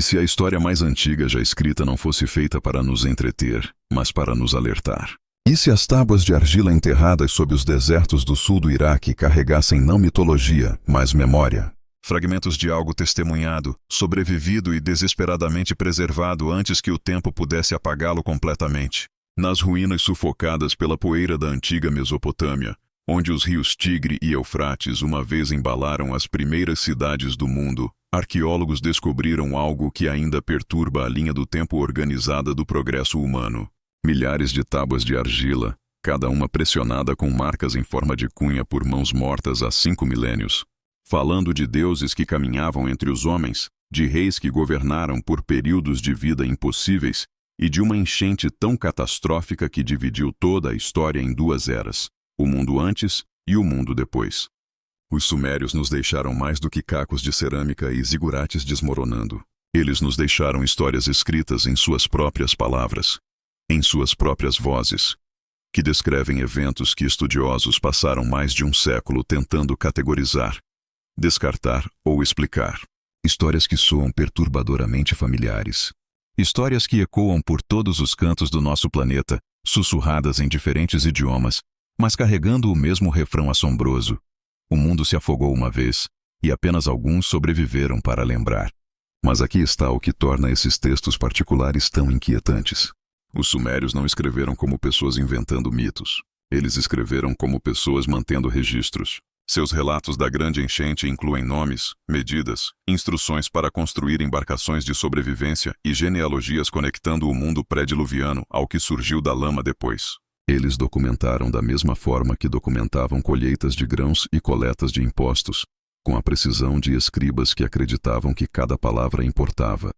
E se a história mais antiga já escrita não fosse feita para nos entreter, mas para nos alertar? E se as tábuas de argila enterradas sob os desertos do sul do Iraque carregassem não mitologia, mas memória? Fragmentos de algo testemunhado, sobrevivido e desesperadamente preservado antes que o tempo pudesse apagá-lo completamente. Nas ruínas sufocadas pela poeira da antiga Mesopotâmia, onde os rios Tigre e Eufrates uma vez embalaram as primeiras cidades do mundo, arqueólogos descobriram algo que ainda perturba a linha do tempo organizada do progresso humano. Milhares de tábuas de argila, cada uma pressionada com marcas em forma de cunha por mãos mortas há 5 milênios. Falando de deuses que caminhavam entre os homens, de reis que governaram por períodos de vida impossíveis e de uma enchente tão catastrófica que dividiu toda a história em 2 eras, o mundo antes e o mundo depois. Os sumérios nos deixaram mais do que cacos de cerâmica e zigurates desmoronando. Eles nos deixaram histórias escritas em suas próprias palavras, em suas próprias vozes, que descrevem eventos que estudiosos passaram mais de um século tentando categorizar, descartar ou explicar. Histórias que soam perturbadoramente familiares. Histórias que ecoam por todos os cantos do nosso planeta, sussurradas em diferentes idiomas, mas carregando o mesmo refrão assombroso. O mundo se afogou uma vez, e apenas alguns sobreviveram para lembrar. Mas aqui está o que torna esses textos particulares tão inquietantes. Os sumérios não escreveram como pessoas inventando mitos. Eles escreveram como pessoas mantendo registros. Seus relatos da grande enchente incluem nomes, medidas, instruções para construir embarcações de sobrevivência e genealogias conectando o mundo pré-diluviano ao que surgiu da lama depois. Eles documentaram da mesma forma que documentavam colheitas de grãos e coletas de impostos, com a precisão de escribas que acreditavam que cada palavra importava.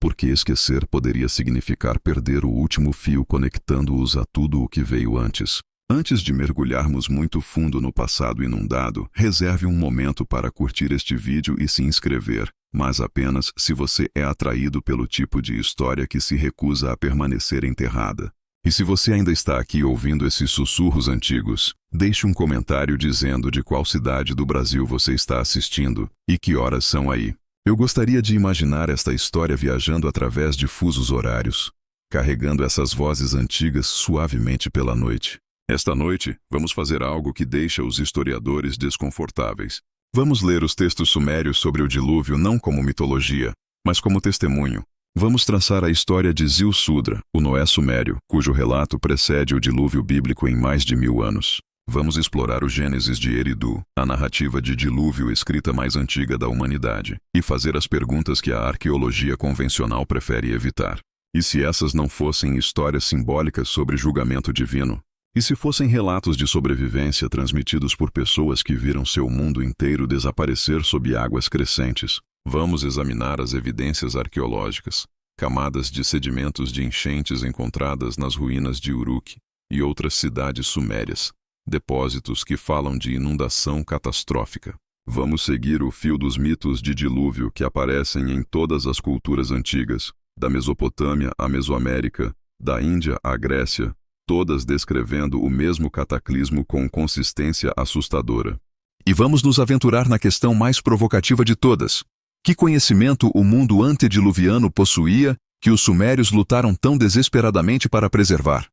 Porque esquecer poderia significar perder o último fio conectando-os a tudo o que veio antes. Antes de mergulharmos muito fundo no passado inundado, reserve um momento para curtir este vídeo e se inscrever, mas apenas se você é atraído pelo tipo de história que se recusa a permanecer enterrada. E se você ainda está aqui ouvindo esses sussurros antigos, deixe um comentário dizendo de qual cidade do Brasil você está assistindo e que horas são aí. Eu gostaria de imaginar esta história viajando através de fusos horários, carregando essas vozes antigas suavemente pela noite. Esta noite, vamos fazer algo que deixa os historiadores desconfortáveis. Vamos ler os textos sumérios sobre o dilúvio não como mitologia, mas como testemunho. Vamos traçar a história de Zil-Sudra, o Noé sumério, cujo relato precede o dilúvio bíblico em mais de 1000 anos. Vamos explorar o Gênesis de Eridu, a narrativa de dilúvio escrita mais antiga da humanidade, e fazer as perguntas que a arqueologia convencional prefere evitar. E se essas não fossem histórias simbólicas sobre julgamento divino? E se fossem relatos de sobrevivência transmitidos por pessoas que viram seu mundo inteiro desaparecer sob águas crescentes? Vamos examinar as evidências arqueológicas, camadas de sedimentos de enchentes encontradas nas ruínas de Uruk e outras cidades sumérias, depósitos que falam de inundação catastrófica. Vamos seguir o fio dos mitos de dilúvio que aparecem em todas as culturas antigas, da Mesopotâmia à Mesoamérica, da Índia à Grécia, todas descrevendo o mesmo cataclismo com consistência assustadora. E vamos nos aventurar na questão mais provocativa de todas. Que conhecimento o mundo antediluviano possuía que os sumérios lutaram tão desesperadamente para preservar?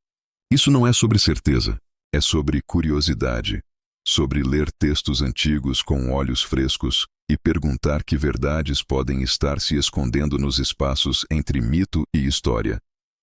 Isso não é sobre certeza, é sobre curiosidade, sobre ler textos antigos com olhos frescos e perguntar que verdades podem estar se escondendo nos espaços entre mito e história,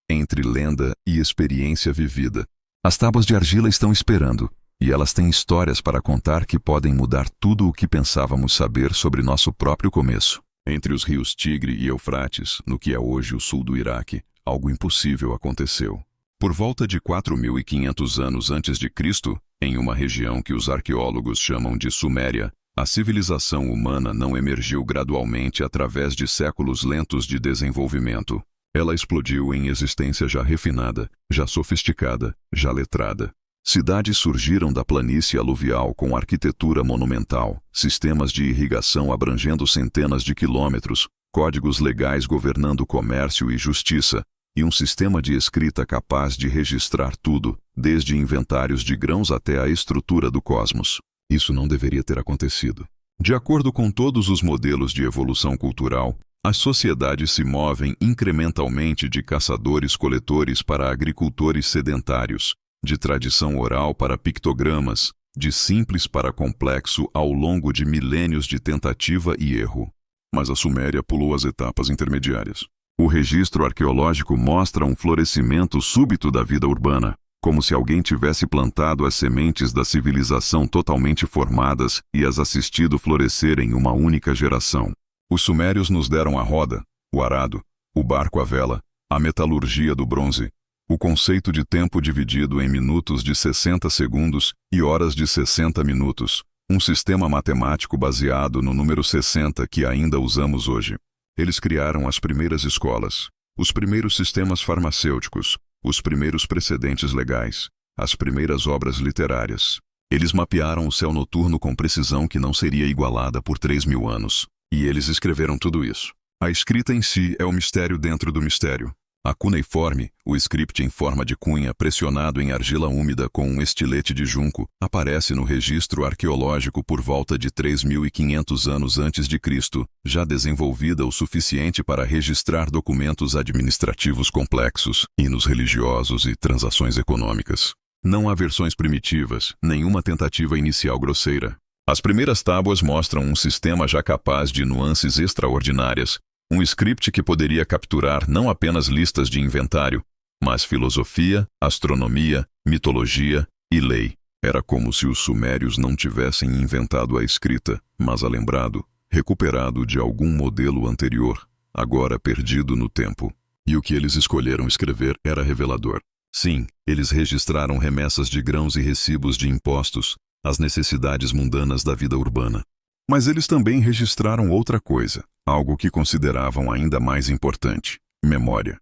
entre lenda e experiência vivida. As tábuas de argila estão esperando, e elas têm histórias para contar que podem mudar tudo o que pensávamos saber sobre nosso próprio começo. Entre os rios Tigre e Eufrates, no que é hoje o sul do Iraque, algo impossível aconteceu. Por volta de 4.500 anos antes de Cristo, em uma região que os arqueólogos chamam de Suméria, a civilização humana não emergiu gradualmente através de séculos lentos de desenvolvimento. Ela explodiu em existência já refinada, já sofisticada, já letrada. Cidades surgiram da planície aluvial com arquitetura monumental, sistemas de irrigação abrangendo centenas de quilômetros, códigos legais governando comércio e justiça, e um sistema de escrita capaz de registrar tudo, desde inventários de grãos até a estrutura do cosmos. Isso não deveria ter acontecido. De acordo com todos os modelos de evolução cultural, As sociedades se movem incrementalmente de caçadores-coletores para agricultores sedentários, de tradição oral para pictogramas, de simples para complexo ao longo de milênios de tentativa e erro. Mas a Suméria pulou as etapas intermediárias. O registro arqueológico mostra um florescimento súbito da vida urbana, como se alguém tivesse plantado as sementes da civilização totalmente formadas e as assistido florescer em uma única geração. Os sumérios nos deram a roda, o arado, o barco à vela, a metalurgia do bronze, o conceito de tempo dividido em minutos de 60 segundos e horas de 60 minutos, um sistema matemático baseado no número 60 que ainda usamos hoje. Eles criaram as primeiras escolas, os primeiros sistemas farmacêuticos, os primeiros precedentes legais, as primeiras obras literárias. Eles mapearam o céu noturno com precisão que não seria igualada por 3.000 anos. E eles escreveram tudo isso. A escrita em si é o mistério dentro do mistério. A cuneiforme, o script em forma de cunha pressionado em argila úmida com um estilete de junco, aparece no registro arqueológico por volta de 3.500 anos antes de Cristo, já desenvolvida o suficiente para registrar documentos administrativos complexos, hinos religiosos e transações econômicas. Não há versões primitivas, nenhuma tentativa inicial grosseira. As primeiras tábuas mostram um sistema já capaz de nuances extraordinárias, um script que poderia capturar não apenas listas de inventário, mas filosofia, astronomia, mitologia e lei. Era como se os sumérios não tivessem inventado a escrita, mas a lembrado, recuperado de algum modelo anterior, agora perdido no tempo. E o que eles escolheram escrever era revelador. Sim, eles registraram remessas de grãos e recibos de impostos, as necessidades mundanas da vida urbana. Mas eles também registraram outra coisa, algo que consideravam ainda mais importante: memória.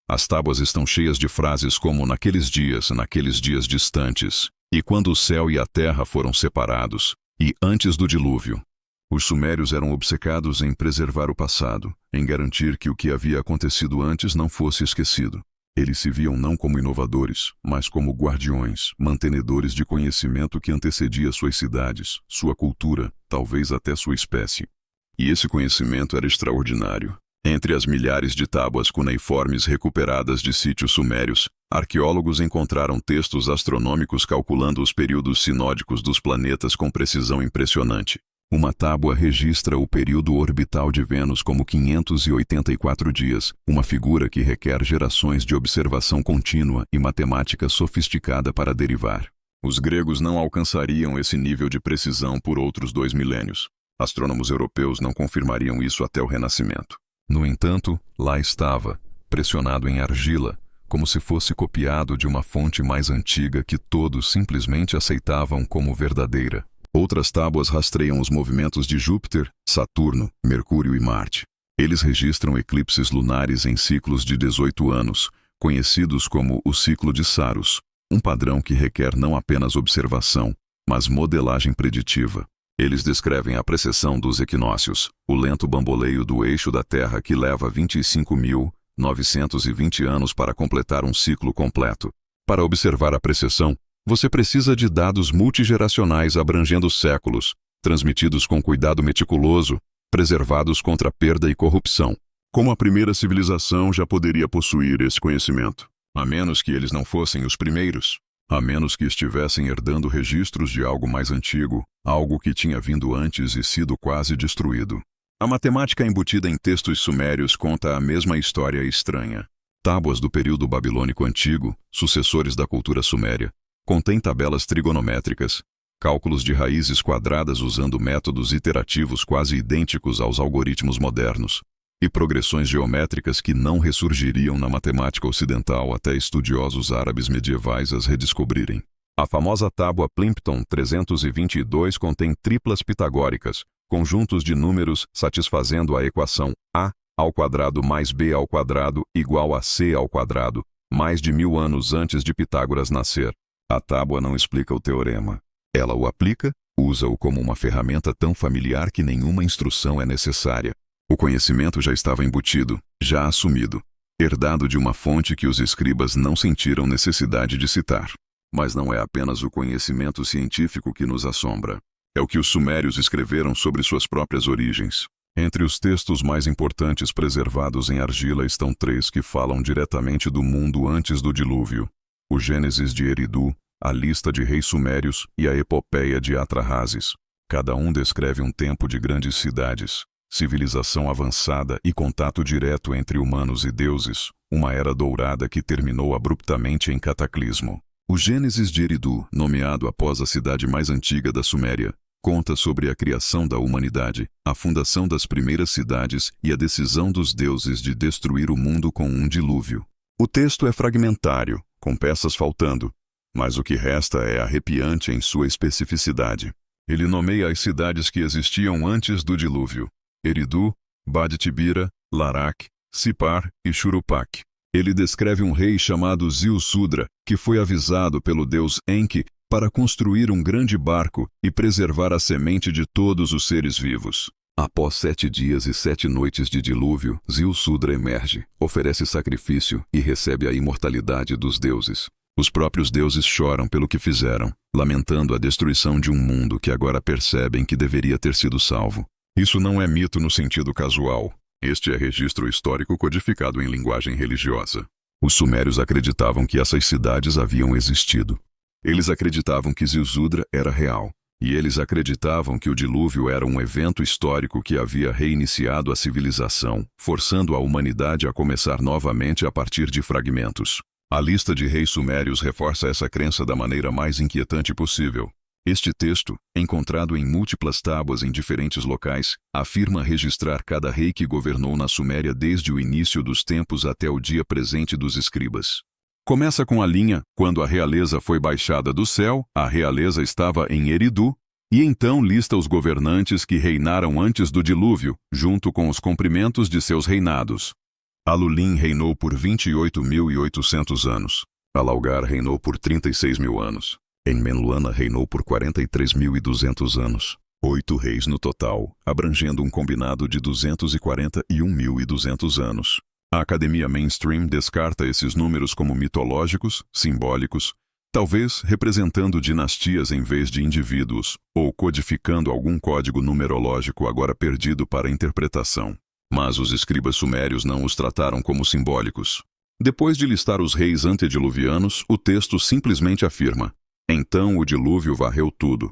As tábuas estão cheias de frases como naqueles dias distantes, e quando o céu e a terra foram separados, e antes do dilúvio. Os sumérios eram obcecados em preservar o passado, em garantir que o que havia acontecido antes não fosse esquecido. Eles se viam não como inovadores, mas como guardiões, mantenedores de conhecimento que antecedia suas cidades, sua cultura, talvez até sua espécie. E esse conhecimento era extraordinário. Entre as milhares de tábuas cuneiformes recuperadas de sítios sumérios, arqueólogos encontraram textos astronômicos calculando os períodos sinódicos dos planetas com precisão impressionante. Uma tábua registra o período orbital de Vênus como 584 dias, uma figura que requer gerações de observação contínua e matemática sofisticada para derivar. Os gregos não alcançariam esse nível de precisão por outros 2 milênios. Astrônomos europeus não confirmariam isso até o Renascimento. No entanto, lá estava, pressionado em argila, como se fosse copiado de uma fonte mais antiga que todos simplesmente aceitavam como verdadeira. Outras tábuas rastreiam os movimentos de Júpiter, Saturno, Mercúrio e Marte. Eles registram eclipses lunares em ciclos de 18 anos, conhecidos como o ciclo de Saros, um padrão que requer não apenas observação, mas modelagem preditiva. Eles descrevem a precessão dos equinócios, o lento bamboleio do eixo da Terra que leva 25.920 anos para completar um ciclo completo. Para observar a precessão, você precisa de dados multigeracionais abrangendo séculos, transmitidos com cuidado meticuloso, preservados contra perda e corrupção. Como a primeira civilização já poderia possuir esse conhecimento? A menos que eles não fossem os primeiros. A menos que estivessem herdando registros de algo mais antigo, algo que tinha vindo antes e sido quase destruído. A matemática embutida em textos sumérios conta a mesma história estranha. Tábuas do período babilônico antigo, sucessores da cultura suméria, contém tabelas trigonométricas, cálculos de raízes quadradas usando métodos iterativos quase idênticos aos algoritmos modernos, e progressões geométricas que não ressurgiriam na matemática ocidental até estudiosos árabes medievais as redescobrirem. A famosa tábua Plimpton 322 contém triplas pitagóricas, conjuntos de números satisfazendo a equação a² mais b² igual a c², mais de 1000 anos antes de Pitágoras nascer. A tábua não explica o teorema. Ela o aplica, usa-o como uma ferramenta tão familiar que nenhuma instrução é necessária. O conhecimento já estava embutido, já assumido, herdado de uma fonte que os escribas não sentiram necessidade de citar. Mas não é apenas o conhecimento científico que nos assombra. É o que os sumérios escreveram sobre suas próprias origens. Entre os textos mais importantes preservados em argila estão 3 que falam diretamente do mundo antes do dilúvio: o Gênesis de Eridu, a lista de reis sumérios e a epopeia de Atrahasis. Cada um descreve um tempo de grandes cidades, civilização avançada e contato direto entre humanos e deuses, uma era dourada que terminou abruptamente em cataclismo. O Gênesis de Eridu, nomeado após a cidade mais antiga da Suméria, conta sobre a criação da humanidade, a fundação das primeiras cidades e a decisão dos deuses de destruir o mundo com um dilúvio. O texto é fragmentário, com peças faltando, mas o que resta é arrepiante em sua especificidade. Ele nomeia as cidades que existiam antes do dilúvio: Eridu, Bad-Tibira, Larak, Sipar e Shuruppak. Ele descreve um rei chamado Ziusudra, que foi avisado pelo deus Enki para construir um grande barco e preservar a semente de todos os seres vivos. Após 7 dias e 7 noites de dilúvio, Ziusudra emerge, oferece sacrifício e recebe a imortalidade dos deuses. Os próprios deuses choram pelo que fizeram, lamentando a destruição de um mundo que agora percebem que deveria ter sido salvo. Isso não é mito no sentido casual. Este é registro histórico codificado em linguagem religiosa. Os sumérios acreditavam que essas cidades haviam existido. Eles acreditavam que Ziusudra era real, e eles acreditavam que o dilúvio era um evento histórico que havia reiniciado a civilização, forçando a humanidade a começar novamente a partir de fragmentos. A lista de reis sumérios reforça essa crença da maneira mais inquietante possível. Este texto, encontrado em múltiplas tábuas em diferentes locais, afirma registrar cada rei que governou na Suméria desde o início dos tempos até o dia presente dos escribas. Começa com a linha: quando a realeza foi baixada do céu, a realeza estava em Eridu, e então lista os governantes que reinaram antes do dilúvio, junto com os comprimentos de seus reinados. Alulim reinou por 28.800 anos. Alaugar reinou por 36.000 anos. Enmenluana reinou por 43.200 anos. 8 reis no total, abrangendo um combinado de 241.200 anos. A academia mainstream descarta esses números como mitológicos, simbólicos, talvez representando dinastias em vez de indivíduos, ou codificando algum código numerológico agora perdido para interpretação. Mas os escribas sumérios não os trataram como simbólicos. Depois de listar os reis antediluvianos, o texto simplesmente afirma: então o dilúvio varreu tudo.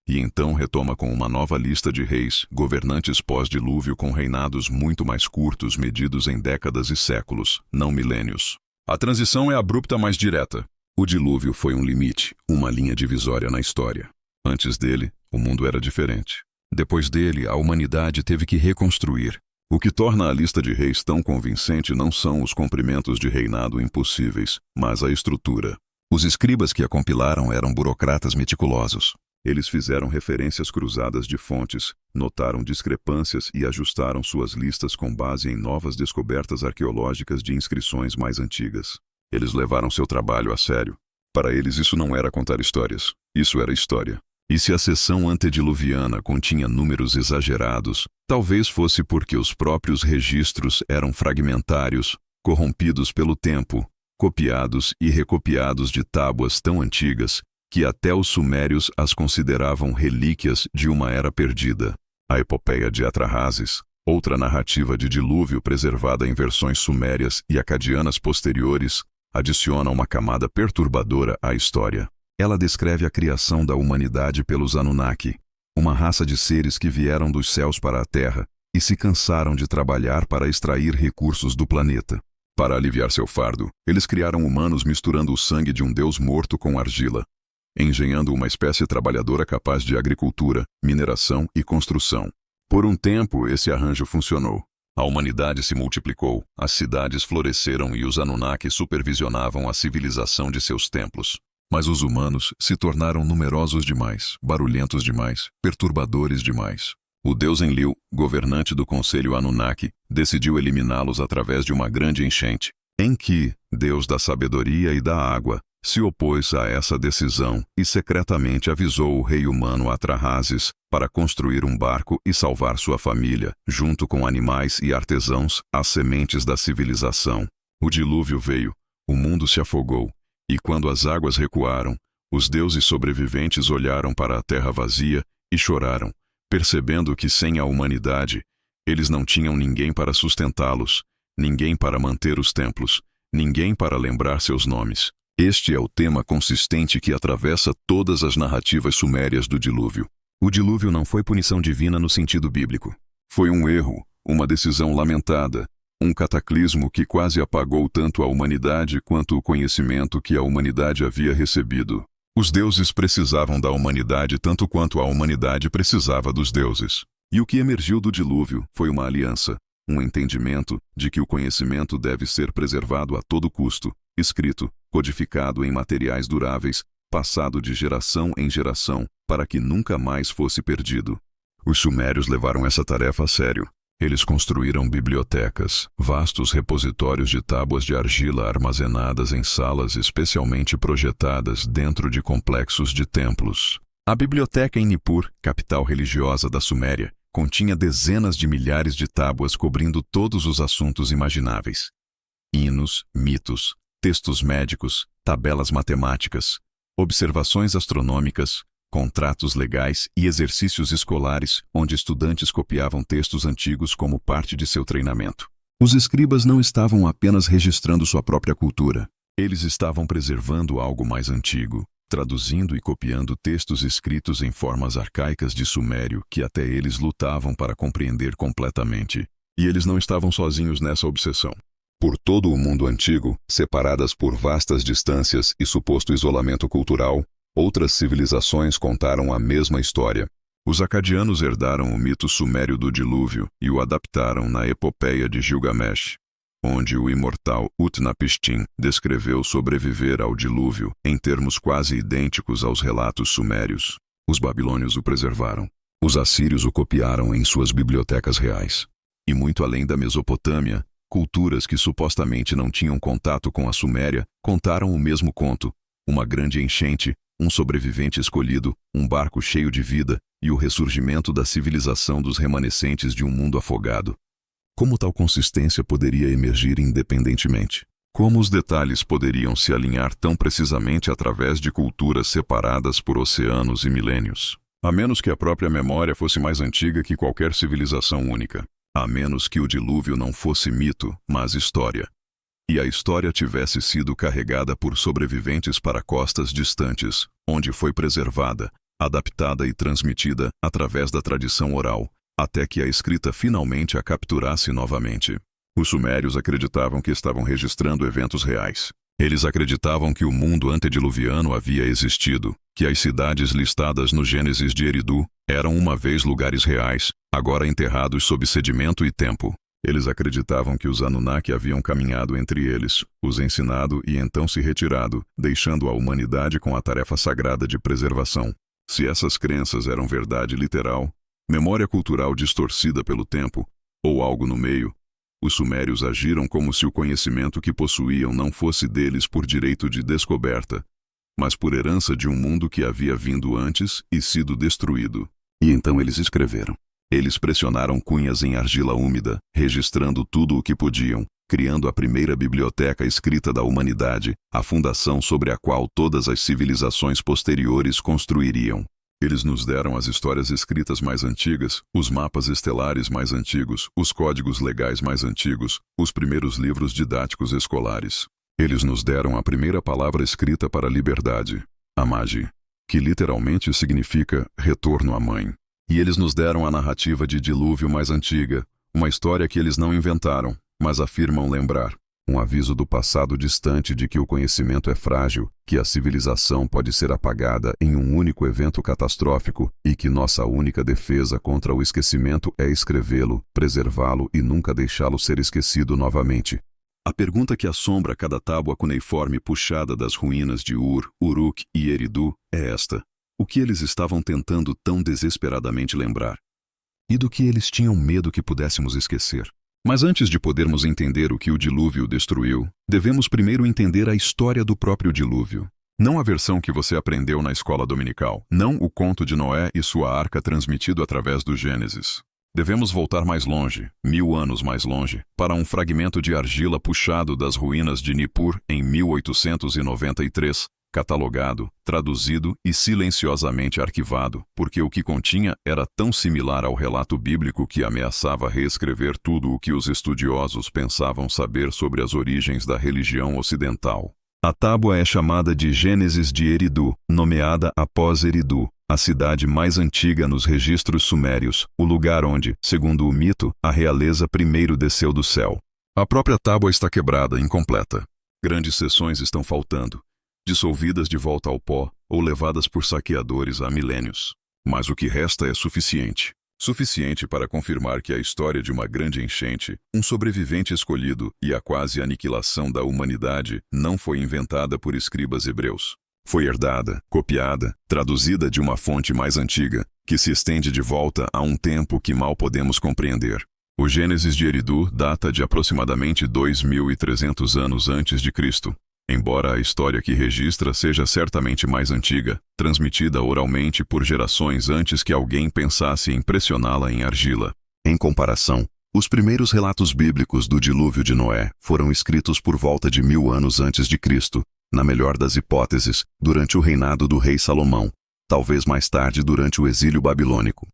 E então retoma com uma nova lista de reis, governantes pós-dilúvio com reinados muito mais curtos medidos em décadas e séculos, não milênios. A transição é abrupta, mas direta. O dilúvio foi um limite, uma linha divisória na história. Antes dele, o mundo era diferente. Depois dele, a humanidade teve que reconstruir. O que torna a lista de reis tão convincente não são os comprimentos de reinado impossíveis, mas a estrutura. Os escribas que a compilaram eram burocratas meticulosos. Eles fizeram referências cruzadas de fontes, notaram discrepâncias e ajustaram suas listas com base em novas descobertas arqueológicas de inscrições mais antigas. Eles levaram seu trabalho a sério. Para eles isso não era contar histórias, isso era história. E se a seção antediluviana continha números exagerados, talvez fosse porque os próprios registros eram fragmentários, corrompidos pelo tempo, copiados e recopiados de tábuas tão antigas que até os sumérios as consideravam relíquias de uma era perdida. A epopeia de Atrahasis, outra narrativa de dilúvio preservada em versões sumérias e acadianas posteriores, adiciona uma camada perturbadora à história. Ela descreve a criação da humanidade pelos Anunnaki, uma raça de seres que vieram dos céus para a Terra e se cansaram de trabalhar para extrair recursos do planeta. Para aliviar seu fardo, eles criaram humanos misturando o sangue de um deus morto com argila, engenhando uma espécie trabalhadora capaz de agricultura, mineração e construção. Por um tempo, esse arranjo funcionou. A humanidade se multiplicou, as cidades floresceram e os Anunnaki supervisionavam a civilização de seus templos. Mas os humanos se tornaram numerosos demais, barulhentos demais, perturbadores demais. O deus Enlil, governante do conselho Anunnaki, decidiu eliminá-los através de uma grande enchente. Enki, deus da sabedoria e da água, se opôs a essa decisão e secretamente avisou o rei humano Atrahasis para construir um barco e salvar sua família, junto com animais e artesãos, as sementes da civilização. O dilúvio veio, o mundo se afogou, e quando as águas recuaram, os deuses sobreviventes olharam para a terra vazia e choraram, percebendo que sem a humanidade, Eles não tinham ninguém para sustentá-los, ninguém para manter os templos, ninguém para lembrar seus nomes. Este é o tema consistente que atravessa todas as narrativas sumérias do dilúvio. O dilúvio não foi punição divina no sentido bíblico. Foi um erro, uma decisão lamentada, um cataclismo que quase apagou tanto a humanidade quanto o conhecimento que a humanidade havia recebido. Os deuses precisavam da humanidade tanto quanto a humanidade precisava dos deuses. E o que emergiu do dilúvio foi uma aliança, um entendimento de que o conhecimento deve ser preservado a todo custo, escrito, codificado em materiais duráveis, passado de geração em geração, para que nunca mais fosse perdido. Os sumérios levaram essa tarefa a sério. Eles construíram bibliotecas, vastos repositórios de tábuas de argila armazenadas em salas especialmente projetadas dentro de complexos de templos. A biblioteca em Nippur, capital religiosa da Suméria, continha dezenas de milhares de tábuas cobrindo todos os assuntos imagináveis. Hinos, mitos, textos médicos, tabelas matemáticas, observações astronômicas, contratos legais e exercícios escolares, onde estudantes copiavam textos antigos como parte de seu treinamento. Os escribas não estavam apenas registrando sua própria cultura. Eles estavam preservando algo mais antigo, traduzindo e copiando textos escritos em formas arcaicas de sumério que até eles lutavam para compreender completamente. E eles não estavam sozinhos nessa obsessão. Por todo o mundo antigo, separadas por vastas distâncias e suposto isolamento cultural, outras civilizações contaram a mesma história. Os acadianos herdaram o mito sumério do dilúvio e o adaptaram na epopeia de Gilgamesh, onde o imortal Utnapishtim descreveu sobreviver ao dilúvio em termos quase idênticos aos relatos sumérios. Os babilônios o preservaram. Os assírios o copiaram em suas bibliotecas reais. E muito além da Mesopotâmia, culturas que supostamente não tinham contato com a Suméria contaram o mesmo conto: uma grande enchente, um sobrevivente escolhido, um barco cheio de vida e o ressurgimento da civilização dos remanescentes de um mundo afogado. Como tal consistência poderia emergir independentemente? Como os detalhes poderiam se alinhar tão precisamente através de culturas separadas por oceanos e milênios? A menos que a própria memória fosse mais antiga que qualquer civilização única. A menos que o dilúvio não fosse mito, mas história. E a história tivesse sido carregada por sobreviventes para costas distantes, onde foi preservada, adaptada e transmitida através da tradição oral, até que a escrita finalmente a capturasse novamente. Os sumérios acreditavam que estavam registrando eventos reais. Eles acreditavam que o mundo antediluviano havia existido, que as cidades listadas no Gênesis de Eridu eram uma vez lugares reais, agora enterrados sob sedimento e tempo. Eles acreditavam que os Anunnaki haviam caminhado entre eles, os ensinado e então se retirado, deixando a humanidade com a tarefa sagrada de preservação. Se essas crenças eram verdade literal, memória cultural distorcida pelo tempo, ou algo no meio, os sumérios agiram como se o conhecimento que possuíam não fosse deles por direito de descoberta, mas por herança de um mundo que havia vindo antes e sido destruído. E então eles escreveram. Eles pressionaram cunhas em argila úmida, registrando tudo o que podiam, criando a primeira biblioteca escrita da humanidade, a fundação sobre a qual todas as civilizações posteriores construiriam. Eles nos deram as histórias escritas mais antigas, os mapas estelares mais antigos, os códigos legais mais antigos, os primeiros livros didáticos escolares. Eles nos deram a primeira palavra escrita para a liberdade, a Magi, que literalmente significa retorno à mãe. E eles nos deram a narrativa de dilúvio mais antiga, uma história que eles não inventaram, mas afirmam lembrar. Um aviso do passado distante de que o conhecimento é frágil, que a civilização pode ser apagada em um único evento catastrófico e que nossa única defesa contra o esquecimento é escrevê-lo, preservá-lo e nunca deixá-lo ser esquecido novamente. A pergunta que assombra cada tábua cuneiforme puxada das ruínas de Ur, Uruk e Eridu é esta: o que eles estavam tentando tão desesperadamente lembrar? E do que eles tinham medo que pudéssemos esquecer? Mas antes de podermos entender o que o dilúvio destruiu, devemos primeiro entender a história do próprio dilúvio. Não a versão que você aprendeu na escola dominical, não o conto de Noé e sua arca transmitido através do Gênesis. Devemos voltar mais longe, 1000 anos mais longe, para um fragmento de argila puxado das ruínas de Nippur em 1893, catalogado, traduzido e silenciosamente arquivado, porque o que continha era tão similar ao relato bíblico que ameaçava reescrever tudo o que os estudiosos pensavam saber sobre as origens da religião ocidental. A tábua é chamada de Gênesis de Eridu, nomeada após Eridu, a cidade mais antiga nos registros sumérios, o lugar onde, segundo o mito, a realeza primeiro desceu do céu. A própria tábua está quebrada, incompleta. Grandes seções estão faltando, dissolvidas de volta ao pó ou levadas por saqueadores há milênios. Mas o que resta é suficiente. Suficiente para confirmar que a história de uma grande enchente, um sobrevivente escolhido e a quase aniquilação da humanidade não foi inventada por escribas hebreus. Foi herdada, copiada, traduzida de uma fonte mais antiga, que se estende de volta a um tempo que mal podemos compreender. O Gênesis de Eridu data de aproximadamente 2.300 anos antes de Cristo. Embora a história que registra seja certamente mais antiga, transmitida oralmente por gerações antes que alguém pensasse em impressioná-la em argila. Em comparação, os primeiros relatos bíblicos do dilúvio de Noé foram escritos por volta de 1000 anos antes de Cristo, na melhor das hipóteses, durante o reinado do rei Salomão, talvez mais tarde durante o exílio babilônico.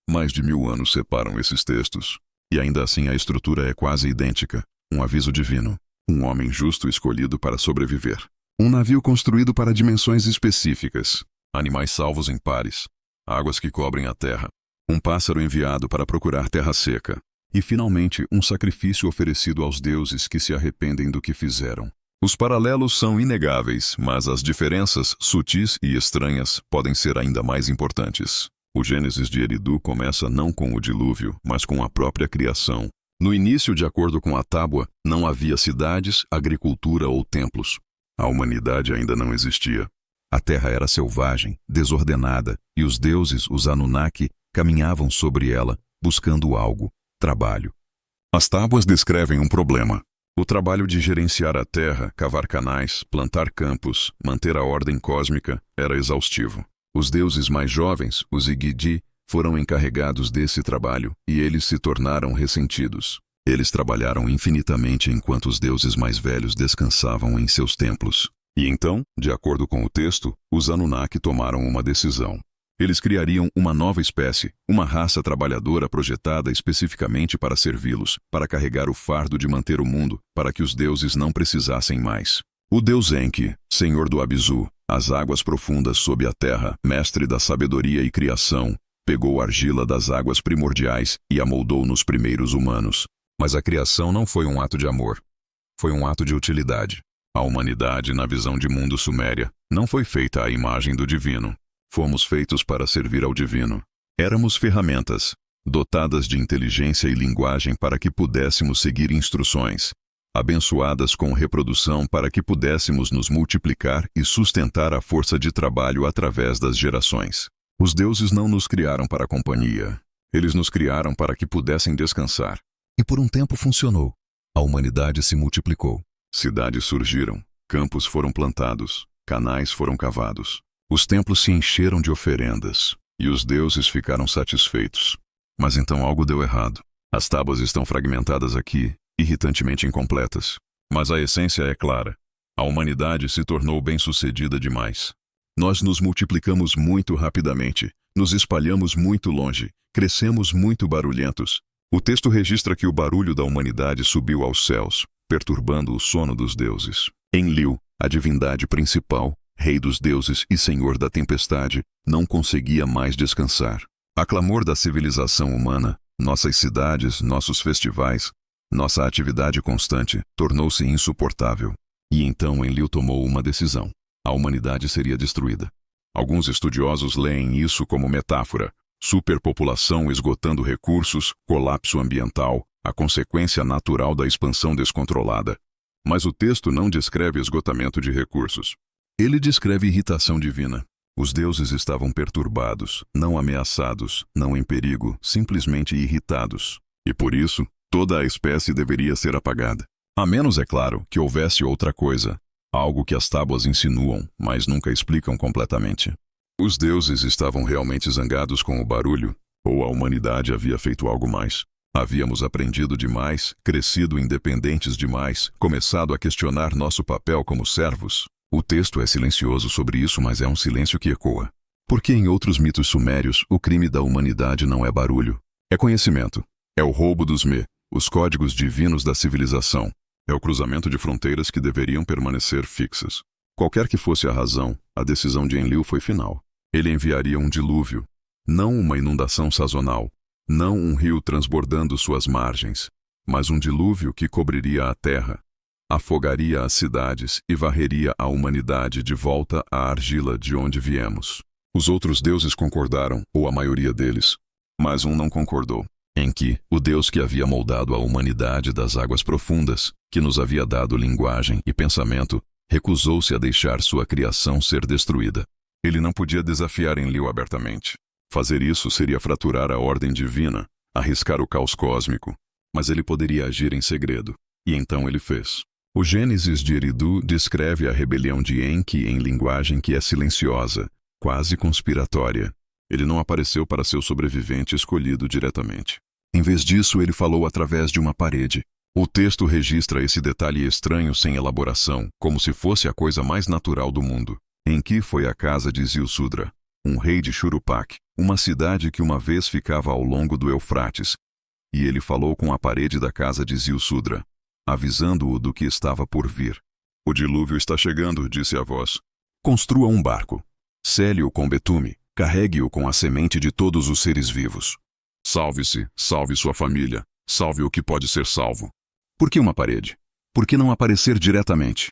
Mais de 1000 anos separam esses textos, e ainda assim a estrutura é quase idêntica, um aviso divino. Um homem justo escolhido para sobreviver. Um navio construído para dimensões específicas. Animais salvos em pares. Águas que cobrem a terra. Um pássaro enviado para procurar terra seca. E, finalmente, um sacrifício oferecido aos deuses que se arrependem do que fizeram. Os paralelos são inegáveis, mas as diferenças, sutis e estranhas, podem ser ainda mais importantes. O Gênesis de Eridu começa não com o dilúvio, mas com a própria criação. No início, de acordo com a tábua, não havia cidades, agricultura ou templos. A humanidade ainda não existia. A terra era selvagem, desordenada, e os deuses, os Anunnaki, caminhavam sobre ela, buscando algo, trabalho. As tábuas descrevem um problema. O trabalho de gerenciar a terra, cavar canais, plantar campos, manter a ordem cósmica, era exaustivo. Os deuses mais jovens, os Igidi, foram encarregados desse trabalho, e eles se tornaram ressentidos. Eles trabalharam infinitamente enquanto os deuses mais velhos descansavam em seus templos. E então, de acordo com o texto, os Anunnaki tomaram uma decisão. Eles criariam uma nova espécie, uma raça trabalhadora projetada especificamente para servi-los, para carregar o fardo de manter o mundo, para que os deuses não precisassem mais. O deus Enki, senhor do Abisu, as águas profundas sob a terra, mestre da sabedoria e criação, pegou a argila das águas primordiais e a moldou nos primeiros humanos. Mas a criação não foi um ato de amor. Foi um ato de utilidade. A humanidade, na visão de mundo suméria, não foi feita à imagem do divino. Fomos feitos para servir ao divino. Éramos ferramentas, dotadas de inteligência e linguagem para que pudéssemos seguir instruções, abençoadas com reprodução para que pudéssemos nos multiplicar e sustentar a força de trabalho através das gerações. Os deuses não nos criaram para a companhia. Eles nos criaram para que pudessem descansar. E por um tempo funcionou. A humanidade se multiplicou. Cidades surgiram, campos foram plantados, canais foram cavados. Os templos se encheram de oferendas, e os deuses ficaram satisfeitos. Mas então algo deu errado. As tábuas estão fragmentadas aqui, irritantemente incompletas. Mas a essência é clara. A humanidade se tornou bem-sucedida demais. Nós nos multiplicamos muito rapidamente, nos espalhamos muito longe, crescemos muito barulhentos. O texto registra que o barulho da humanidade subiu aos céus, perturbando o sono dos deuses. Enlil, a divindade principal, rei dos deuses e senhor da tempestade, não conseguia mais descansar. A clamor da civilização humana, nossas cidades, nossos festivais, nossa atividade constante, tornou-se insuportável. E então Enlil tomou uma decisão. A humanidade seria destruída. Alguns estudiosos leem isso como metáfora. Superpopulação esgotando recursos, colapso ambiental, a consequência natural da expansão descontrolada. Mas o texto não descreve esgotamento de recursos. Ele descreve irritação divina. Os deuses estavam perturbados, não ameaçados, não em perigo, simplesmente irritados. E por isso, toda a espécie deveria ser apagada. A menos, é claro, que houvesse outra coisa. Algo que as tábuas insinuam, mas nunca explicam completamente. Os deuses estavam realmente zangados com o barulho, ou a humanidade havia feito algo mais. Havíamos aprendido demais, crescido independentes demais, começado a questionar nosso papel como servos. O texto é silencioso sobre isso, mas é um silêncio que ecoa. Porque em outros mitos sumérios, o crime da humanidade não é barulho. É conhecimento. É o roubo dos os códigos divinos da civilização. É o cruzamento de fronteiras que deveriam permanecer fixas. Qualquer que fosse a razão, a decisão de Enlil foi final. Ele enviaria um dilúvio, não uma inundação sazonal, não um rio transbordando suas margens, mas um dilúvio que cobriria a terra, afogaria as cidades e varreria a humanidade de volta à argila de onde viemos. Os outros deuses concordaram, ou a maioria deles, mas um não concordou. Enki, o Deus que havia moldado a humanidade das águas profundas, que nos havia dado linguagem e pensamento, recusou-se a deixar sua criação ser destruída. Ele não podia desafiar Enlil abertamente. Fazer isso seria fraturar a ordem divina, arriscar o caos cósmico, mas ele poderia agir em segredo, e então ele fez. O Gênesis de Eridu descreve a rebelião de Enki em linguagem que é silenciosa, quase conspiratória. Ele não apareceu para seu sobrevivente escolhido diretamente. Em vez disso, ele falou através de uma parede. O texto registra esse detalhe estranho sem elaboração, como se fosse a coisa mais natural do mundo. Enki foi à casa de Ziusudra, um rei de Shuruppak, uma cidade que uma vez ficava ao longo do Eufrates, e ele falou com a parede da casa de Ziusudra, avisando-o do que estava por vir. O dilúvio está chegando, disse a voz. Construa um barco. Cele-o com betume. Carregue-o com a semente de todos os seres vivos. Salve-se, salve sua família, salve o que pode ser salvo. Por que uma parede? Por que não aparecer diretamente?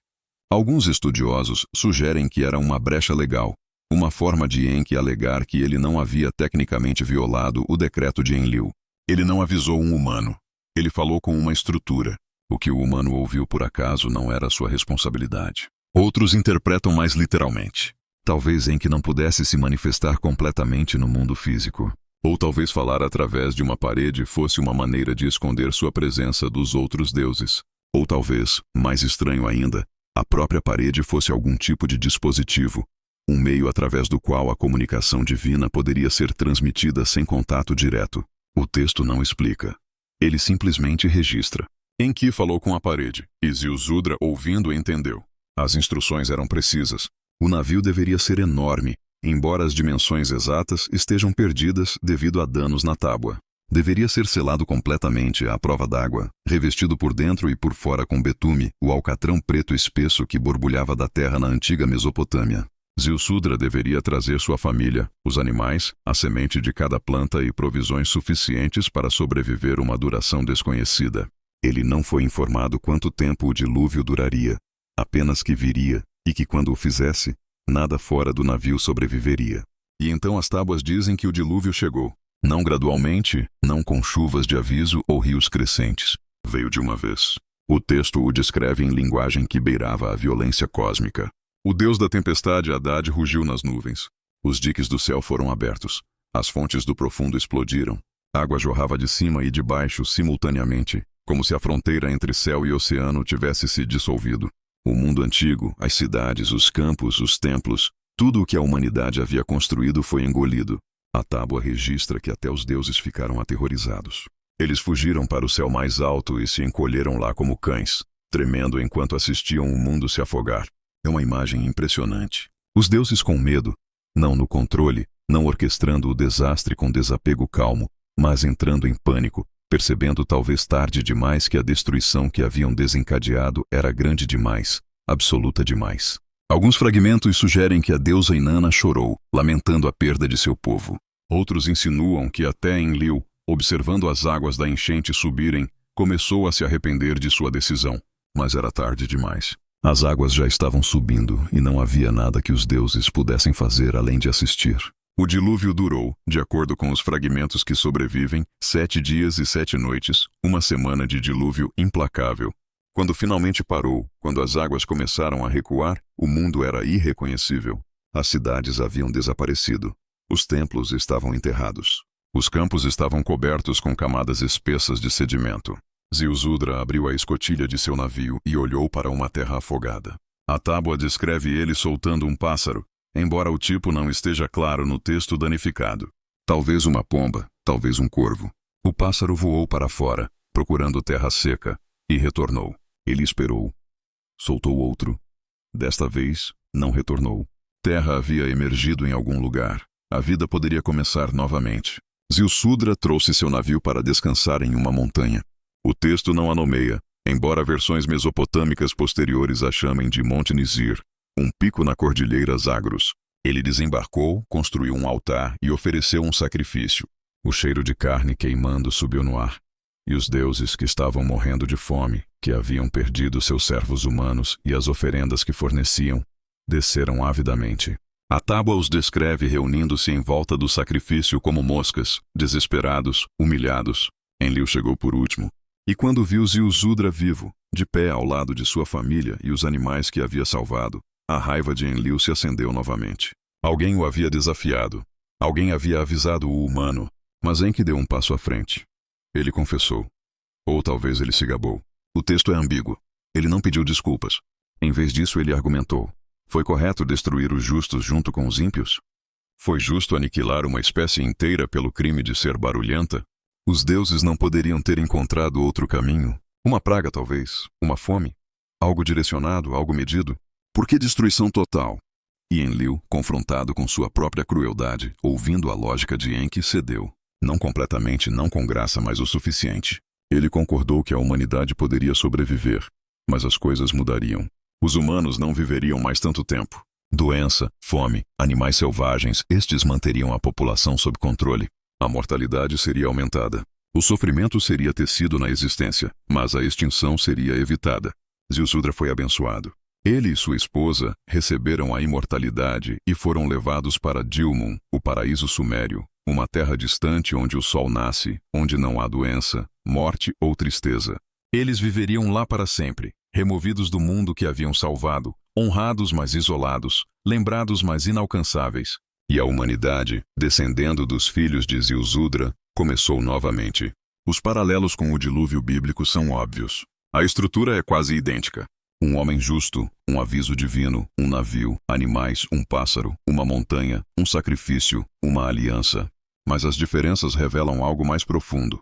Alguns estudiosos sugerem que era uma brecha legal, uma forma de Enki alegar que ele não havia tecnicamente violado o decreto de Enlil. Ele não avisou um humano. Ele falou com uma estrutura. O que o humano ouviu por acaso não era sua responsabilidade. Outros interpretam mais literalmente. Talvez Enki não pudesse se manifestar completamente no mundo físico. Ou talvez falar através de uma parede fosse uma maneira de esconder sua presença dos outros deuses. Ou talvez, mais estranho ainda, a própria parede fosse algum tipo de dispositivo, um meio através do qual a comunicação divina poderia ser transmitida sem contato direto. O texto não explica. Ele simplesmente registra. Enki falou com a parede, e Ziusudra, ouvindo, entendeu. As instruções eram precisas. O navio deveria ser enorme, embora as dimensões exatas estejam perdidas devido a danos na tábua. Deveria ser selado completamente à prova d'água, revestido por dentro e por fora com betume, o alcatrão preto espesso que borbulhava da terra na antiga Mesopotâmia. Ziusudra deveria trazer sua família, os animais, a semente de cada planta e provisões suficientes para sobreviver uma duração desconhecida. Ele não foi informado quanto tempo o dilúvio duraria, apenas que viria, e que quando o fizesse, nada fora do navio sobreviveria. E então as tábuas dizem que o dilúvio chegou. Não gradualmente, não com chuvas de aviso ou rios crescentes. Veio de uma vez. O texto o descreve em linguagem que beirava a violência cósmica. O deus da tempestade Haddad rugiu nas nuvens. Os diques do céu foram abertos. As fontes do profundo explodiram. Água jorrava de cima e de baixo simultaneamente, como se a fronteira entre céu e oceano tivesse se dissolvido. O mundo antigo, as cidades, os campos, os templos, tudo o que a humanidade havia construído foi engolido. A tábua registra que até os deuses ficaram aterrorizados. Eles fugiram para o céu mais alto e se encolheram lá como cães, tremendo enquanto assistiam o mundo se afogar. É uma imagem impressionante. Os deuses com medo, não no controle, não orquestrando o desastre com desapego calmo, mas entrando em pânico, percebendo talvez tarde demais que a destruição que haviam desencadeado era grande demais, absoluta demais. Alguns fragmentos sugerem que a deusa Inanna chorou, lamentando a perda de seu povo. Outros insinuam que até Enlil, observando as águas da enchente subirem, começou a se arrepender de sua decisão. Mas era tarde demais. As águas já estavam subindo e não havia nada que os deuses pudessem fazer além de assistir. O dilúvio durou, de acordo com os fragmentos que sobrevivem, 7 dias e 7 noites, uma semana de dilúvio implacável. Quando finalmente parou, quando as águas começaram a recuar, o mundo era irreconhecível. As cidades haviam desaparecido. Os templos estavam enterrados. Os campos estavam cobertos com camadas espessas de sedimento. Ziusudra abriu a escotilha de seu navio e olhou para uma terra afogada. A tábua descreve ele soltando um pássaro, embora o tipo não esteja claro no texto danificado. Talvez uma pomba, talvez um corvo. O pássaro voou para fora, procurando terra seca, e retornou. Ele esperou. Soltou outro. Desta vez, não retornou. Terra havia emergido em algum lugar. A vida poderia começar novamente. Ziusudra trouxe seu navio para descansar em uma montanha. O texto não a nomeia, embora versões mesopotâmicas posteriores a chamem de Monte Nizir, um pico na cordilheira Zagros. Ele desembarcou, construiu um altar e ofereceu um sacrifício. O cheiro de carne queimando subiu no ar. E os deuses que estavam morrendo de fome, que haviam perdido seus servos humanos e as oferendas que forneciam, desceram avidamente. A tábua os descreve reunindo-se em volta do sacrifício como moscas, desesperados, humilhados. Enlil chegou por último. E quando viu Ziusudra vivo, de pé ao lado de sua família e os animais que havia salvado, a raiva de Enlil se acendeu novamente. Alguém o havia desafiado. Alguém havia avisado o humano, mas Enki deu um passo à frente. Ele confessou. Ou talvez ele se gabou. O texto é ambíguo. Ele não pediu desculpas. Em vez disso, ele argumentou. Foi correto destruir os justos junto com os ímpios? Foi justo aniquilar uma espécie inteira pelo crime de ser barulhenta? Os deuses não poderiam ter encontrado outro caminho? Uma praga, talvez? Uma fome? Algo direcionado, algo medido? Por que destruição total? E Enlil, confrontado com sua própria crueldade, ouvindo a lógica de Enki, cedeu. Não completamente, não com graça, mas o suficiente. Ele concordou que a humanidade poderia sobreviver, mas as coisas mudariam. Os humanos não viveriam mais tanto tempo. Doença, fome, animais selvagens, estes manteriam a população sob controle. A mortalidade seria aumentada. O sofrimento seria tecido na existência, mas a extinção seria evitada. Ziusudra foi abençoado. Ele e sua esposa receberam a imortalidade e foram levados para Dilmun, o paraíso sumério, uma terra distante onde o sol nasce, onde não há doença, morte ou tristeza. Eles viveriam lá para sempre, removidos do mundo que haviam salvado, honrados mas isolados, lembrados mas inalcançáveis. E a humanidade, descendendo dos filhos de Ziusudra, começou novamente. Os paralelos com o dilúvio bíblico são óbvios. A estrutura é quase idêntica. Um homem justo, um aviso divino, um navio, animais, um pássaro, uma montanha, um sacrifício, uma aliança. Mas as diferenças revelam algo mais profundo.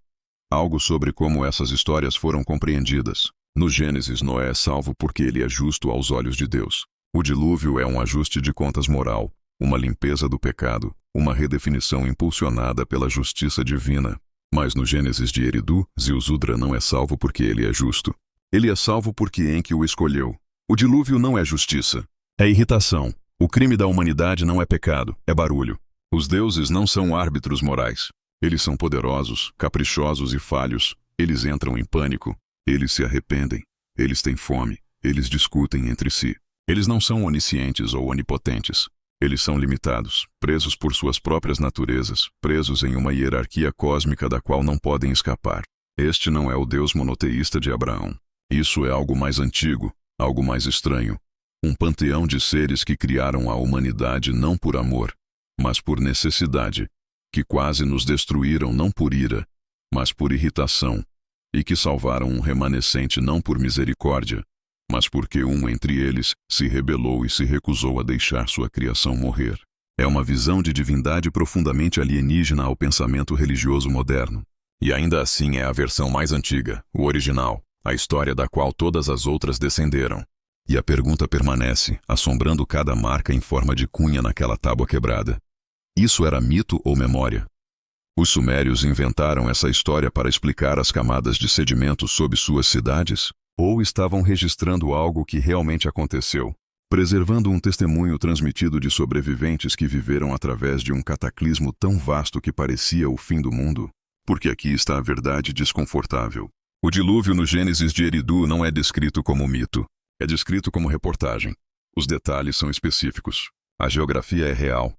Algo sobre como essas histórias foram compreendidas. No Gênesis, Noé é salvo porque ele é justo aos olhos de Deus. O dilúvio é um ajuste de contas moral, uma limpeza do pecado, uma redefinição impulsionada pela justiça divina. Mas no Gênesis de Eridu, Ziusudra não é salvo porque ele é justo. Ele é salvo porque Enki o escolheu. O dilúvio não é justiça. É irritação. O crime da humanidade não é pecado, é barulho. Os deuses não são árbitros morais. Eles são poderosos, caprichosos e falhos. Eles entram em pânico. Eles se arrependem. Eles têm fome. Eles discutem entre si. Eles não são oniscientes ou onipotentes. Eles são limitados, presos por suas próprias naturezas, presos em uma hierarquia cósmica da qual não podem escapar. Este não é o Deus monoteísta de Abraão. Isso é algo mais antigo, algo mais estranho. Um panteão de seres que criaram a humanidade não por amor, mas por necessidade, que quase nos destruíram não por ira, mas por irritação, e que salvaram um remanescente não por misericórdia, mas porque um entre eles se rebelou e se recusou a deixar sua criação morrer. É uma visão de divindade profundamente alienígena ao pensamento religioso moderno. E ainda assim é a versão mais antiga, o original, a história da qual todas as outras descenderam. E a pergunta permanece, assombrando cada marca em forma de cunha naquela tábua quebrada. Isso era mito ou memória? Os sumérios inventaram essa história para explicar as camadas de sedimentos sob suas cidades? Ou estavam registrando algo que realmente aconteceu, preservando um testemunho transmitido de sobreviventes que viveram através de um cataclismo tão vasto que parecia o fim do mundo? Porque aqui está a verdade desconfortável. O dilúvio no Gênesis de Eridu não é descrito como mito, é descrito como reportagem. Os detalhes são específicos. A geografia é real.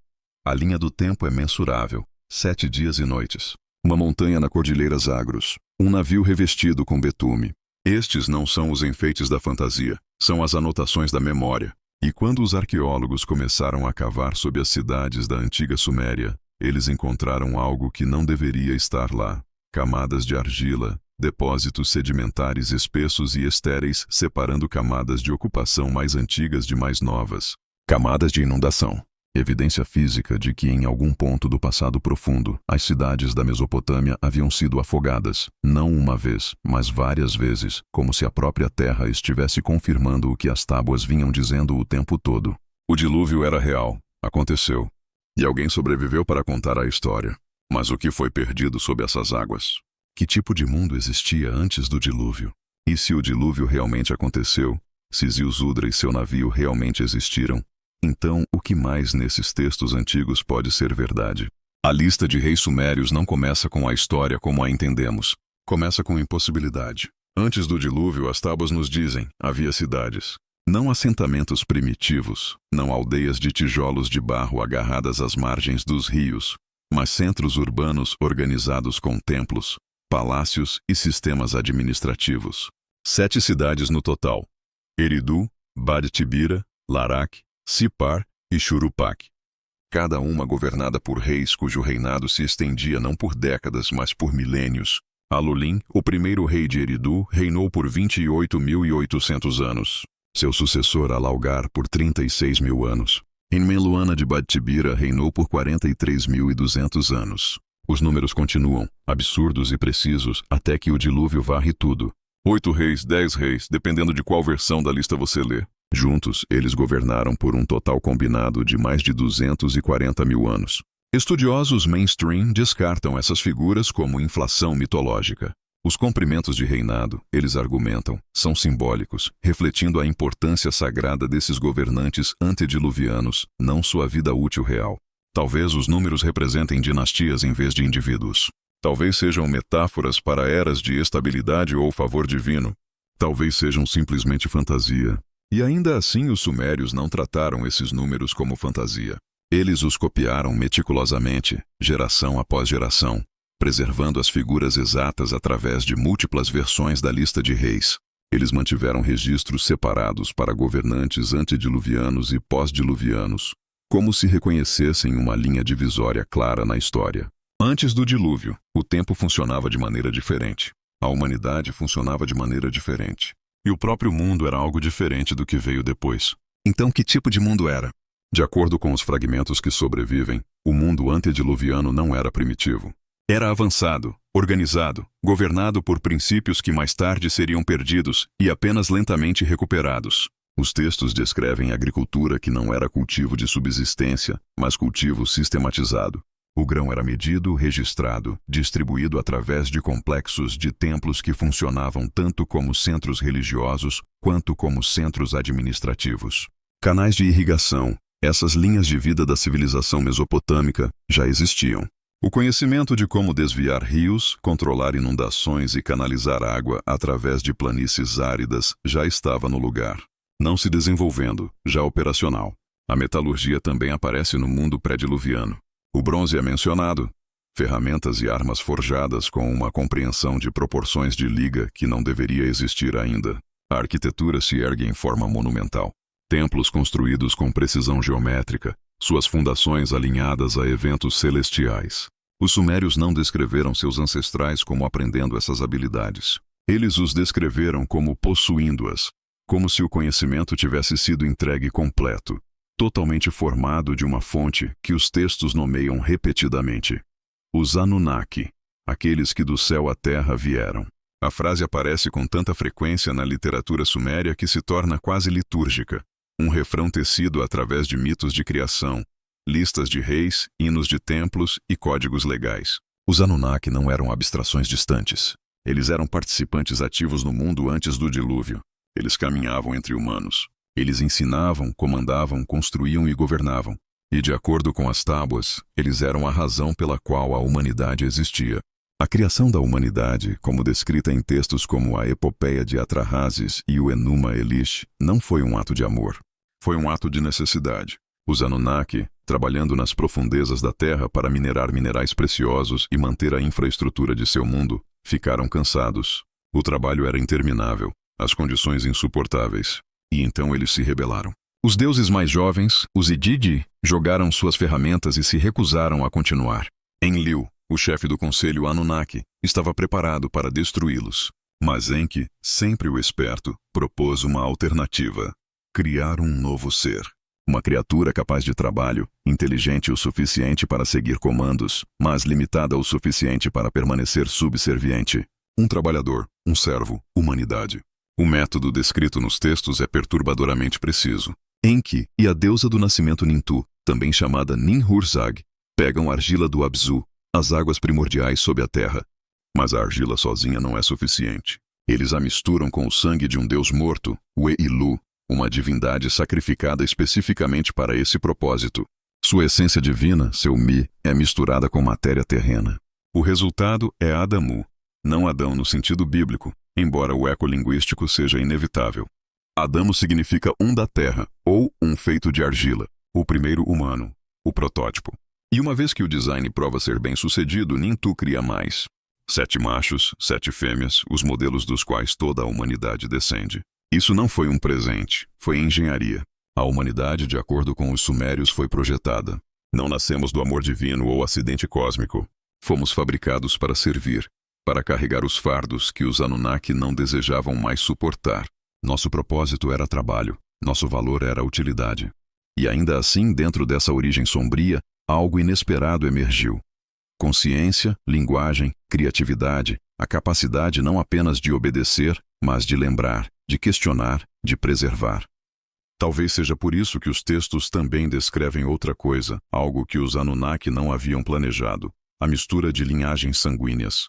A linha do tempo é mensurável, 7 dias e noites. Uma montanha na cordilheira Zagros, um navio revestido com betume. Estes não são os enfeites da fantasia, são as anotações da memória. E quando os arqueólogos começaram a cavar sob as cidades da antiga Suméria, eles encontraram algo que não deveria estar lá. Camadas de argila, depósitos sedimentares espessos e estéreis separando camadas de ocupação mais antigas de mais novas. Camadas de inundação. Evidência física de que em algum ponto do passado profundo, as cidades da Mesopotâmia haviam sido afogadas, não uma vez, mas várias vezes, como se a própria terra estivesse confirmando o que as tábuas vinham dizendo o tempo todo. O dilúvio era real, aconteceu. E alguém sobreviveu para contar a história. Mas o que foi perdido sob essas águas? Que tipo de mundo existia antes do dilúvio? E se o dilúvio realmente aconteceu, se Ziusudra e seu navio realmente existiram, então o que mais nesses textos antigos pode ser verdade? A lista de reis sumérios não começa com a história como a entendemos. Começa com impossibilidade. Antes do dilúvio, as tábuas nos dizem, havia cidades. Não assentamentos primitivos, não aldeias de tijolos de barro agarradas às margens dos rios, mas centros urbanos organizados com templos, palácios e sistemas administrativos. 7 cidades no total: Eridu, Bad-Tibira, Larak, Sipar e Churupak. Cada uma governada por reis cujo reinado se estendia não por décadas, mas por milênios. Alulim, o primeiro rei de Eridu, reinou por 28.800 anos. Seu sucessor Alaugar por 36.000 anos. Enmeluana de Bad-Tibira reinou por 43.200 anos. Os números continuam, absurdos e precisos, até que o dilúvio varre tudo. 8 reis, 10 reis, dependendo de qual versão da lista você lê. Juntos, eles governaram por um total combinado de mais de 240.000 anos. Estudiosos mainstream descartam essas figuras como inflação mitológica. Os comprimentos de reinado, eles argumentam, são simbólicos, refletindo a importância sagrada desses governantes antediluvianos, não sua vida útil real. Talvez os números representem dinastias em vez de indivíduos. Talvez sejam metáforas para eras de estabilidade ou favor divino. Talvez sejam simplesmente fantasia. E ainda assim os sumérios não trataram esses números como fantasia. Eles os copiaram meticulosamente, geração após geração, preservando as figuras exatas através de múltiplas versões da lista de reis. Eles mantiveram registros separados para governantes antediluvianos e pós-diluvianos, como se reconhecessem uma linha divisória clara na história. Antes do dilúvio, o tempo funcionava de maneira diferente. A humanidade funcionava de maneira diferente. E o próprio mundo era algo diferente do que veio depois. Então, que tipo de mundo era? De acordo com os fragmentos que sobrevivem, o mundo antediluviano não era primitivo. Era avançado, organizado, governado por princípios que mais tarde seriam perdidos e apenas lentamente recuperados. Os textos descrevem agricultura que não era cultivo de subsistência, mas cultivo sistematizado. O grão era medido, registrado, distribuído através de complexos de templos que funcionavam tanto como centros religiosos quanto como centros administrativos. Canais de irrigação, essas linhas de vida da civilização mesopotâmica, já existiam. O conhecimento de como desviar rios, controlar inundações e canalizar água através de planícies áridas já estava no lugar. Não se desenvolvendo, já operacional. A metalurgia também aparece no mundo pré-diluviano. O bronze é mencionado. Ferramentas e armas forjadas com uma compreensão de proporções de liga que não deveria existir ainda. A arquitetura se ergue em forma monumental. Templos construídos com precisão geométrica, suas fundações alinhadas a eventos celestiais. Os sumérios não descreveram seus ancestrais como aprendendo essas habilidades. Eles os descreveram como possuindo-as, como se o conhecimento tivesse sido entregue completo, totalmente formado de uma fonte que os textos nomeiam repetidamente. Os Anunnaki, aqueles que do céu à terra vieram. A frase aparece com tanta frequência na literatura suméria que se torna quase litúrgica. Um refrão tecido através de mitos de criação, listas de reis, hinos de templos e códigos legais. Os Anunnaki não eram abstrações distantes. Eles eram participantes ativos no mundo antes do dilúvio. Eles caminhavam entre humanos. Eles ensinavam, comandavam, construíam e governavam. E de acordo com as tábuas, eles eram a razão pela qual a humanidade existia. A criação da humanidade, como descrita em textos como a Epopeia de Atrahasis e o Enuma Elish, não foi um ato de amor. Foi um ato de necessidade. Os Anunnaki, trabalhando nas profundezas da Terra para minerar minerais preciosos e manter a infraestrutura de seu mundo, ficaram cansados. O trabalho era interminável, as condições insuportáveis. E então eles se rebelaram. Os deuses mais jovens, os Ididi, jogaram suas ferramentas e se recusaram a continuar. Enlil, o chefe do conselho Anunnaki, estava preparado para destruí-los. Mas Enki, sempre o esperto, propôs uma alternativa: criar um novo ser. Uma criatura capaz de trabalho, inteligente o suficiente para seguir comandos, mas limitada o suficiente para permanecer subserviente. Um trabalhador, um servo, humanidade. O método descrito nos textos é perturbadoramente preciso. Enki e a deusa do nascimento Nintu, também chamada Ninhursag, pegam argila do Abzu, as águas primordiais sob a terra. Mas a argila sozinha não é suficiente. Eles a misturam com o sangue de um deus morto, o Eilu, uma divindade sacrificada especificamente para esse propósito. Sua essência divina, seu Mi, é misturada com matéria terrena. O resultado é Adamu, não Adão no sentido bíblico, embora o eco linguístico seja inevitável. Adamo significa um da terra, ou um feito de argila, o primeiro humano, o protótipo. E uma vez que o design prova ser bem-sucedido, Nintu cria mais. 7 machos, 7 fêmeas, os modelos dos quais toda a humanidade descende. Isso não foi um presente, foi engenharia. A humanidade, de acordo com os sumérios, foi projetada. Não nascemos do amor divino ou acidente cósmico. Fomos fabricados para servir, para carregar os fardos que os Anunnaki não desejavam mais suportar. Nosso propósito era trabalho, nosso valor era utilidade. E ainda assim, dentro dessa origem sombria, algo inesperado emergiu. Consciência, linguagem, criatividade, a capacidade não apenas de obedecer, mas de lembrar, de questionar, de preservar. Talvez seja por isso que os textos também descrevem outra coisa, algo que os Anunnaki não haviam planejado, a mistura de linhagens sanguíneas.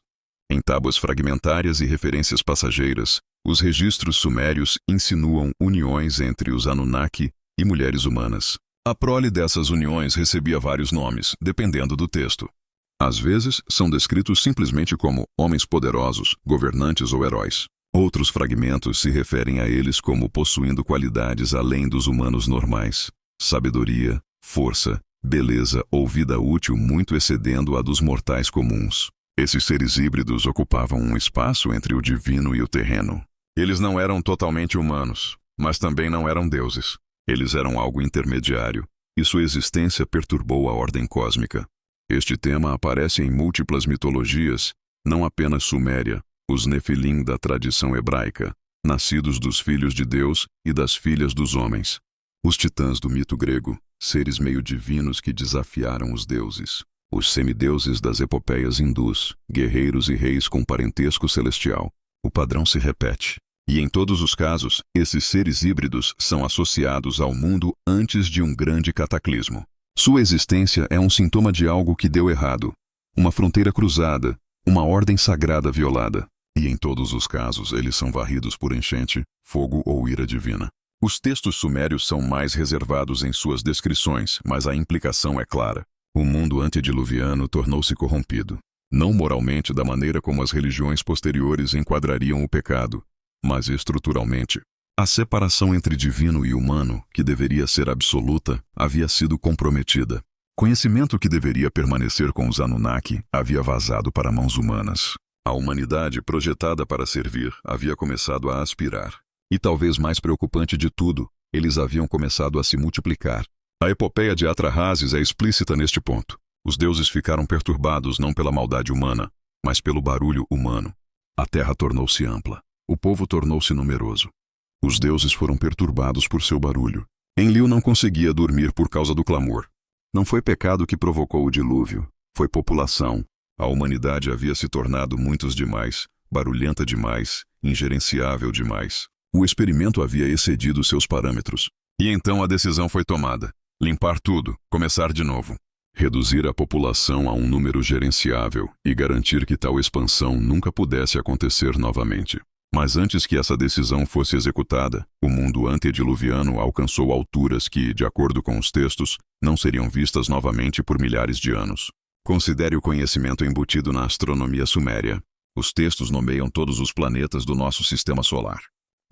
Em tábuas fragmentárias e referências passageiras, os registros sumérios insinuam uniões entre os Anunnaki e mulheres humanas. A prole dessas uniões recebia vários nomes, dependendo do texto. Às vezes, são descritos simplesmente como homens poderosos, governantes ou heróis. Outros fragmentos se referem a eles como possuindo qualidades além dos humanos normais. Sabedoria, força, beleza ou vida útil muito excedendo a dos mortais comuns. Esses seres híbridos ocupavam um espaço entre o divino e o terreno. Eles não eram totalmente humanos, mas também não eram deuses. Eles eram algo intermediário, e sua existência perturbou a ordem cósmica. Este tema aparece em múltiplas mitologias, não apenas suméria, os Nefilim da tradição hebraica, nascidos dos filhos de Deus e das filhas dos homens. Os titãs do mito grego, seres meio divinos que desafiaram os deuses. Os semideuses das epopeias hindus, guerreiros e reis com parentesco celestial. O padrão se repete. E em todos os casos, esses seres híbridos são associados ao mundo antes de um grande cataclismo. Sua existência é um sintoma de algo que deu errado. Uma fronteira cruzada, uma ordem sagrada violada. E em todos os casos, eles são varridos por enchente, fogo ou ira divina. Os textos sumérios são mais reservados em suas descrições, mas a implicação é clara. O mundo antediluviano tornou-se corrompido. Não moralmente da maneira como as religiões posteriores enquadrariam o pecado, mas estruturalmente. A separação entre divino e humano, que deveria ser absoluta, havia sido comprometida. Conhecimento que deveria permanecer com os Anunnaki havia vazado para mãos humanas. A humanidade, projetada para servir, havia começado a aspirar. E talvez mais preocupante de tudo, eles haviam começado a se multiplicar. A epopeia de Atrahasis é explícita neste ponto. Os deuses ficaram perturbados não pela maldade humana, mas pelo barulho humano. A terra tornou-se ampla. O povo tornou-se numeroso. Os deuses foram perturbados por seu barulho. Enlil não conseguia dormir por causa do clamor. Não foi pecado que provocou o dilúvio, foi população. A humanidade havia se tornado muitos demais, barulhenta demais, ingerenciável demais. O experimento havia excedido seus parâmetros. E então a decisão foi tomada. Limpar tudo, começar de novo. Reduzir a população a um número gerenciável e garantir que tal expansão nunca pudesse acontecer novamente. Mas antes que essa decisão fosse executada, o mundo antediluviano alcançou alturas que, de acordo com os textos, não seriam vistas novamente por milhares de anos. Considere o conhecimento embutido na astronomia suméria. Os textos nomeiam todos os planetas do nosso sistema solar.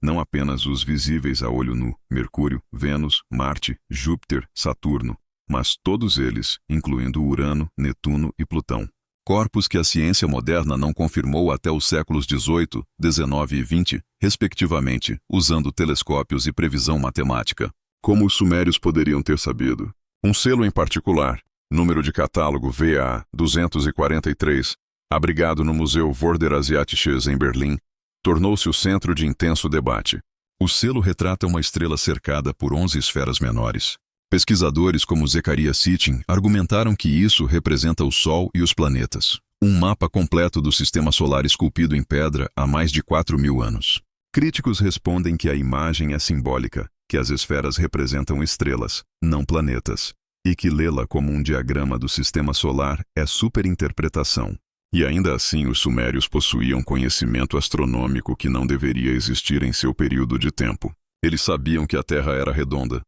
Não apenas os visíveis a olho nu, Mercúrio, Vênus, Marte, Júpiter, Saturno, mas todos eles, incluindo Urano, Netuno e Plutão. Corpos que a ciência moderna não confirmou até os séculos XVIII, XIX e XX, respectivamente, usando telescópios e previsão matemática. Como os sumérios poderiam ter sabido? Um selo em particular, número de catálogo VA 243, abrigado no Museu Vorderasiatisches em Berlim, tornou-se o centro de intenso debate. O selo retrata uma estrela cercada por 11 esferas menores. Pesquisadores como Zecharia Sitchin argumentaram que isso representa o Sol e os planetas. Um mapa completo do sistema solar esculpido em pedra há mais de 4.000 anos. Críticos respondem que a imagem é simbólica, que as esferas representam estrelas, não planetas, e que lê-la como um diagrama do sistema solar é superinterpretação. E ainda assim os sumérios possuíam conhecimento astronômico que não deveria existir em seu período de tempo. Eles sabiam que a Terra era redonda.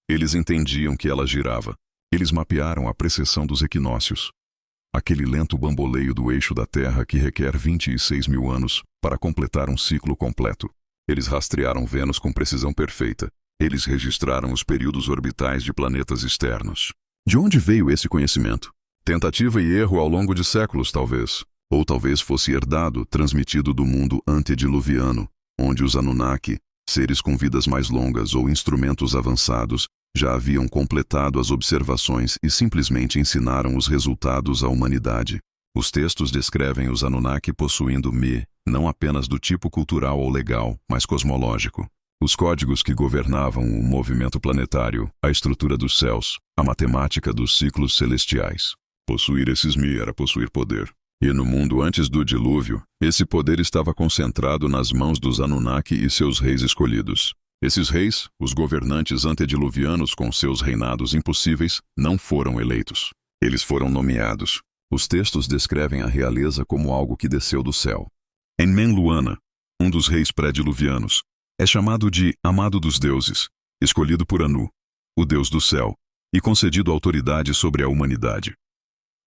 Eles entendiam que ela girava. Eles mapearam a precessão dos equinócios. Aquele lento bamboleio do eixo da Terra que requer 26.000 anos para completar um ciclo completo. Eles rastrearam Vênus com precisão perfeita. Eles registraram os períodos orbitais de planetas externos. De onde veio esse conhecimento? Tentativa e erro ao longo de séculos, talvez. Ou talvez fosse herdado, transmitido do mundo antediluviano, onde os Anunnaki, seres com vidas mais longas ou instrumentos avançados, já haviam completado as observações e simplesmente ensinaram os resultados à humanidade. Os textos descrevem os Anunnaki possuindo não apenas do tipo cultural ou legal, mas cosmológico. Os códigos que governavam o movimento planetário, a estrutura dos céus, a matemática dos ciclos celestiais. Possuir esses era possuir poder. E no mundo antes do dilúvio, esse poder estava concentrado nas mãos dos Anunnaki e seus reis escolhidos. Esses reis, os governantes antediluvianos com seus reinados impossíveis, não foram eleitos. Eles foram nomeados. Os textos descrevem a realeza como algo que desceu do céu. Enmenluana, um dos reis pré-diluvianos, é chamado de amado dos deuses, escolhido por Anu, o deus do céu, e concedido autoridade sobre a humanidade.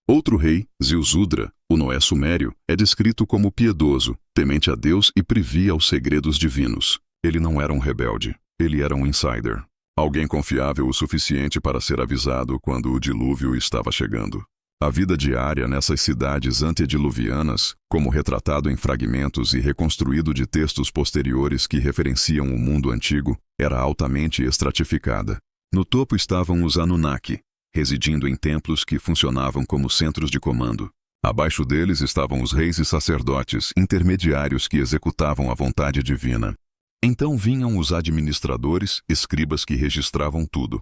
Outro rei, Ziusudra, o Noé sumério, é descrito como piedoso, temente a Deus e previa os segredos divinos. Ele não era um rebelde, ele era um insider. Alguém confiável o suficiente para ser avisado quando o dilúvio estava chegando. A vida diária nessas cidades antediluvianas, como retratado em fragmentos e reconstruído de textos posteriores que referenciam o mundo antigo, era altamente estratificada. No topo estavam os Anunnaki, residindo em templos que funcionavam como centros de comando. Abaixo deles estavam os reis e sacerdotes, intermediários que executavam a vontade divina. Então vinham os administradores, escribas que registravam tudo.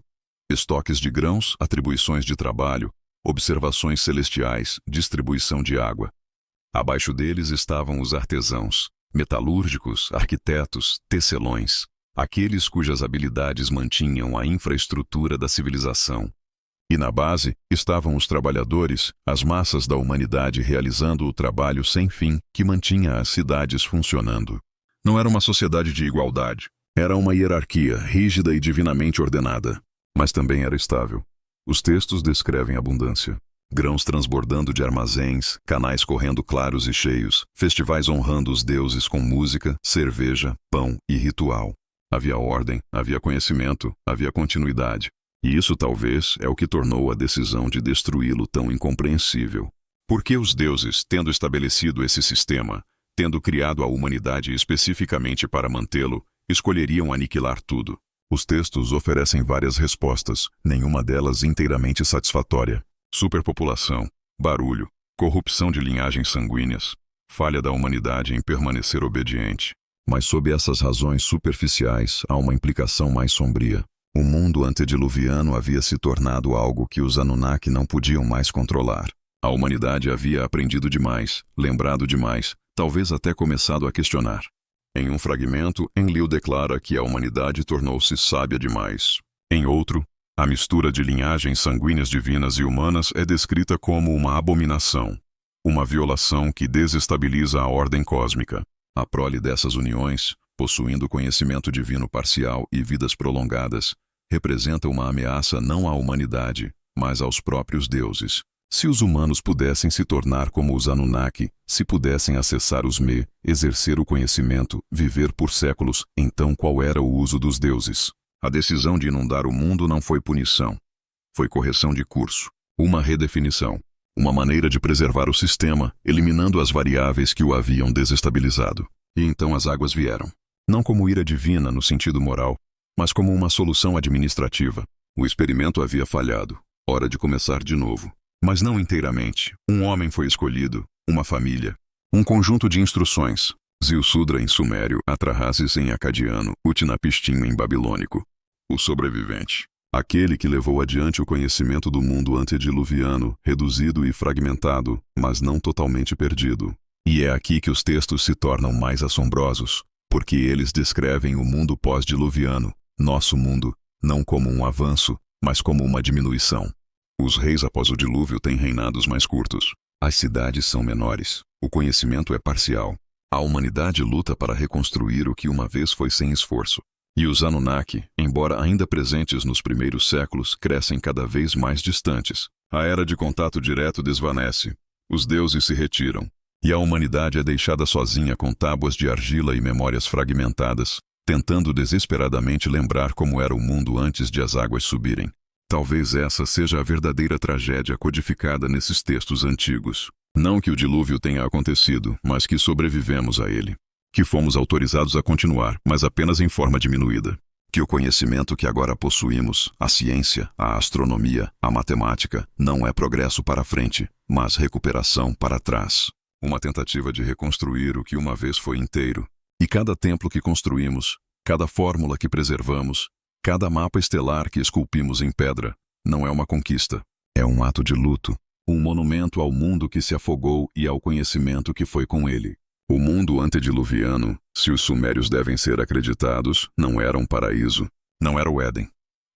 Estoques de grãos, atribuições de trabalho, observações celestiais, distribuição de água. Abaixo deles estavam os artesãos, metalúrgicos, arquitetos, tecelões, aqueles cujas habilidades mantinham a infraestrutura da civilização. E na base estavam os trabalhadores, as massas da humanidade realizando o trabalho sem fim que mantinha as cidades funcionando. Não era uma sociedade de igualdade. Era uma hierarquia rígida e divinamente ordenada. Mas também era estável. Os textos descrevem abundância. Grãos transbordando de armazéns, canais correndo claros e cheios, festivais honrando os deuses com música, cerveja, pão e ritual. Havia ordem, havia conhecimento, havia continuidade. E isso talvez é o que tornou a decisão de destruí-lo tão incompreensível. Por que os deuses, tendo estabelecido esse sistema, tendo criado a humanidade especificamente para mantê-lo, escolheriam aniquilar tudo? Os textos oferecem várias respostas, nenhuma delas inteiramente satisfatória. Superpopulação, barulho, corrupção de linhagens sanguíneas, falha da humanidade em permanecer obediente. Mas sob essas razões superficiais há uma implicação mais sombria. O mundo antediluviano havia se tornado algo que os Anunnaki não podiam mais controlar. A humanidade havia aprendido demais, lembrado demais, talvez até começado a questionar. Em um fragmento, Enlil declara que a humanidade tornou-se sábia demais. Em outro, a mistura de linhagens sanguíneas divinas e humanas é descrita como uma abominação, uma violação que desestabiliza a ordem cósmica. A prole dessas uniões, possuindo conhecimento divino parcial e vidas prolongadas, representa uma ameaça não à humanidade, mas aos próprios deuses. Se os humanos pudessem se tornar como os Anunnaki, se pudessem acessar os exercer o conhecimento, viver por séculos, então qual era o uso dos deuses? A decisão de inundar o mundo não foi punição. Foi correção de curso, uma redefinição, uma maneira de preservar o sistema, eliminando as variáveis que o haviam desestabilizado. E então as águas vieram. Não como ira divina no sentido moral, mas como uma solução administrativa. O experimento havia falhado. Hora de começar de novo. Mas não inteiramente. Um homem foi escolhido, uma família, um conjunto de instruções. Ziusudra em sumério, Atrahasis em acadiano, Utnapishtim em babilônico. O sobrevivente. Aquele que levou adiante o conhecimento do mundo antediluviano, reduzido e fragmentado, mas não totalmente perdido. E é aqui que os textos se tornam mais assombrosos, porque eles descrevem o mundo pós-diluviano, nosso mundo, não como um avanço, mas como uma diminuição. Os reis após o dilúvio têm reinados mais curtos. As cidades são menores. O conhecimento é parcial. A humanidade luta para reconstruir o que uma vez foi sem esforço. E os Anunnaki, embora ainda presentes nos primeiros séculos, crescem cada vez mais distantes. A era de contato direto desvanece. Os deuses se retiram. E a humanidade é deixada sozinha com tábuas de argila e memórias fragmentadas, tentando desesperadamente lembrar como era o mundo antes de as águas subirem. Talvez essa seja a verdadeira tragédia codificada nesses textos antigos. Não que o dilúvio tenha acontecido, mas que sobrevivemos a ele. Que fomos autorizados a continuar, mas apenas em forma diminuída. Que o conhecimento que agora possuímos, a ciência, a astronomia, a matemática, não é progresso para frente, mas recuperação para trás. Uma tentativa de reconstruir o que uma vez foi inteiro. E cada templo que construímos, cada fórmula que preservamos, cada mapa estelar que esculpimos em pedra, não é uma conquista. É um ato de luto, um monumento ao mundo que se afogou e ao conhecimento que foi com ele. O mundo antediluviano, se os sumérios devem ser acreditados, não era um paraíso, não era o Éden,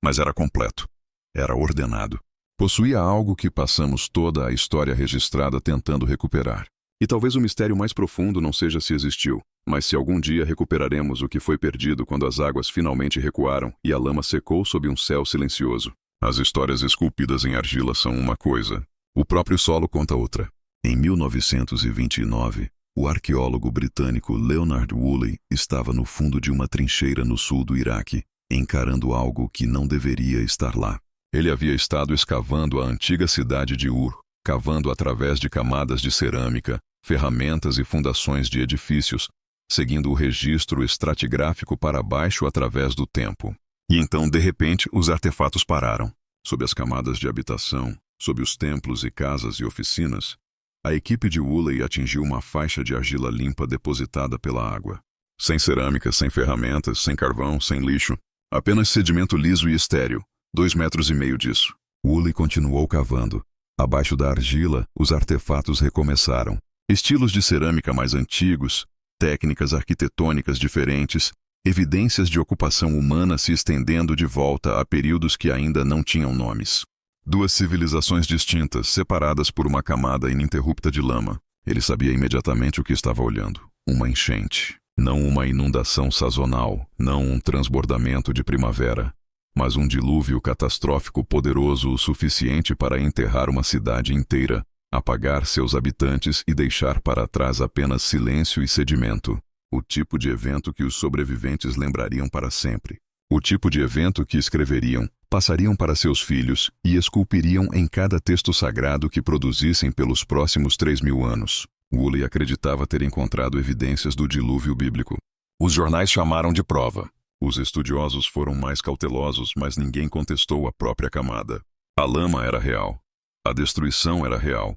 mas era completo, era ordenado. Possuía algo que passamos toda a história registrada tentando recuperar. E talvez o mistério mais profundo não seja se existiu, mas se algum dia recuperaremos o que foi perdido quando as águas finalmente recuaram e a lama secou sob um céu silencioso. As histórias esculpidas em argila são uma coisa, o próprio solo conta outra. Em 1929, o arqueólogo britânico Leonard Woolley estava no fundo de uma trincheira no sul do Iraque, encarando algo que não deveria estar lá. Ele havia estado escavando a antiga cidade de Ur, cavando através de camadas de cerâmica, ferramentas e fundações de edifícios, seguindo o registro estratigráfico para baixo através do tempo. E então, de repente, os artefatos pararam. Sob as camadas de habitação, sob os templos e casas e oficinas, a equipe de Woolley atingiu uma faixa de argila limpa depositada pela água. Sem cerâmica, sem ferramentas, sem carvão, sem lixo. Apenas sedimento liso e estéril, 2,5 metros disso. Woolley continuou cavando. Abaixo da argila, os artefatos recomeçaram. Estilos de cerâmica mais antigos, técnicas arquitetônicas diferentes, evidências de ocupação humana se estendendo de volta a períodos que ainda não tinham nomes. Duas civilizações distintas, separadas por uma camada ininterrupta de lama. Ele sabia imediatamente o que estava olhando. Uma enchente. Não uma inundação sazonal, não um transbordamento de primavera, mas um dilúvio catastrófico poderoso o suficiente para enterrar uma cidade inteira, apagar seus habitantes e deixar para trás apenas silêncio e sedimento. O tipo de evento que os sobreviventes lembrariam para sempre. O tipo de evento que escreveriam, passariam para seus filhos e esculpiriam em cada texto sagrado que produzissem pelos próximos 3.000 anos. Woolley acreditava ter encontrado evidências do dilúvio bíblico. Os jornais chamaram de prova. Os estudiosos foram mais cautelosos, mas ninguém contestou a própria camada. A lama era real. A destruição era real.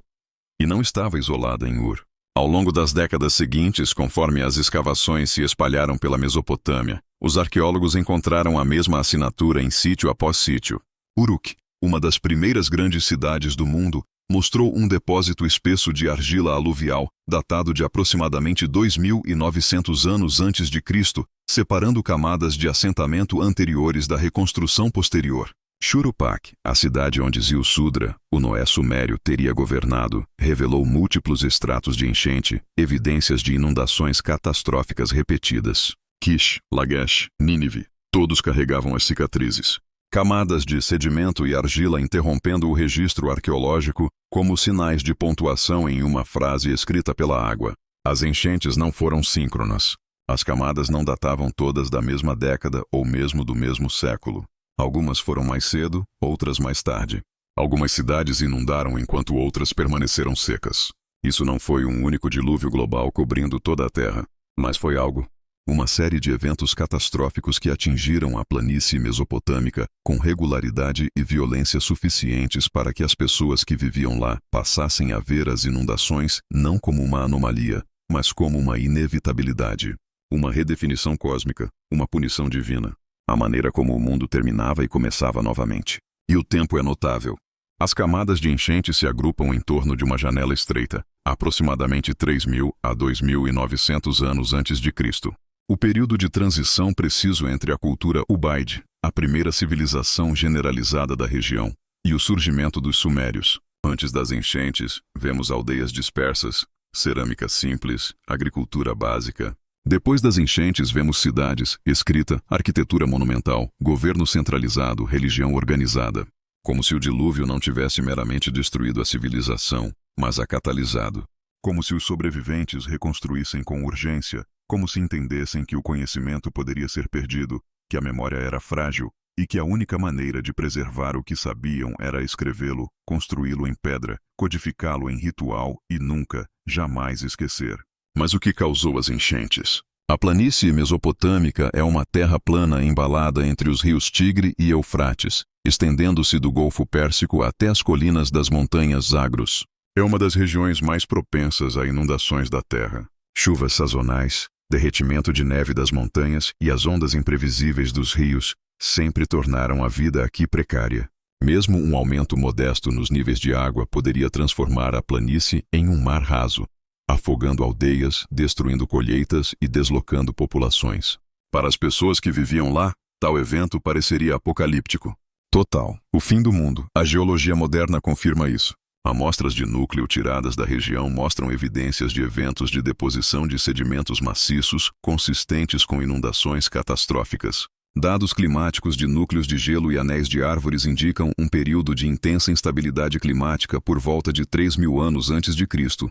E não estava isolada em Ur. Ao longo das décadas seguintes, conforme as escavações se espalharam pela Mesopotâmia, os arqueólogos encontraram a mesma assinatura em sítio após sítio. Uruk, uma das primeiras grandes cidades do mundo, mostrou um depósito espesso de argila aluvial, datado de aproximadamente 2.900 anos antes de Cristo, separando camadas de assentamento anteriores da reconstrução posterior. Churupak, a cidade onde Ziusudra, o Noé sumério, teria governado, revelou múltiplos estratos de enchente, evidências de inundações catastróficas repetidas. Kish, Lagesh, Nínive, todos carregavam as cicatrizes. Camadas de sedimento e argila interrompendo o registro arqueológico, como sinais de pontuação em uma frase escrita pela água. As enchentes não foram síncronas. As camadas não datavam todas da mesma década ou mesmo do mesmo século. Algumas foram mais cedo, outras mais tarde. Algumas cidades inundaram enquanto outras permaneceram secas. Isso não foi um único dilúvio global cobrindo toda a Terra, mas foi algo. Uma série de eventos catastróficos que atingiram a planície mesopotâmica com regularidade e violência suficientes para que as pessoas que viviam lá passassem a ver as inundações não como uma anomalia, mas como uma inevitabilidade. Uma redefinição cósmica, uma punição divina. a maneira como o mundo terminava e começava novamente. E o tempo é notável. As camadas de enchente se agrupam em torno de uma janela estreita, aproximadamente 3.000 a 2.900 anos antes de Cristo. O período de transição preciso entre a cultura Ubaide, a primeira civilização generalizada da região, e o surgimento dos sumérios. Antes das enchentes, vemos aldeias dispersas, cerâmica simples, agricultura básica. Depois das enchentes, vemos cidades, escrita, arquitetura monumental, governo centralizado, religião organizada. Como se o dilúvio não tivesse meramente destruído a civilização, mas a catalisado. Como se os sobreviventes reconstruíssem com urgência, como se entendessem que o conhecimento poderia ser perdido, que a memória era frágil, e que a única maneira de preservar o que sabiam era escrevê-lo, construí-lo em pedra, codificá-lo em ritual e nunca, jamais esquecer. Mas o que causou as enchentes? A planície mesopotâmica é uma terra plana embalada entre os rios Tigre e Eufrates, estendendo-se do Golfo Pérsico até as colinas das montanhas Zagros. É uma das regiões mais propensas a inundações da terra. Chuvas sazonais, derretimento de neve das montanhas e as ondas imprevisíveis dos rios sempre tornaram a vida aqui precária. Mesmo um aumento modesto nos níveis de água poderia transformar a planície em um mar raso, afogando aldeias, destruindo colheitas e deslocando populações. Para as pessoas que viviam lá, tal evento pareceria apocalíptico. Total. O fim do mundo. A geologia moderna confirma isso. Amostras de núcleo tiradas da região mostram evidências de eventos de deposição de sedimentos maciços, consistentes com inundações catastróficas. Dados climáticos de núcleos de gelo e anéis de árvores indicam um período de intensa instabilidade climática por volta de 3.000 anos antes de Cristo,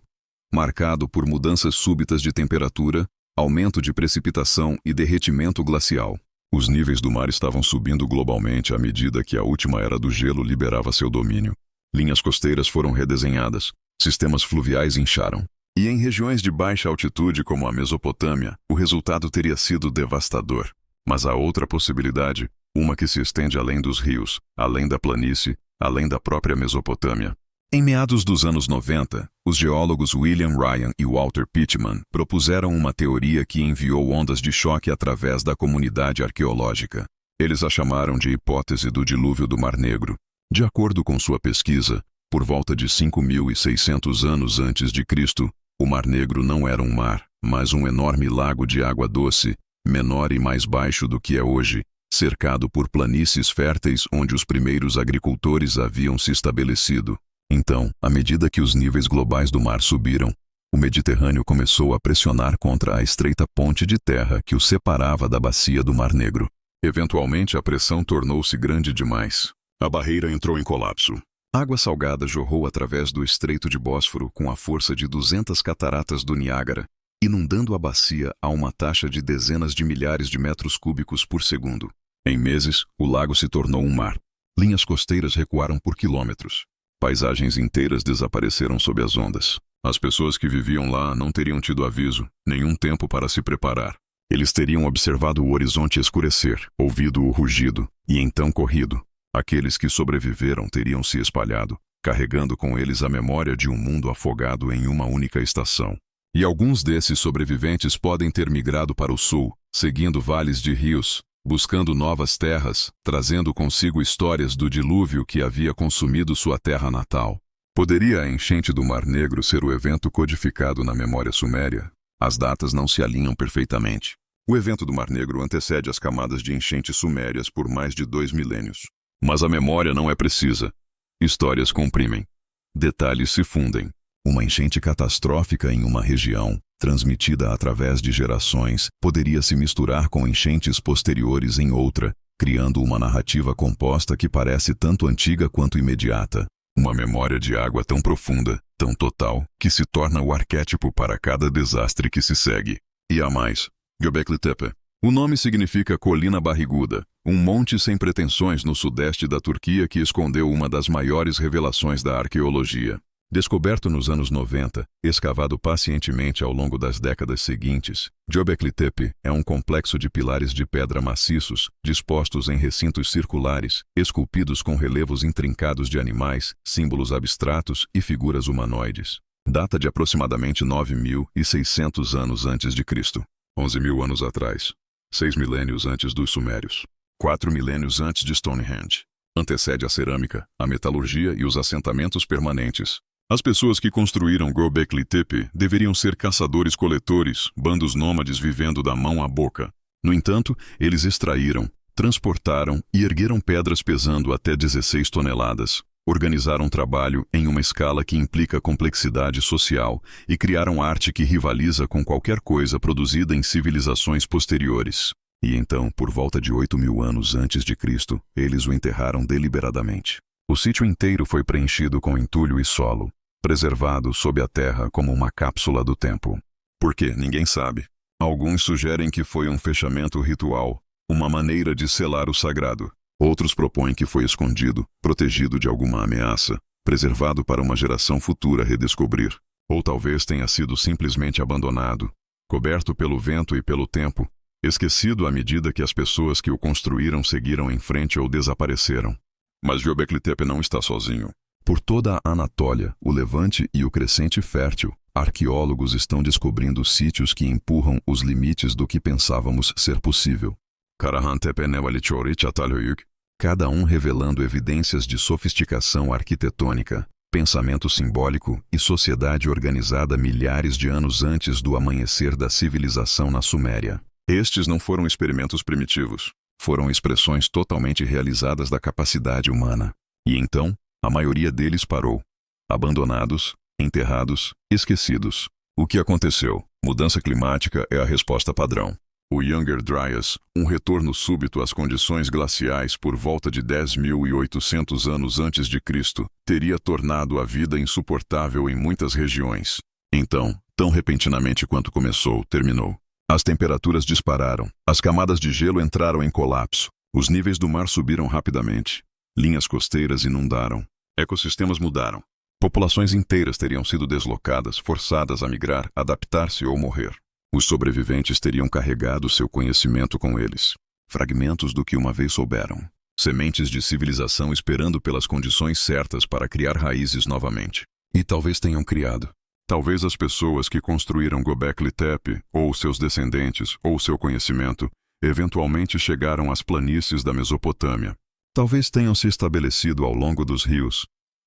marcado por mudanças súbitas de temperatura, aumento de precipitação e derretimento glacial. Os níveis do mar estavam subindo globalmente à medida que a última era do gelo liberava seu domínio. Linhas costeiras foram redesenhadas, sistemas fluviais incharam. E em regiões de baixa altitude como a Mesopotâmia, o resultado teria sido devastador. Mas há outra possibilidade, uma que se estende além dos rios, além da planície, além da própria Mesopotâmia. Em meados dos anos 90, os geólogos William Ryan e Walter Pittman propuseram uma teoria que enviou ondas de choque através da comunidade arqueológica. Eles a chamaram de hipótese do dilúvio do Mar Negro. De acordo com sua pesquisa, por volta de 5.600 anos antes de Cristo, o Mar Negro não era um mar, mas um enorme lago de água doce, menor e mais baixo do que é hoje, cercado por planícies férteis onde os primeiros agricultores haviam se estabelecido. Então, à medida que os níveis globais do mar subiram, o Mediterrâneo começou a pressionar contra a estreita ponte de terra que o separava da bacia do Mar Negro. Eventualmente, a pressão tornou-se grande demais. A barreira entrou em colapso. Água salgada jorrou através do Estreito de Bósforo com a força de 200 cataratas do Niágara, inundando a bacia a uma taxa de dezenas de milhares de metros cúbicos por segundo. Em meses, o lago se tornou um mar. Linhas costeiras recuaram por quilômetros. Paisagens inteiras desapareceram sob as ondas. As pessoas que viviam lá não teriam tido aviso, nenhum tempo para se preparar. Eles teriam observado o horizonte escurecer, ouvido o rugido, e então corrido. Aqueles que sobreviveram teriam se espalhado, carregando com eles a memória de um mundo afogado em uma única estação. E alguns desses sobreviventes podem ter migrado para o sul, seguindo vales de rios, buscando novas terras, trazendo consigo histórias do dilúvio que havia consumido sua terra natal. Poderia a enchente do Mar Negro ser o evento codificado na memória suméria? As datas não se alinham perfeitamente. O evento do Mar Negro antecede as camadas de enchentes sumérias por mais de 2 milênios. Mas a memória não é precisa. Histórias comprimem. Detalhes se fundem. Uma enchente catastrófica em uma região, transmitida através de gerações, poderia se misturar com enchentes posteriores em outra, criando uma narrativa composta que parece tanto antiga quanto imediata. Uma memória de água tão profunda, tão total, que se torna o arquétipo para cada desastre que se segue. E há mais. Göbekli Tepe. O nome significa colina barriguda, um monte sem pretensões no sudeste da Turquia que escondeu uma das maiores revelações da arqueologia. Descoberto nos anos 90, escavado pacientemente ao longo das décadas seguintes, Göbekli Tepe é um complexo de pilares de pedra maciços, dispostos em recintos circulares, esculpidos com relevos intrincados de animais, símbolos abstratos e figuras humanoides. Data de aproximadamente 9.600 anos antes de Cristo, 11.000 anos atrás, 6 milênios antes dos sumérios. 4 milênios antes de Stonehenge. Antecede a cerâmica, a metalurgia e os assentamentos permanentes. As pessoas que construíram Göbekli Tepe deveriam ser caçadores-coletores, bandos nômades vivendo da mão à boca. No entanto, eles extraíram, transportaram e ergueram pedras pesando até 16 toneladas. Organizaram trabalho em uma escala que implica complexidade social e criaram arte que rivaliza com qualquer coisa produzida em civilizações posteriores. E então, por volta de 8.000 anos antes de Cristo, eles o enterraram deliberadamente. O sítio inteiro foi preenchido com entulho e solo, preservado sob a terra como uma cápsula do tempo. Por quê? Ninguém sabe. Alguns sugerem que foi um fechamento ritual, uma maneira de selar o sagrado. Outros propõem que foi escondido, protegido de alguma ameaça, preservado para uma geração futura redescobrir. Ou talvez tenha sido simplesmente abandonado, coberto pelo vento e pelo tempo, esquecido à medida que as pessoas que o construíram seguiram em frente ou desapareceram. Mas Göbekli Tepe não está sozinho. Por toda a Anatólia, o Levante e o Crescente Fértil, arqueólogos estão descobrindo sítios que empurram os limites do que pensávamos ser possível. Cada um revelando evidências de sofisticação arquitetônica, pensamento simbólico e sociedade organizada milhares de anos antes do amanhecer da civilização na Suméria. Estes não foram experimentos primitivos. Foram expressões totalmente realizadas da capacidade humana. E então, a maioria deles parou. Abandonados, enterrados, esquecidos. O que aconteceu? Mudança climática é a resposta padrão. O Younger Dryas, um retorno súbito às condições glaciais por volta de 10.800 anos antes de Cristo, teria tornado a vida insuportável em muitas regiões. Então, tão repentinamente quanto começou, terminou. As temperaturas dispararam, as camadas de gelo entraram em colapso, os níveis do mar subiram rapidamente, linhas costeiras inundaram, ecossistemas mudaram. Populações inteiras teriam sido deslocadas, forçadas a migrar, adaptar-se ou morrer. Os sobreviventes teriam carregado seu conhecimento com eles, fragmentos do que uma vez souberam, sementes de civilização esperando pelas condições certas para criar raízes novamente. E talvez tenham criado. Talvez as pessoas que construíram Göbekli Tepe, ou seus descendentes, ou seu conhecimento, eventualmente chegaram às planícies da Mesopotâmia. Talvez tenham se estabelecido ao longo dos rios,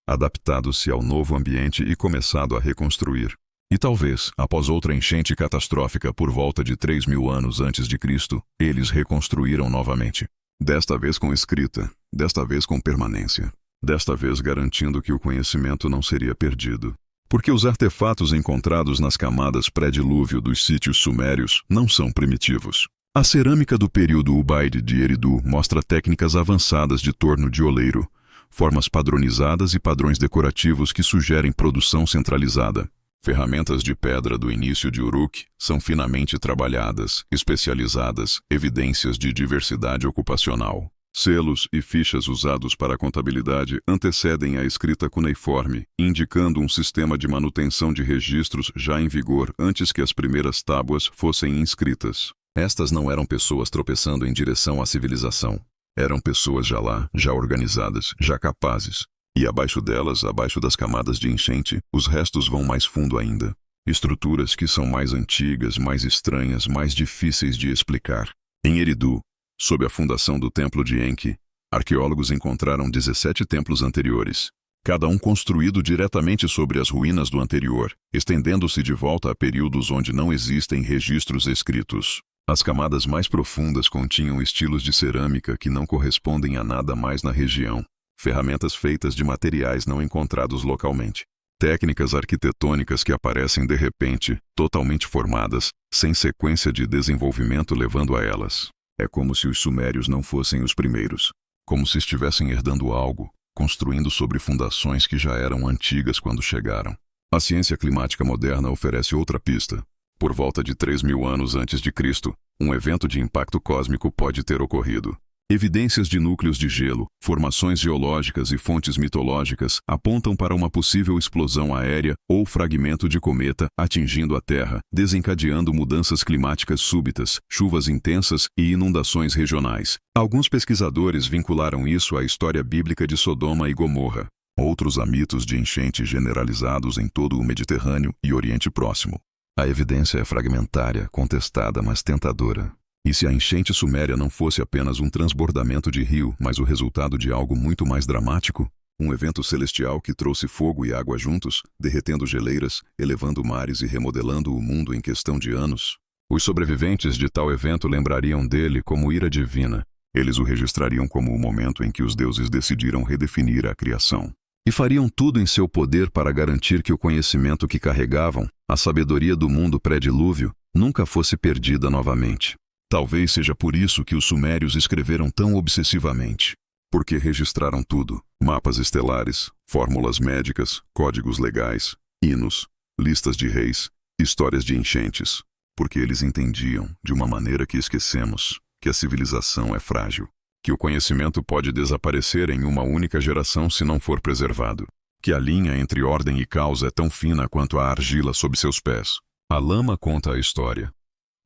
adaptado-se ao novo ambiente e começado a reconstruir. E talvez, após outra enchente catastrófica por volta de 3.000 anos antes de Cristo, eles reconstruíram novamente. Desta vez com escrita, desta vez com permanência, desta vez garantindo que o conhecimento não seria perdido. Porque os artefatos encontrados nas camadas pré-dilúvio dos sítios sumérios não são primitivos. A cerâmica do período Ubaide de Eridu mostra técnicas avançadas de torno de oleiro, formas padronizadas e padrões decorativos que sugerem produção centralizada. Ferramentas de pedra do início de Uruk são finamente trabalhadas, especializadas, evidências de diversidade ocupacional. Selos e fichas usados para a contabilidade antecedem a escrita cuneiforme, indicando um sistema de manutenção de registros já em vigor antes que as primeiras tábuas fossem inscritas. Estas não eram pessoas tropeçando em direção à civilização. Eram pessoas já lá, já organizadas, já capazes. E abaixo delas, abaixo das camadas de enchente, os restos vão mais fundo ainda. Estruturas que são mais antigas, mais estranhas, mais difíceis de explicar. Em Eridu, sob a fundação do templo de Enki, arqueólogos encontraram 17 templos anteriores, cada um construído diretamente sobre as ruínas do anterior, estendendo-se de volta a períodos onde não existem registros escritos. As camadas mais profundas continham estilos de cerâmica que não correspondem a nada mais na região, ferramentas feitas de materiais não encontrados localmente, técnicas arquitetônicas que aparecem de repente, totalmente formadas, sem sequência de desenvolvimento levando a elas. É como se os sumérios não fossem os primeiros, como se estivessem herdando algo, construindo sobre fundações que já eram antigas quando chegaram. A ciência climática moderna oferece outra pista. Por volta de 3.000 anos antes de Cristo, um evento de impacto cósmico pode ter ocorrido. Evidências de núcleos de gelo, formações geológicas e fontes mitológicas apontam para uma possível explosão aérea ou fragmento de cometa atingindo a Terra, desencadeando mudanças climáticas súbitas, chuvas intensas e inundações regionais. Alguns pesquisadores vincularam isso à história bíblica de Sodoma e Gomorra, outros a mitos de enchente generalizados em todo o Mediterrâneo e Oriente Próximo. A evidência é fragmentária, contestada, mas tentadora. E se a enchente suméria não fosse apenas um transbordamento de rio, mas o resultado de algo muito mais dramático? Um evento celestial que trouxe fogo e água juntos, derretendo geleiras, elevando mares e remodelando o mundo em questão de anos? Os sobreviventes de tal evento lembrariam dele como ira divina. Eles o registrariam como o momento em que os deuses decidiram redefinir a criação. E fariam tudo em seu poder para garantir que o conhecimento que carregavam, a sabedoria do mundo pré-dilúvio, nunca fosse perdida novamente. Talvez seja por isso que os sumérios escreveram tão obsessivamente. Porque registraram tudo: mapas estelares, fórmulas médicas, códigos legais, hinos, listas de reis, histórias de enchentes. Porque eles entendiam, de uma maneira que esquecemos, que a civilização é frágil, que o conhecimento pode desaparecer em uma única geração se não for preservado, que a linha entre ordem e caos é tão fina quanto a argila sob seus pés. A lama conta a história.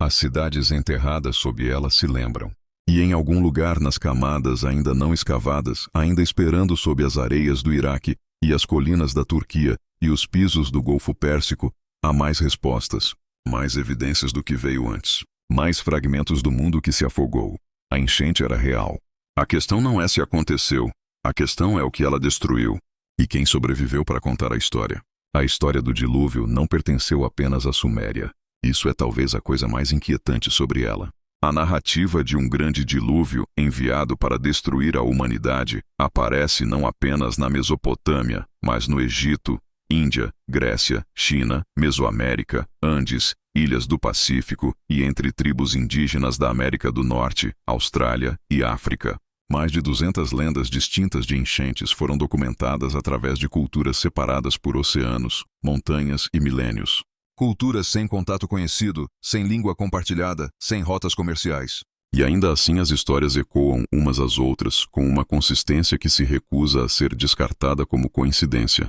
As cidades enterradas sob ela se lembram. E em algum lugar nas camadas ainda não escavadas, ainda esperando sob as areias do Iraque e as colinas da Turquia e os pisos do Golfo Pérsico, há mais respostas, mais evidências do que veio antes, mais fragmentos do mundo que se afogou. A enchente era real. A questão não é se aconteceu, a questão é o que ela destruiu. E quem sobreviveu para contar a história. A história do dilúvio não pertenceu apenas à Suméria. Isso é talvez a coisa mais inquietante sobre ela. A narrativa de um grande dilúvio enviado para destruir a humanidade aparece não apenas na Mesopotâmia, mas no Egito, Índia, Grécia, China, Mesoamérica, Andes, ilhas do Pacífico e entre tribos indígenas da América do Norte, Austrália e África. Mais de 200 lendas distintas de enchentes foram documentadas através de culturas separadas por oceanos, montanhas e milênios. Culturas sem contato conhecido, sem língua compartilhada, sem rotas comerciais. E ainda assim as histórias ecoam umas às outras, com uma consistência que se recusa a ser descartada como coincidência.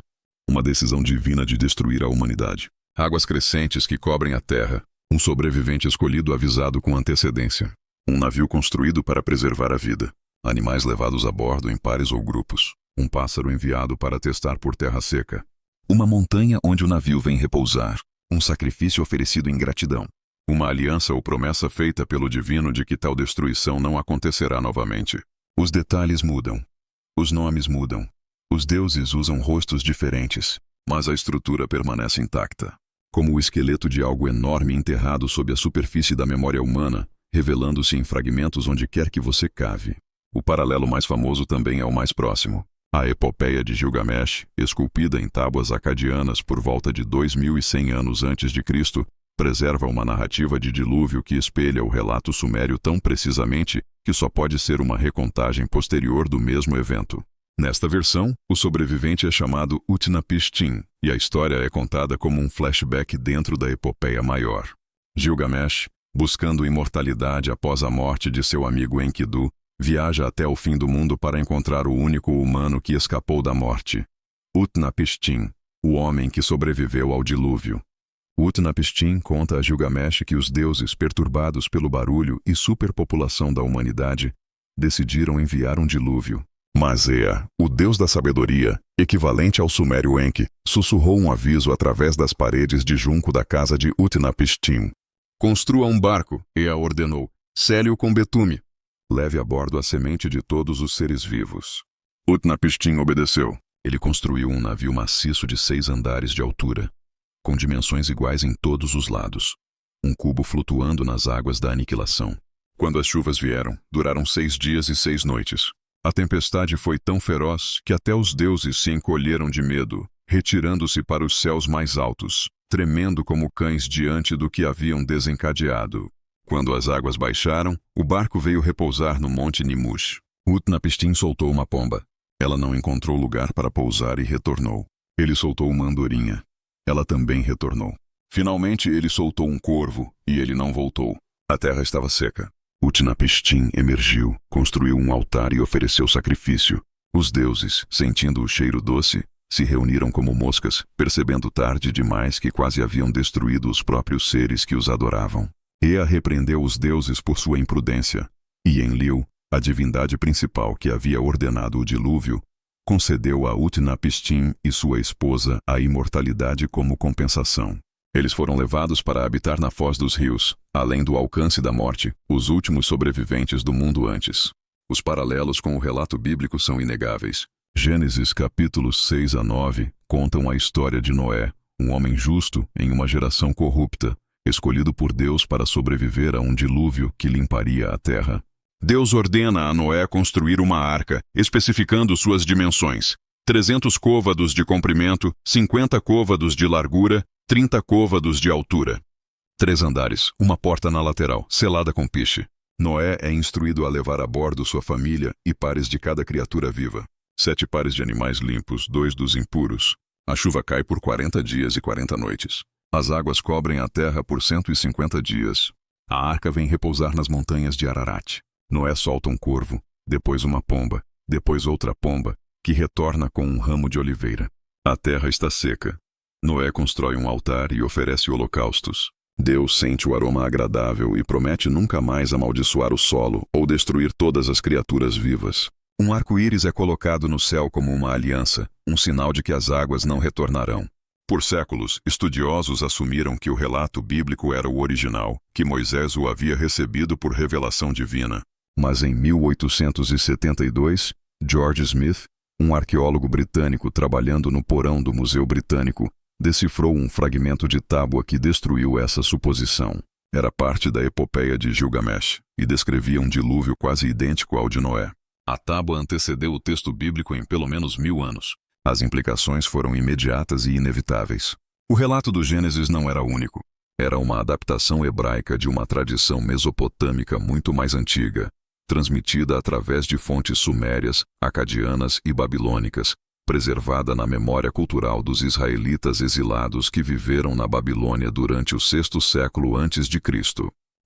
Uma decisão divina de destruir a humanidade. Águas crescentes que cobrem a terra. Um sobrevivente escolhido avisado com antecedência. Um navio construído para preservar a vida. Animais levados a bordo em pares ou grupos. Um pássaro enviado para testar por terra seca. Uma montanha onde o navio vem repousar. Um sacrifício oferecido em gratidão. Uma aliança ou promessa feita pelo divino de que tal destruição não acontecerá novamente. Os detalhes mudam. Os nomes mudam. Os deuses usam rostos diferentes, mas a estrutura permanece intacta. Como o esqueleto de algo enorme enterrado sob a superfície da memória humana, revelando-se em fragmentos onde quer que você cave. O paralelo mais famoso também é o mais próximo. A epopeia de Gilgamesh, esculpida em tábuas acadianas por volta de 2100 anos antes de Cristo, preserva uma narrativa de dilúvio que espelha o relato sumério tão precisamente que só pode ser uma recontagem posterior do mesmo evento. Nesta versão, o sobrevivente é chamado Utnapishtim, e a história é contada como um flashback dentro da epopeia maior. Gilgamesh, buscando imortalidade após a morte de seu amigo Enkidu, viaja até o fim do mundo para encontrar o único humano que escapou da morte. Utnapishtim, o homem que sobreviveu ao dilúvio. Utnapishtim conta a Gilgamesh que os deuses, perturbados pelo barulho e superpopulação da humanidade, decidiram enviar um dilúvio. Mas Ea, o deus da sabedoria, equivalente ao sumério Enki, sussurrou um aviso através das paredes de junco da casa de Utnapishtim. Construa um barco, Ea ordenou. Cele-o com betume. Leve a bordo a semente de todos os seres vivos. Utnapishtim obedeceu. Ele construiu um navio maciço de 6 andares de altura, com dimensões iguais em todos os lados. Um cubo flutuando nas águas da aniquilação. Quando as chuvas vieram, duraram 6 dias e 6 noites. A tempestade foi tão feroz que até os deuses se encolheram de medo, retirando-se para os céus mais altos, tremendo como cães diante do que haviam desencadeado. Quando as águas baixaram, o barco veio repousar no Monte Nimush. Utnapishtim soltou uma pomba. Ela não encontrou lugar para pousar e retornou. Ele soltou uma andorinha. Ela também retornou. Finalmente ele soltou um corvo, e ele não voltou. A terra estava seca. Utnapishtim emergiu, construiu um altar e ofereceu sacrifício. Os deuses, sentindo o cheiro doce, se reuniram como moscas, percebendo tarde demais que quase haviam destruído os próprios seres que os adoravam. Ea repreendeu os deuses por sua imprudência, e Enlil, a divindade principal que havia ordenado o dilúvio, concedeu a Utnapishtim e sua esposa a imortalidade como compensação. Eles foram levados para habitar na foz dos rios, além do alcance da morte, os últimos sobreviventes do mundo antes. Os paralelos com o relato bíblico são inegáveis. Gênesis capítulos 6 a 9 contam a história de Noé, um homem justo em uma geração corrupta, escolhido por Deus para sobreviver a um dilúvio que limparia a terra. Deus ordena a Noé construir uma arca, especificando suas dimensões: 300 côvados de comprimento, 50 côvados de largura, 30 côvados de altura. 3 andares, uma porta na lateral, selada com piche. Noé é instruído a levar a bordo sua família e pares de cada criatura viva. 7 pares de animais limpos, 2 dos impuros. A chuva cai por 40 dias e 40 noites. As águas cobrem a terra por 150 dias. A arca vem repousar nas montanhas de Ararat. Noé solta um corvo, depois uma pomba, depois outra pomba, que retorna com um ramo de oliveira. A terra está seca. Noé constrói um altar e oferece holocaustos. Deus sente o aroma agradável e promete nunca mais amaldiçoar o solo ou destruir todas as criaturas vivas. Um arco-íris é colocado no céu como uma aliança, um sinal de que as águas não retornarão. Por séculos, estudiosos assumiram que o relato bíblico era o original, que Moisés o havia recebido por revelação divina. Mas em 1872, George Smith, um arqueólogo britânico trabalhando no porão do Museu Britânico, decifrou um fragmento de tábua que destruiu essa suposição. Era parte da epopeia de Gilgamesh e descrevia um dilúvio quase idêntico ao de Noé. A tábua antecedeu o texto bíblico em pelo menos 1000 anos. As implicações foram imediatas e inevitáveis. O relato do Gênesis não era único. Era uma adaptação hebraica de uma tradição mesopotâmica muito mais antiga, transmitida através de fontes sumérias, acadianas e babilônicas, preservada na memória cultural dos israelitas exilados que viveram na Babilônia durante o 6º século a.C.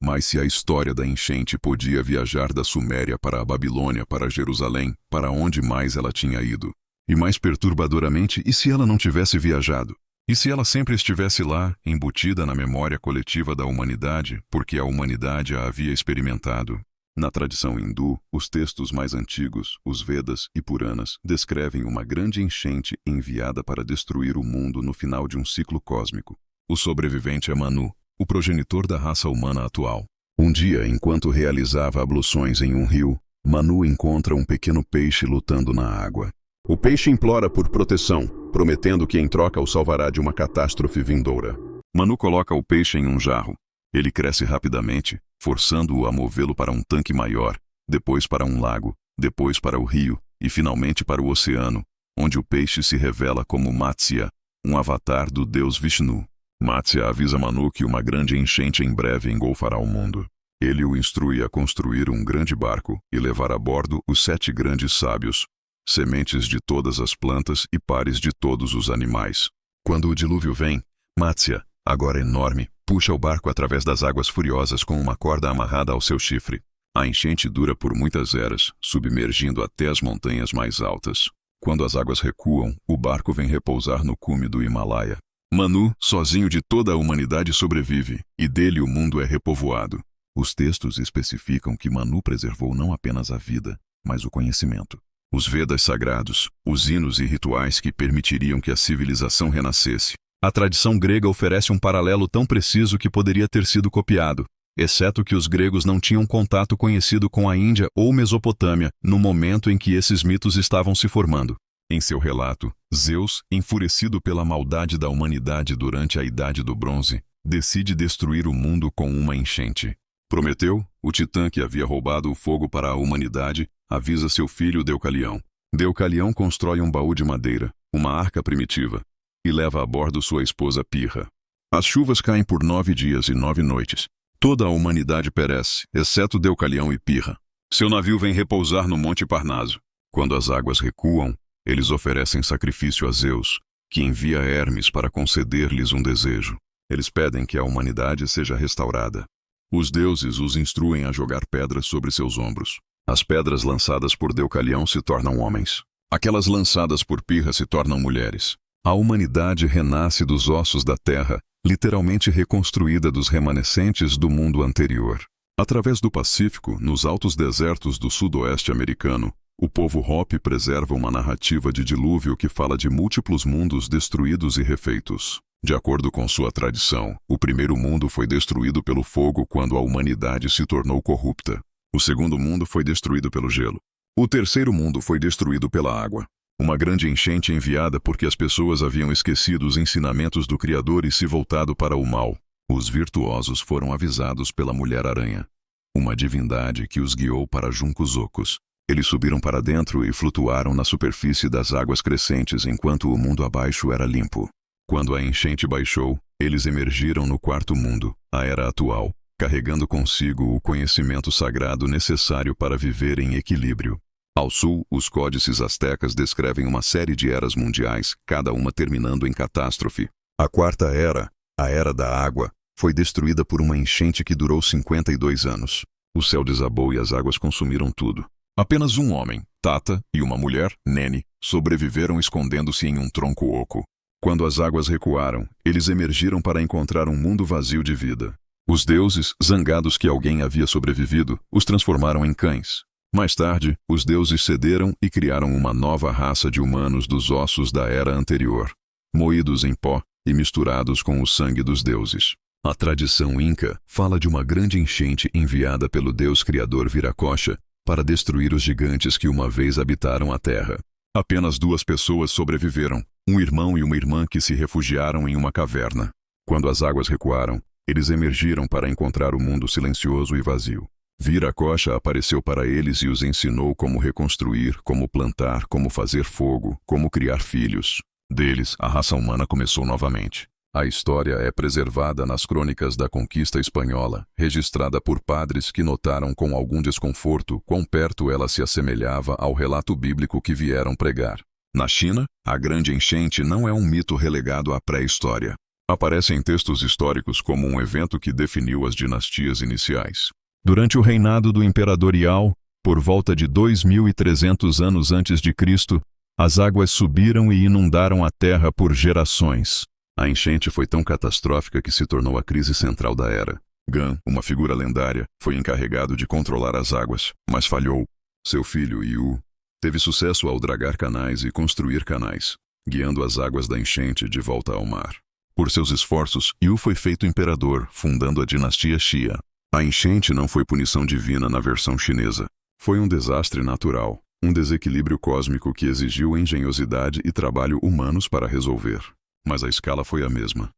Mas se a história da enchente podia viajar da Suméria para a Babilônia, para Jerusalém, para onde mais ela tinha ido? E mais perturbadoramente, e se ela não tivesse viajado? E se ela sempre estivesse lá, embutida na memória coletiva da humanidade, porque a humanidade a havia experimentado? Na tradição hindu, os textos mais antigos, os Vedas e Puranas, descrevem uma grande enchente enviada para destruir o mundo no final de um ciclo cósmico. O sobrevivente é Manu, o progenitor da raça humana atual. Um dia, enquanto realizava abluções em um rio, Manu encontra um pequeno peixe lutando na água. O peixe implora por proteção, prometendo que em troca o salvará de uma catástrofe vindoura. Manu coloca o peixe em um jarro. Ele cresce rapidamente, forçando-o a movê-lo para um tanque maior, depois para um lago, depois para o rio e finalmente para o oceano, onde o peixe se revela como Matsya, um avatar do deus Vishnu. Matsya avisa Manu que uma grande enchente em breve engolfará o mundo. Ele o instrui a construir um grande barco e levar a bordo os 7 grandes sábios, sementes de todas as plantas e pares de todos os animais. Quando o dilúvio vem, Matsya, agora enorme, puxa o barco através das águas furiosas com uma corda amarrada ao seu chifre. A enchente dura por muitas eras, submergindo até as montanhas mais altas. Quando as águas recuam, o barco vem repousar no cume do Himalaia. Manu, sozinho de toda a humanidade, sobrevive, e dele o mundo é repovoado. Os textos especificam que Manu preservou não apenas a vida, mas o conhecimento. Os Vedas sagrados, os hinos e rituais que permitiriam que a civilização renascesse. A tradição grega oferece um paralelo tão preciso que poderia ter sido copiado, exceto que os gregos não tinham contato conhecido com a Índia ou Mesopotâmia no momento em que esses mitos estavam se formando. Em seu relato, Zeus, enfurecido pela maldade da humanidade durante a Idade do Bronze, decide destruir o mundo com uma enchente. Prometeu, o titã que havia roubado o fogo para a humanidade, avisa seu filho Deucalião. Deucalião constrói um baú de madeira, uma arca primitiva, e leva a bordo sua esposa Pirra. As chuvas caem por 9 dias e 9 noites. Toda a humanidade perece, exceto Deucalião e Pirra. Seu navio vem repousar no Monte Parnaso. Quando as águas recuam, eles oferecem sacrifício a Zeus, que envia Hermes para conceder-lhes um desejo. Eles pedem que a humanidade seja restaurada. Os deuses os instruem a jogar pedras sobre seus ombros. As pedras lançadas por Deucalião se tornam homens. Aquelas lançadas por Pirra se tornam mulheres. A humanidade renasce dos ossos da terra, literalmente reconstruída dos remanescentes do mundo anterior. Através do Pacífico, nos altos desertos do sudoeste americano, O povo Hopi preserva uma narrativa de dilúvio que fala de múltiplos mundos destruídos e refeitos. De acordo com sua tradição, o primeiro mundo foi destruído pelo fogo quando a humanidade se tornou corrupta. O segundo mundo foi destruído pelo gelo. O terceiro mundo foi destruído pela água. Uma grande enchente enviada porque as pessoas haviam esquecido os ensinamentos do Criador e se voltado para o mal. Os virtuosos foram avisados pela Mulher-Aranha, uma divindade que os guiou para juncos ocos. Eles subiram para dentro e flutuaram na superfície das águas crescentes enquanto o mundo abaixo era limpo. Quando a enchente baixou, eles emergiram no quarto mundo, a Era Atual, carregando consigo o conhecimento sagrado necessário para viver em equilíbrio. Ao sul, os códices astecas descrevem uma série de eras mundiais, cada uma terminando em catástrofe. A quarta era, a Era da Água, foi destruída por uma enchente que durou 52 anos. O céu desabou e as águas consumiram tudo. Apenas um homem, Tata, e uma mulher, Nene, sobreviveram escondendo-se em um tronco oco. Quando as águas recuaram, eles emergiram para encontrar um mundo vazio de vida. Os deuses, zangados que alguém havia sobrevivido, os transformaram em cães. Mais tarde, os deuses cederam e criaram uma nova raça de humanos dos ossos da era anterior, moídos em pó e misturados com o sangue dos deuses. A tradição inca fala de uma grande enchente enviada pelo deus criador Viracocha para destruir os gigantes que uma vez habitaram a terra. Apenas 2 pessoas sobreviveram, um irmão e uma irmã que se refugiaram em uma caverna. Quando as águas recuaram, eles emergiram para encontrar o mundo silencioso e vazio. Viracocha apareceu para eles e os ensinou como reconstruir, como plantar, como fazer fogo, como criar filhos. Deles, a raça humana começou novamente. A história é preservada nas crônicas da conquista espanhola, registrada por padres que notaram com algum desconforto quão perto ela se assemelhava ao relato bíblico que vieram pregar. Na China, a grande enchente não é um mito relegado à pré-história. Aparece em textos históricos como um evento que definiu as dinastias iniciais. Durante o reinado do imperador Yao, por volta de 2300 anos antes de Cristo, as águas subiram e inundaram a terra por gerações. A enchente foi tão catastrófica que se tornou a crise central da era. Gan, uma figura lendária, foi encarregado de controlar as águas, mas falhou. Seu filho, Yu, teve sucesso ao dragar canais e construir canais, guiando as águas da enchente de volta ao mar. Por seus esforços, Yu foi feito imperador, fundando a dinastia Xia. A enchente não foi punição divina na versão chinesa. Foi um desastre natural, um desequilíbrio cósmico que exigiu engenhosidade e trabalho humanos para resolver. Mas a escala foi a mesma.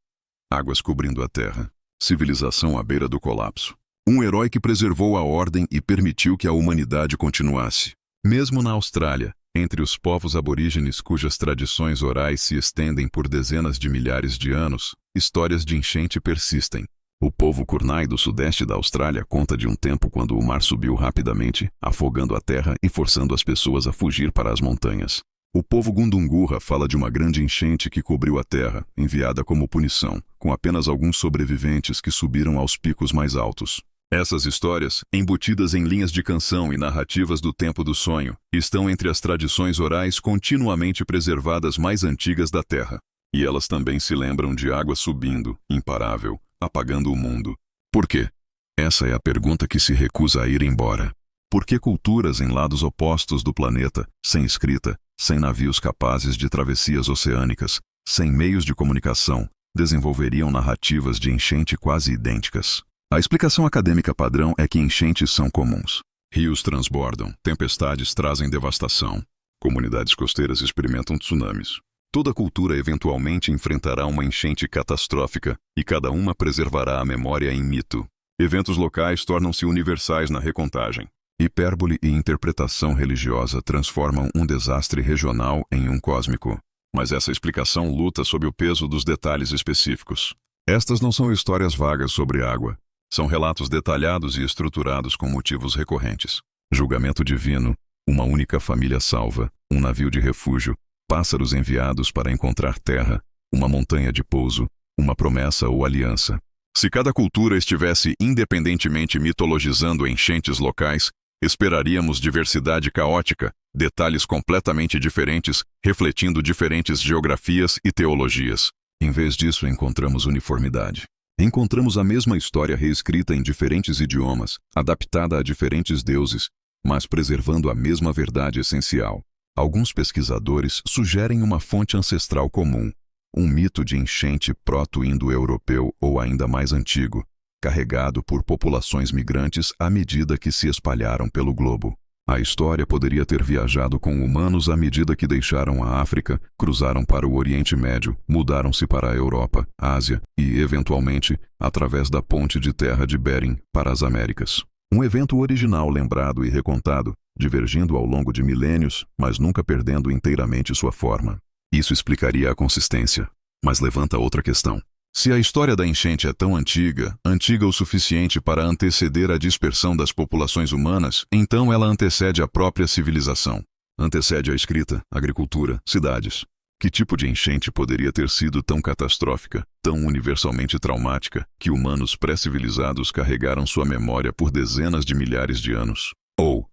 Águas cobrindo a terra. Civilização à beira do colapso. Um herói que preservou a ordem e permitiu que a humanidade continuasse. Mesmo na Austrália, entre os povos aborígenes cujas tradições orais se estendem por dezenas de milhares de anos, histórias de enchente persistem. O povo Kurnai do sudeste da Austrália conta de um tempo quando o mar subiu rapidamente, afogando a terra e forçando as pessoas a fugir para as montanhas. O povo Gundungurra fala de uma grande enchente que cobriu a terra, enviada como punição, com apenas alguns sobreviventes que subiram aos picos mais altos. Essas histórias, embutidas em linhas de canção e narrativas do tempo do sonho, estão entre as tradições orais continuamente preservadas mais antigas da Terra. E elas também se lembram de água subindo, imparável, apagando o mundo. Por quê? Essa é a pergunta que se recusa a ir embora. Por que culturas em lados opostos do planeta, sem escrita, sem navios capazes de travessias oceânicas, sem meios de comunicação, desenvolveriam narrativas de enchente quase idênticas? A explicação acadêmica padrão é que enchentes são comuns. Rios transbordam, tempestades trazem devastação. Comunidades costeiras experimentam tsunamis. Toda cultura eventualmente enfrentará uma enchente catastrófica e cada uma preservará a memória em mito. Eventos locais tornam-se universais na recontagem. Hipérbole e interpretação religiosa transformam um desastre regional em um cósmico. Mas essa explicação luta sob o peso dos detalhes específicos. Estas não são histórias vagas sobre água. São relatos detalhados e estruturados com motivos recorrentes. Julgamento divino, uma única família salva, um navio de refúgio, pássaros enviados para encontrar terra, uma montanha de pouso, uma promessa ou aliança. Se cada cultura estivesse independentemente mitologizando enchentes locais, esperaríamos diversidade caótica, detalhes completamente diferentes, refletindo diferentes geografias e teologias. Em vez disso, encontramos uniformidade. Encontramos a mesma história reescrita em diferentes idiomas, adaptada a diferentes deuses, mas preservando a mesma verdade essencial. Alguns pesquisadores sugerem uma fonte ancestral comum, um mito de enchente proto-indo-europeu ou ainda mais antigo, carregado por populações migrantes à medida que se espalharam pelo globo. A história poderia ter viajado com humanos à medida que deixaram a África, cruzaram para o Oriente Médio, mudaram-se para a Europa, Ásia e, eventualmente, através da ponte de terra de Bering para as Américas. Um evento original lembrado e recontado, divergindo ao longo de milênios, mas nunca perdendo inteiramente sua forma. Isso explicaria a consistência. Mas levanta outra questão. Se a história da enchente é tão antiga, antiga o suficiente para anteceder a dispersão das populações humanas, então ela antecede a própria civilização. Antecede a escrita, agricultura, cidades. Que tipo de enchente poderia ter sido tão catastrófica, tão universalmente traumática, que humanos pré-civilizados carregaram sua memória por dezenas de milhares de anos?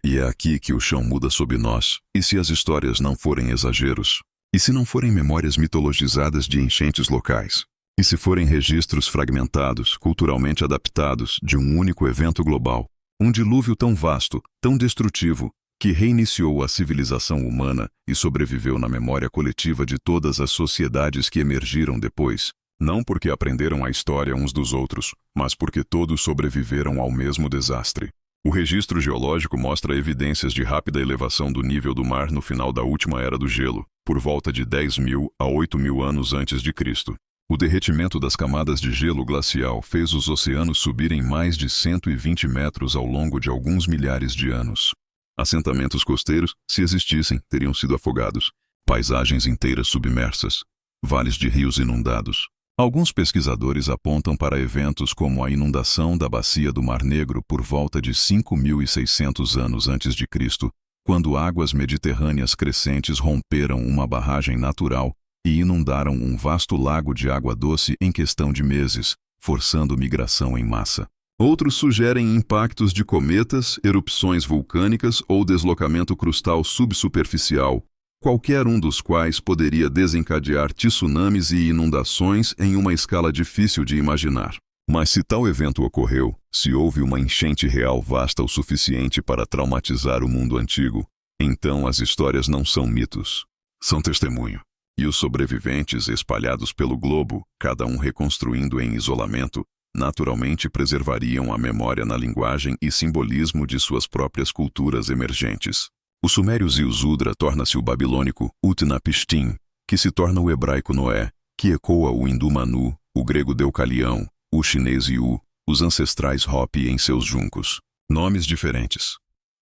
E é aqui que o chão muda sob nós, e se as histórias não forem exageros? E se não forem memórias mitologizadas de enchentes locais? E se forem registros fragmentados, culturalmente adaptados, de um único evento global? Um dilúvio tão vasto, tão destrutivo, que reiniciou a civilização humana e sobreviveu na memória coletiva de todas as sociedades que emergiram depois, não porque aprenderam a história uns dos outros, mas porque todos sobreviveram ao mesmo desastre. O registro geológico mostra evidências de rápida elevação do nível do mar no final da última era do gelo, por volta de 10.000 a 8.000 anos antes de Cristo. O derretimento das camadas de gelo glacial fez os oceanos subirem mais de 120 metros ao longo de alguns milhares de anos. Assentamentos costeiros, se existissem, teriam sido afogados. Paisagens inteiras submersas. Vales de rios inundados. Alguns pesquisadores apontam para eventos como a inundação da bacia do Mar Negro por volta de 5.600 anos antes de Cristo, quando águas mediterrâneas crescentes romperam uma barragem natural e inundaram um vasto lago de água doce em questão de meses, forçando migração em massa. Outros sugerem impactos de cometas, erupções vulcânicas ou deslocamento crustal subsuperficial, qualquer um dos quais poderia desencadear tsunamis e inundações em uma escala difícil de imaginar. Mas se tal evento ocorreu, se houve uma enchente real vasta o suficiente para traumatizar o mundo antigo, então as histórias não são mitos, são testemunho. E os sobreviventes espalhados pelo globo, cada um reconstruindo em isolamento, naturalmente preservariam a memória na linguagem e simbolismo de suas próprias culturas emergentes. O sumério Ziusudra torna-se o babilônico Utnapishtim, que se torna o hebraico Noé, que ecoa o hindu Manu, o grego Deucalião, o chinês Yu, os ancestrais Hopi em seus juncos. Nomes diferentes.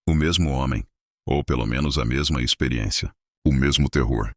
O mesmo homem, ou pelo menos a mesma experiência. O mesmo terror.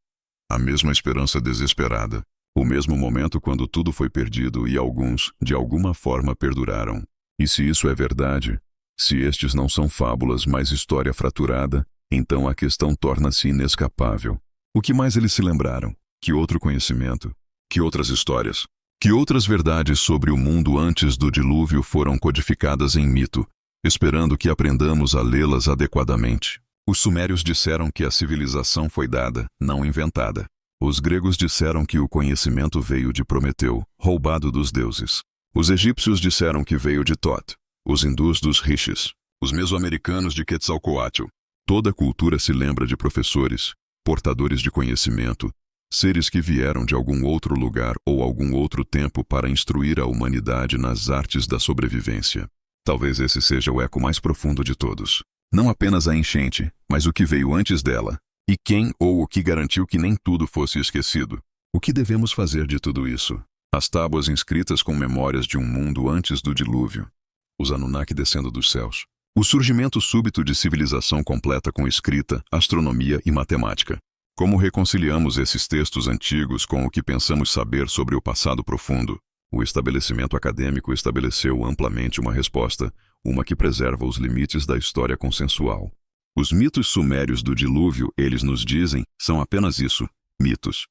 A mesma esperança desesperada. O mesmo momento quando tudo foi perdido e alguns, de alguma forma, perduraram. E se isso é verdade, se estes não são fábulas, mas história fraturada, então a questão torna-se inescapável. O que mais eles se lembraram? Que outro conhecimento? Que outras histórias? Que outras verdades sobre o mundo antes do dilúvio foram codificadas em mito, esperando que aprendamos a lê-las adequadamente? Os sumérios disseram que a civilização foi dada, não inventada. Os gregos disseram que o conhecimento veio de Prometeu, roubado dos deuses. Os egípcios disseram que veio de Thoth. Os hindus dos rishis. Os mesoamericanos de Quetzalcoatl. Toda cultura se lembra de professores, portadores de conhecimento, seres que vieram de algum outro lugar ou algum outro tempo para instruir a humanidade nas artes da sobrevivência. Talvez esse seja o eco mais profundo de todos. Não apenas a enchente, mas o que veio antes dela. E quem ou o que garantiu que nem tudo fosse esquecido? O que devemos fazer de tudo isso? As tábuas inscritas com memórias de um mundo antes do dilúvio. Os Anunnaki descendo dos céus. O surgimento súbito de civilização completa com escrita, astronomia e matemática. Como reconciliamos esses textos antigos com o que pensamos saber sobre o passado profundo? O estabelecimento acadêmico estabeleceu amplamente uma resposta, uma que preserva os limites da história consensual. Os mitos sumérios do dilúvio, eles nos dizem, são apenas isso, mitos.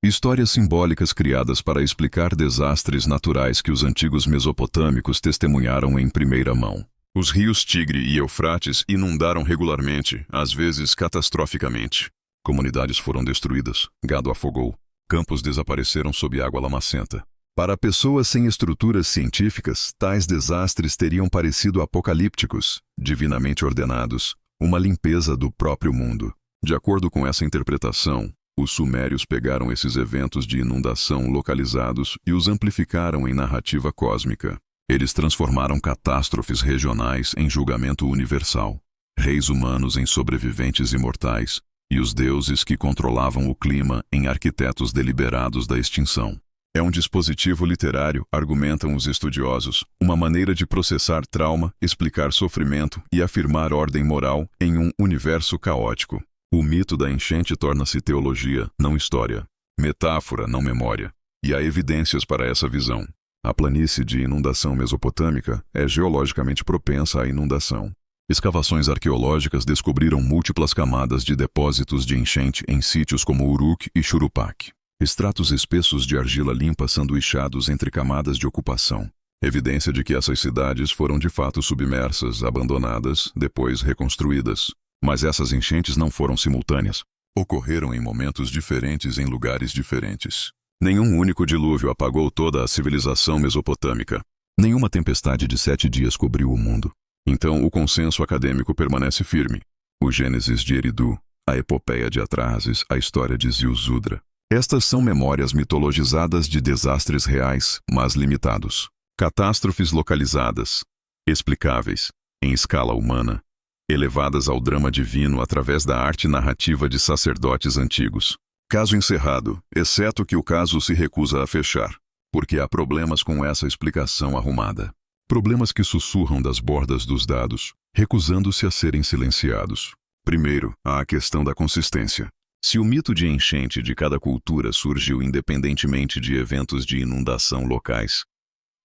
Histórias simbólicas criadas para explicar desastres naturais que os antigos mesopotâmicos testemunharam em primeira mão. Os rios Tigre e Eufrates inundaram regularmente, às vezes catastroficamente. Comunidades foram destruídas, gado afogou, campos desapareceram sob água lamacenta. Para pessoas sem estruturas científicas, tais desastres teriam parecido apocalípticos, divinamente ordenados, uma limpeza do próprio mundo. De acordo com essa interpretação, os sumérios pegaram esses eventos de inundação localizados e os amplificaram em narrativa cósmica. Eles transformaram catástrofes regionais em julgamento universal, reis humanos em sobreviventes imortais, e os deuses que controlavam o clima em arquitetos deliberados da extinção. É um dispositivo literário, argumentam os estudiosos, uma maneira de processar trauma, explicar sofrimento e afirmar ordem moral em um universo caótico. O mito da enchente torna-se teologia, não história. Metáfora, não memória. E há evidências para essa visão. A planície de inundação mesopotâmica é geologicamente propensa à inundação. Escavações arqueológicas descobriram múltiplas camadas de depósitos de enchente em sítios como Uruk e Churupaq. Estratos espessos de argila limpa sanduichados entre camadas de ocupação. Evidência de que essas cidades foram de fato submersas, abandonadas, depois reconstruídas. Mas essas enchentes não foram simultâneas. Ocorreram em momentos diferentes em lugares diferentes. Nenhum único dilúvio apagou toda a civilização mesopotâmica. Nenhuma tempestade de 7 dias cobriu o mundo. Então o consenso acadêmico permanece firme. O Gênesis de Eridu, a epopeia de Atrahasis, a história de Ziusudra. Estas são memórias mitologizadas de desastres reais, mas limitados. Catástrofes localizadas, explicáveis, em escala humana, elevadas ao drama divino através da arte narrativa de sacerdotes antigos. Caso encerrado, exceto que o caso se recusa a fechar, porque há problemas com essa explicação arrumada. Problemas que sussurram das bordas dos dados, recusando-se a serem silenciados. Primeiro, há a questão da consistência. Se o mito de enchente de cada cultura surgiu independentemente de eventos de inundação locais,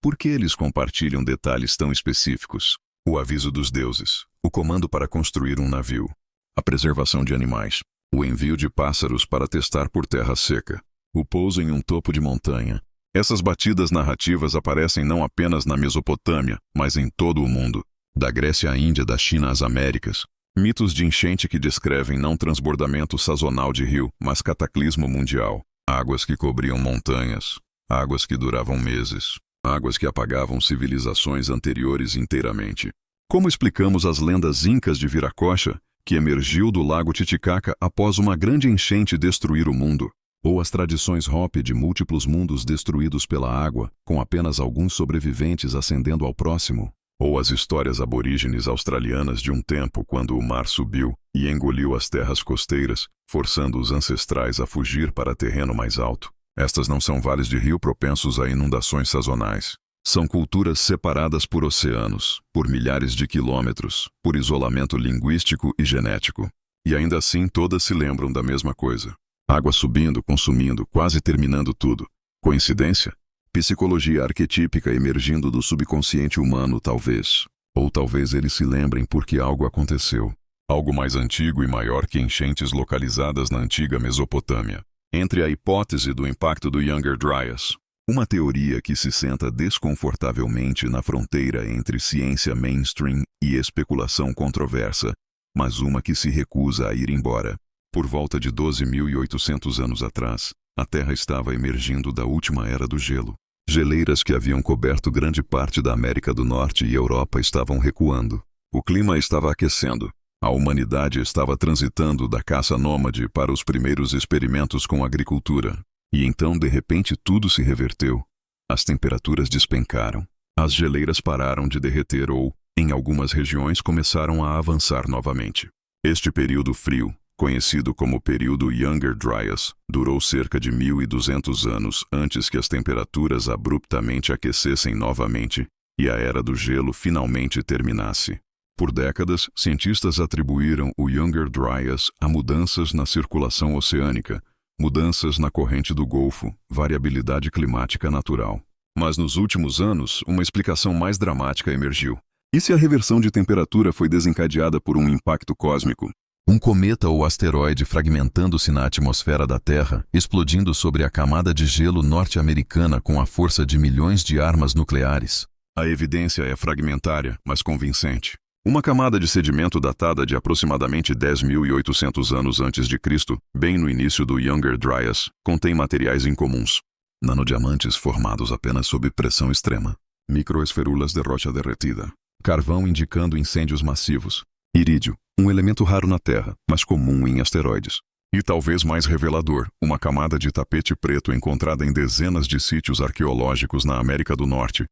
por que eles compartilham detalhes tão específicos? O aviso dos deuses, o comando para construir um navio, a preservação de animais, o envio de pássaros para testar por terra seca, o pouso em um topo de montanha. Essas batidas narrativas aparecem não apenas na Mesopotâmia, mas em todo o mundo, da Grécia à Índia, da China às Américas. Mitos de enchente que descrevem não transbordamento sazonal de rio, mas cataclismo mundial. Águas que cobriam montanhas, águas que duravam meses, águas que apagavam civilizações anteriores inteiramente. Como explicamos as lendas incas de Viracocha, que emergiu do lago Titicaca após uma grande enchente destruir o mundo? Ou as tradições Hopi de múltiplos mundos destruídos pela água, com apenas alguns sobreviventes ascendendo ao próximo? Ou as histórias aborígenes australianas de um tempo quando o mar subiu e engoliu as terras costeiras, forçando os ancestrais a fugir para terreno mais alto? Estas não são vales de rio propensos a inundações sazonais. São culturas separadas por oceanos, por milhares de quilômetros, por isolamento linguístico e genético. E ainda assim todas se lembram da mesma coisa. Água subindo, consumindo, quase terminando tudo. Coincidência? Psicologia arquetípica emergindo do subconsciente humano, talvez. Ou talvez eles se lembrem porque algo aconteceu. Algo mais antigo e maior que enchentes localizadas na antiga Mesopotâmia. Entre a hipótese do impacto do Younger Dryas, uma teoria que se senta desconfortavelmente na fronteira entre ciência mainstream e especulação controversa, mas uma que se recusa a ir embora. Por volta de 12.800 anos atrás, a Terra estava emergindo da última era do gelo. Geleiras que haviam coberto grande parte da América do Norte e Europa estavam recuando. O clima estava aquecendo. A humanidade estava transitando da caça nômade para os primeiros experimentos com agricultura. E então, de repente, tudo se reverteu. As temperaturas despencaram. As geleiras pararam de derreter ou, em algumas regiões, começaram a avançar novamente. Este período frio, conhecido como período Younger Dryas, durou cerca de 1.200 anos antes que as temperaturas abruptamente aquecessem novamente e a Era do Gelo finalmente terminasse. Por décadas, cientistas atribuíram o Younger Dryas a mudanças na circulação oceânica, mudanças na corrente do Golfo, variabilidade climática natural. Mas nos últimos anos, uma explicação mais dramática emergiu. E se a reversão de temperatura foi desencadeada por um impacto cósmico? Um cometa ou asteroide fragmentando-se na atmosfera da Terra, explodindo sobre a camada de gelo norte-americana com a força de milhões de armas nucleares. A evidência é fragmentária, mas convincente. Uma camada de sedimento datada de aproximadamente 10.800 anos antes de Cristo, bem no início do Younger Dryas, contém materiais incomuns. Nanodiamantes formados apenas sob pressão extrema. Microesferulas de rocha derretida. Carvão indicando incêndios massivos. Irídio, Um elemento raro na Terra, mas comum em asteroides. E talvez mais revelador, uma camada de tapete preto encontrada em dezenas de sítios arqueológicos na América do Norte.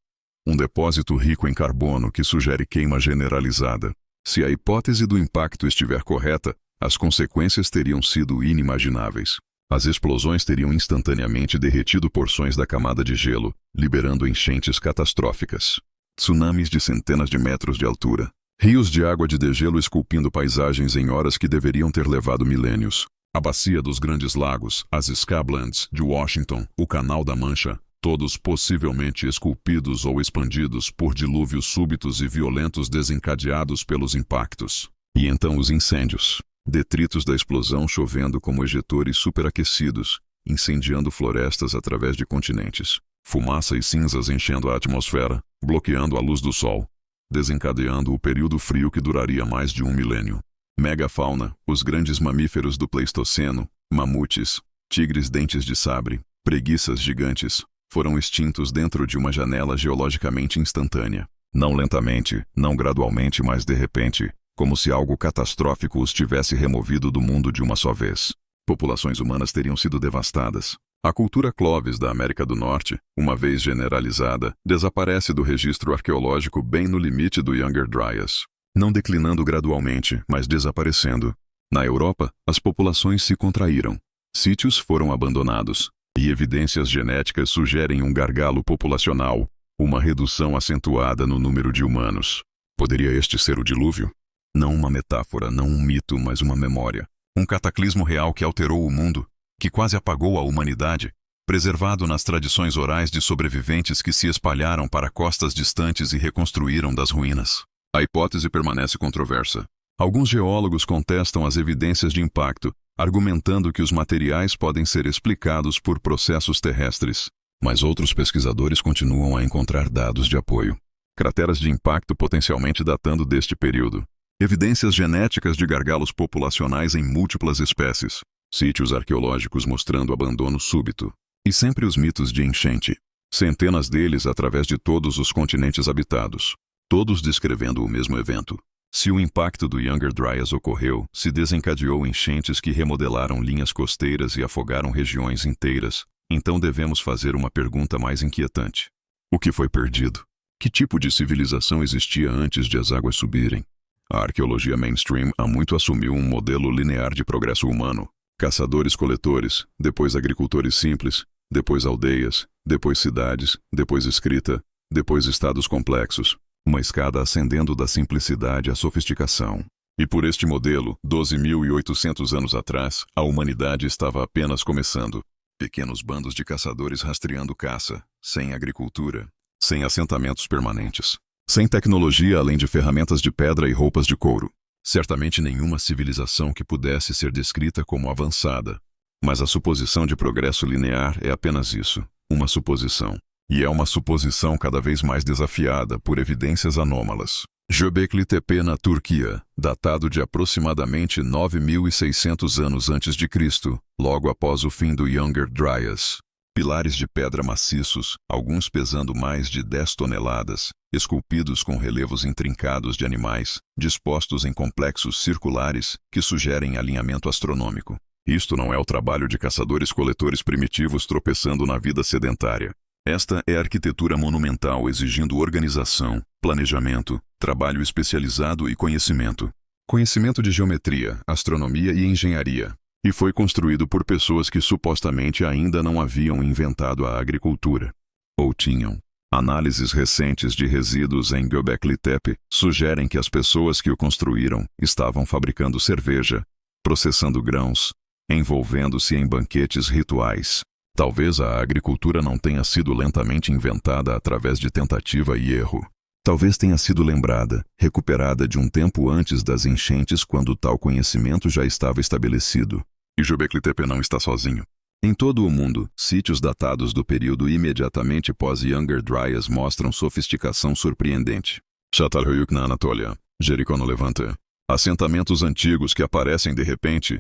Um depósito rico em carbono que sugere queima generalizada. Se a hipótese do impacto estiver correta, as consequências teriam sido inimagináveis. As explosões teriam instantaneamente derretido porções da camada de gelo, liberando enchentes catastróficas. Tsunamis de centenas de metros de altura. Rios de água de degelo esculpindo paisagens em horas que deveriam ter levado milênios. A Bacia dos Grandes Lagos, as Scablands de Washington, o Canal da Mancha, todos possivelmente esculpidos ou expandidos por dilúvios súbitos e violentos desencadeados pelos impactos. E então os incêndios. Detritos da explosão chovendo como ejetores superaquecidos, incendiando florestas através de continentes. Fumaça e cinzas enchendo a atmosfera, bloqueando a luz do sol, desencadeando o período frio que duraria mais de 1 milênio. Megafauna, os grandes mamíferos do Pleistoceno, mamutes, tigres dentes de sabre, preguiças gigantes, foram extintos dentro de uma janela geologicamente instantânea. Não lentamente, não gradualmente, mas de repente, como se algo catastrófico os tivesse removido do mundo de uma só vez. Populações humanas teriam sido devastadas. A cultura Clovis da América do Norte, uma vez generalizada, desaparece do registro arqueológico bem no limite do Younger Dryas. Não declinando gradualmente, mas desaparecendo. Na Europa, as populações se contraíram. Sítios foram abandonados. E evidências genéticas sugerem um gargalo populacional, uma redução acentuada no número de humanos. Poderia este ser o dilúvio? Não uma metáfora, não um mito, mas uma memória. Um cataclismo real que alterou o mundo, que quase apagou a humanidade, preservado nas tradições orais de sobreviventes que se espalharam para costas distantes e reconstruíram das ruínas. A hipótese permanece controversa. Alguns geólogos contestam as evidências de impacto, argumentando que os materiais podem ser explicados por processos terrestres. Mas outros pesquisadores continuam a encontrar dados de apoio. Crateras de impacto potencialmente datando deste período. Evidências genéticas de gargalos populacionais em múltiplas espécies. Sítios arqueológicos mostrando abandono súbito. E sempre os mitos de enchente. Centenas deles através de todos os continentes habitados. Todos descrevendo o mesmo evento. Se o impacto do Younger Dryas ocorreu, se desencadeou enchentes que remodelaram linhas costeiras e afogaram regiões inteiras, então devemos fazer uma pergunta mais inquietante. O que foi perdido? Que tipo de civilização existia antes de as águas subirem? A arqueologia mainstream há muito assumiu um modelo linear de progresso humano. Caçadores-coletores, depois agricultores simples, depois aldeias, depois cidades, depois escrita, depois estados complexos. Uma escada ascendendo da simplicidade à sofisticação. E por este modelo, 12.800 anos atrás, a humanidade estava apenas começando. Pequenos bandos de caçadores rastreando caça, sem agricultura, sem assentamentos permanentes, sem tecnologia além de ferramentas de pedra e roupas de couro. Certamente nenhuma civilização que pudesse ser descrita como avançada. Mas a suposição de progresso linear é apenas isso, uma suposição. E é uma suposição cada vez mais desafiada por evidências anômalas. Göbekli Tepe na Turquia, datado de aproximadamente 9.600 anos antes de Cristo, logo após o fim do Younger Dryas. Pilares de pedra maciços, alguns pesando mais de 10 toneladas, esculpidos com relevos intrincados de animais, dispostos em complexos circulares que sugerem alinhamento astronômico. Isto não é o trabalho de caçadores-coletores primitivos tropeçando na vida sedentária. Esta é arquitetura monumental exigindo organização, planejamento, trabalho especializado e conhecimento. Conhecimento de geometria, astronomia e engenharia. E foi construído por pessoas que supostamente ainda não haviam inventado a agricultura. Ou tinham. Análises recentes de resíduos em Göbekli Tepe sugerem que as pessoas que o construíram estavam fabricando cerveja, processando grãos, envolvendo-se em banquetes rituais. Talvez a agricultura não tenha sido lentamente inventada através de tentativa e erro. Talvez tenha sido lembrada, recuperada de um tempo antes das enchentes quando tal conhecimento já estava estabelecido. E Göbekli Tepe não está sozinho. Em todo o mundo, sítios datados do período imediatamente pós-Younger Dryas mostram sofisticação surpreendente. Çatalhöyük na Anatólia, Jericó no Levante. Assentamentos antigos que aparecem de repente,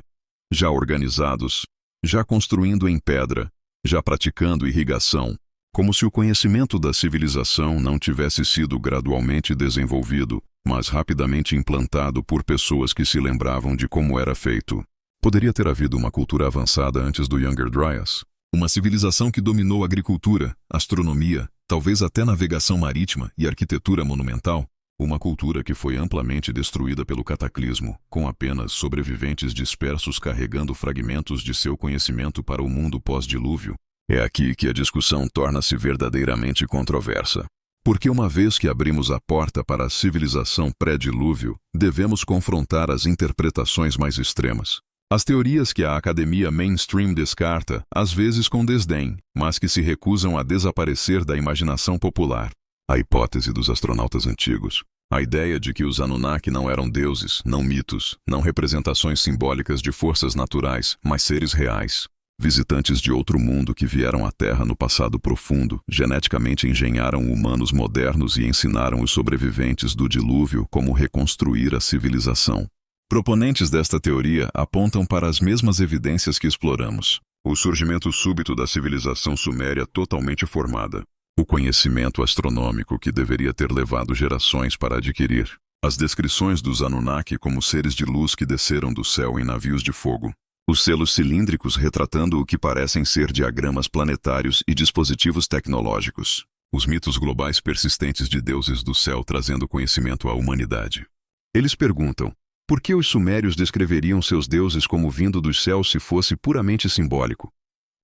já organizados, já construindo em pedra, já praticando irrigação, como se o conhecimento da civilização não tivesse sido gradualmente desenvolvido, mas rapidamente implantado por pessoas que se lembravam de como era feito. Poderia ter havido uma cultura avançada antes do Younger Dryas. Uma civilização que dominou agricultura, astronomia, talvez até navegação marítima e arquitetura monumental. Uma cultura que foi amplamente destruída pelo cataclismo, com apenas sobreviventes dispersos carregando fragmentos de seu conhecimento para o mundo pós-dilúvio. É aqui que a discussão torna-se verdadeiramente controversa. Porque uma vez que abrimos a porta para a civilização pré-dilúvio, devemos confrontar as interpretações mais extremas. As teorias que a academia mainstream descarta, às vezes com desdém, mas que se recusam a desaparecer da imaginação popular. A hipótese dos astronautas antigos. A ideia de que os Anunnaki não eram deuses, não mitos, não representações simbólicas de forças naturais, mas seres reais. Visitantes de outro mundo que vieram à Terra no passado profundo, geneticamente engenharam humanos modernos e ensinaram os sobreviventes do dilúvio como reconstruir a civilização. Proponentes desta teoria apontam para as mesmas evidências que exploramos. O surgimento súbito da civilização suméria totalmente formada. O conhecimento astronômico que deveria ter levado gerações para adquirir. As descrições dos Anunnaki como seres de luz que desceram do céu em navios de fogo. Os selos cilíndricos retratando o que parecem ser diagramas planetários e dispositivos tecnológicos. Os mitos globais persistentes de deuses do céu trazendo conhecimento à humanidade. Eles perguntam, por que os sumérios descreveriam seus deuses como vindo dos céus se fosse puramente simbólico?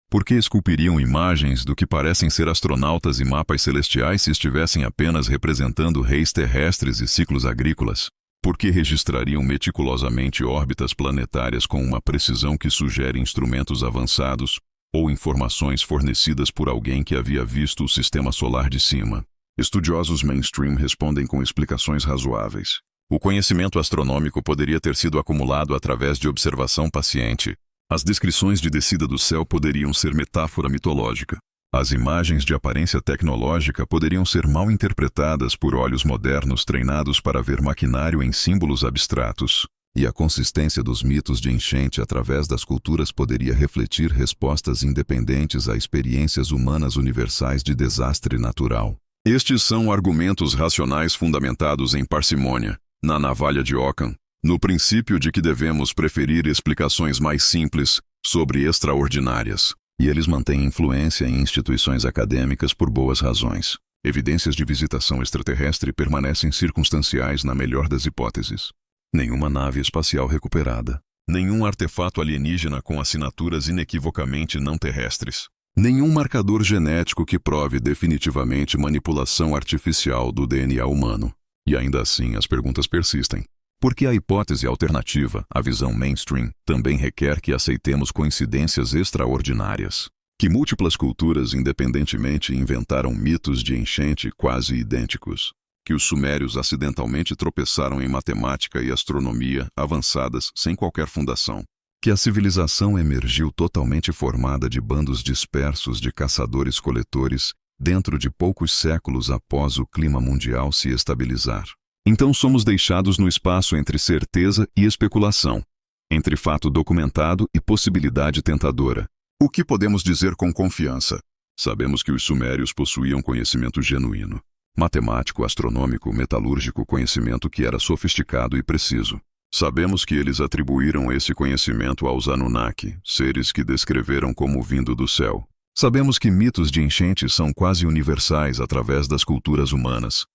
Por que esculpiriam imagens do que parecem ser astronautas e mapas celestiais se estivessem apenas representando reis terrestres e ciclos agrícolas? Por que registrariam meticulosamente órbitas planetárias com uma precisão que sugere instrumentos avançados ou informações fornecidas por alguém que havia visto o sistema solar de cima? Estudiosos mainstream respondem com explicações razoáveis. O conhecimento astronômico poderia ter sido acumulado através de observação paciente. As descrições de descida do céu poderiam ser metáfora mitológica. As imagens de aparência tecnológica poderiam ser mal interpretadas por olhos modernos treinados para ver maquinário em símbolos abstratos. E a consistência dos mitos de enchente através das culturas poderia refletir respostas independentes a experiências humanas universais de desastre natural. Estes são argumentos racionais fundamentados em parcimônia, na navalha de Ockham, no princípio de que devemos preferir explicações mais simples sobre extraordinárias. E eles mantêm influência em instituições acadêmicas por boas razões. Evidências de visitação extraterrestre permanecem circunstanciais na melhor das hipóteses. Nenhuma nave espacial recuperada. Nenhum artefato alienígena com assinaturas inequivocamente não terrestres. Nenhum marcador genético que prove definitivamente manipulação artificial do DNA humano. E ainda assim as perguntas persistem. Porque a hipótese alternativa, a visão mainstream, também requer que aceitemos coincidências extraordinárias. Que múltiplas culturas independentemente inventaram mitos de enchente quase idênticos. Que os sumérios acidentalmente tropeçaram em matemática e astronomia avançadas sem qualquer fundação. Que a civilização emergiu totalmente formada de bandos dispersos de caçadores-coletores dentro de poucos séculos após o clima mundial se estabilizar. Então somos deixados no espaço entre certeza e especulação, entre fato documentado e possibilidade tentadora. O que podemos dizer com confiança? Sabemos que os sumérios possuíam conhecimento genuíno, matemático, astronômico, metalúrgico, conhecimento que era sofisticado e preciso. Sabemos que eles atribuíram esse conhecimento aos Anunnaki, seres que descreveram como vindo do céu. Sabemos que mitos de enchente são quase universais através das culturas humanas,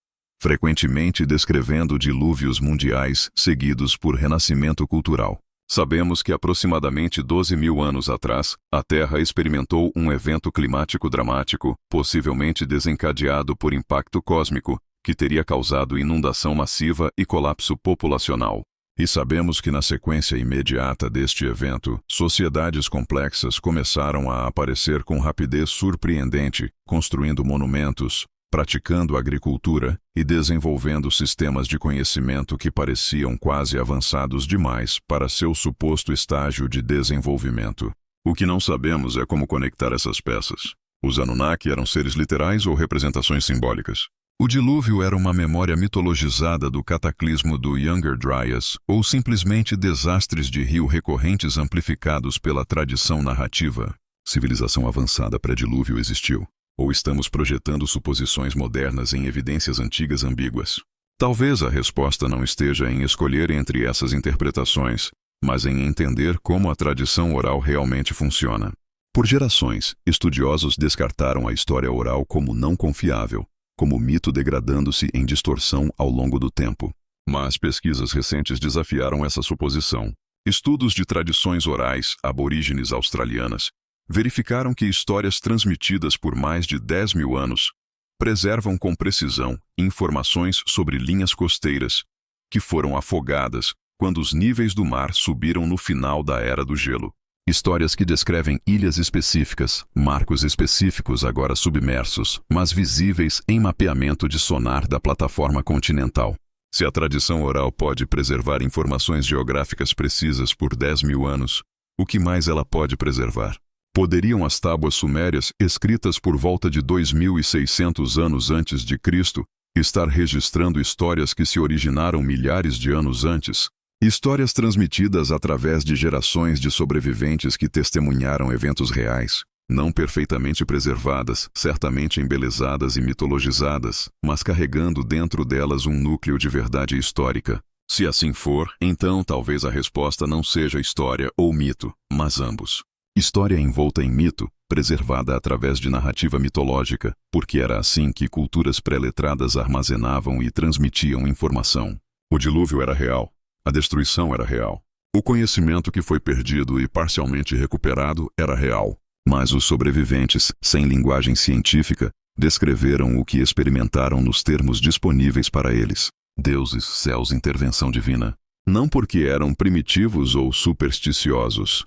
frequentemente descrevendo dilúvios mundiais seguidos por renascimento cultural. Sabemos que aproximadamente 12.000 anos atrás, a Terra experimentou um evento climático dramático, possivelmente desencadeado por impacto cósmico, que teria causado inundação massiva e colapso populacional. E sabemos que na sequência imediata deste evento, sociedades complexas começaram a aparecer com rapidez surpreendente, construindo monumentos, praticando agricultura e desenvolvendo sistemas de conhecimento que pareciam quase avançados demais para seu suposto estágio de desenvolvimento. O que não sabemos é como conectar essas peças. Os Anunnaki eram seres literais ou representações simbólicas? O dilúvio era uma memória mitologizada do cataclismo do Younger Dryas ou simplesmente desastres de rio recorrentes amplificados pela tradição narrativa? Civilização avançada pré-dilúvio existiu? Ou estamos projetando suposições modernas em evidências antigas ambíguas? Talvez a resposta não esteja em escolher entre essas interpretações, mas em entender como a tradição oral realmente funciona. Por gerações, estudiosos descartaram a história oral como não confiável, como mito degradando-se em distorção ao longo do tempo. Mas pesquisas recentes desafiaram essa suposição. Estudos de tradições orais aborígenes australianas verificaram que histórias transmitidas por mais de 10 mil anos preservam com precisão informações sobre linhas costeiras que foram afogadas quando os níveis do mar subiram no final da Era do Gelo. Histórias que descrevem ilhas específicas, marcos específicos agora submersos, mas visíveis em mapeamento de sonar da plataforma continental. Se a tradição oral pode preservar informações geográficas precisas por 10 mil anos, o que mais ela pode preservar? Poderiam as tábuas sumérias, escritas por volta de 2.600 anos antes de Cristo, estar registrando histórias que se originaram milhares de anos antes? Histórias transmitidas através de gerações de sobreviventes que testemunharam eventos reais, não perfeitamente preservadas, certamente embelezadas e mitologizadas, mas carregando dentro delas um núcleo de verdade histórica. Se assim for, então talvez a resposta não seja história ou mito, mas ambos. História envolta em mito, preservada através de narrativa mitológica, porque era assim que culturas pré-letradas armazenavam e transmitiam informação. O dilúvio era real. A destruição era real. O conhecimento que foi perdido e parcialmente recuperado era real. Mas os sobreviventes, sem linguagem científica, descreveram o que experimentaram nos termos disponíveis para eles. Deuses, céus, intervenção divina. Não porque eram primitivos ou supersticiosos,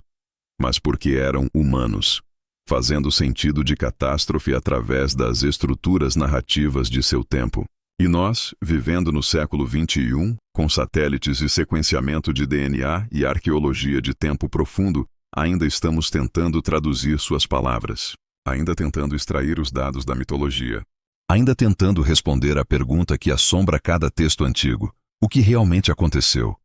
mas porque eram humanos, fazendo sentido de catástrofe através das estruturas narrativas de seu tempo. E nós, vivendo no século XXI, com satélites e sequenciamento de DNA e arqueologia de tempo profundo, ainda estamos tentando traduzir suas palavras, ainda tentando extrair os dados da mitologia, ainda tentando responder à pergunta que assombra cada texto antigo: o que realmente aconteceu?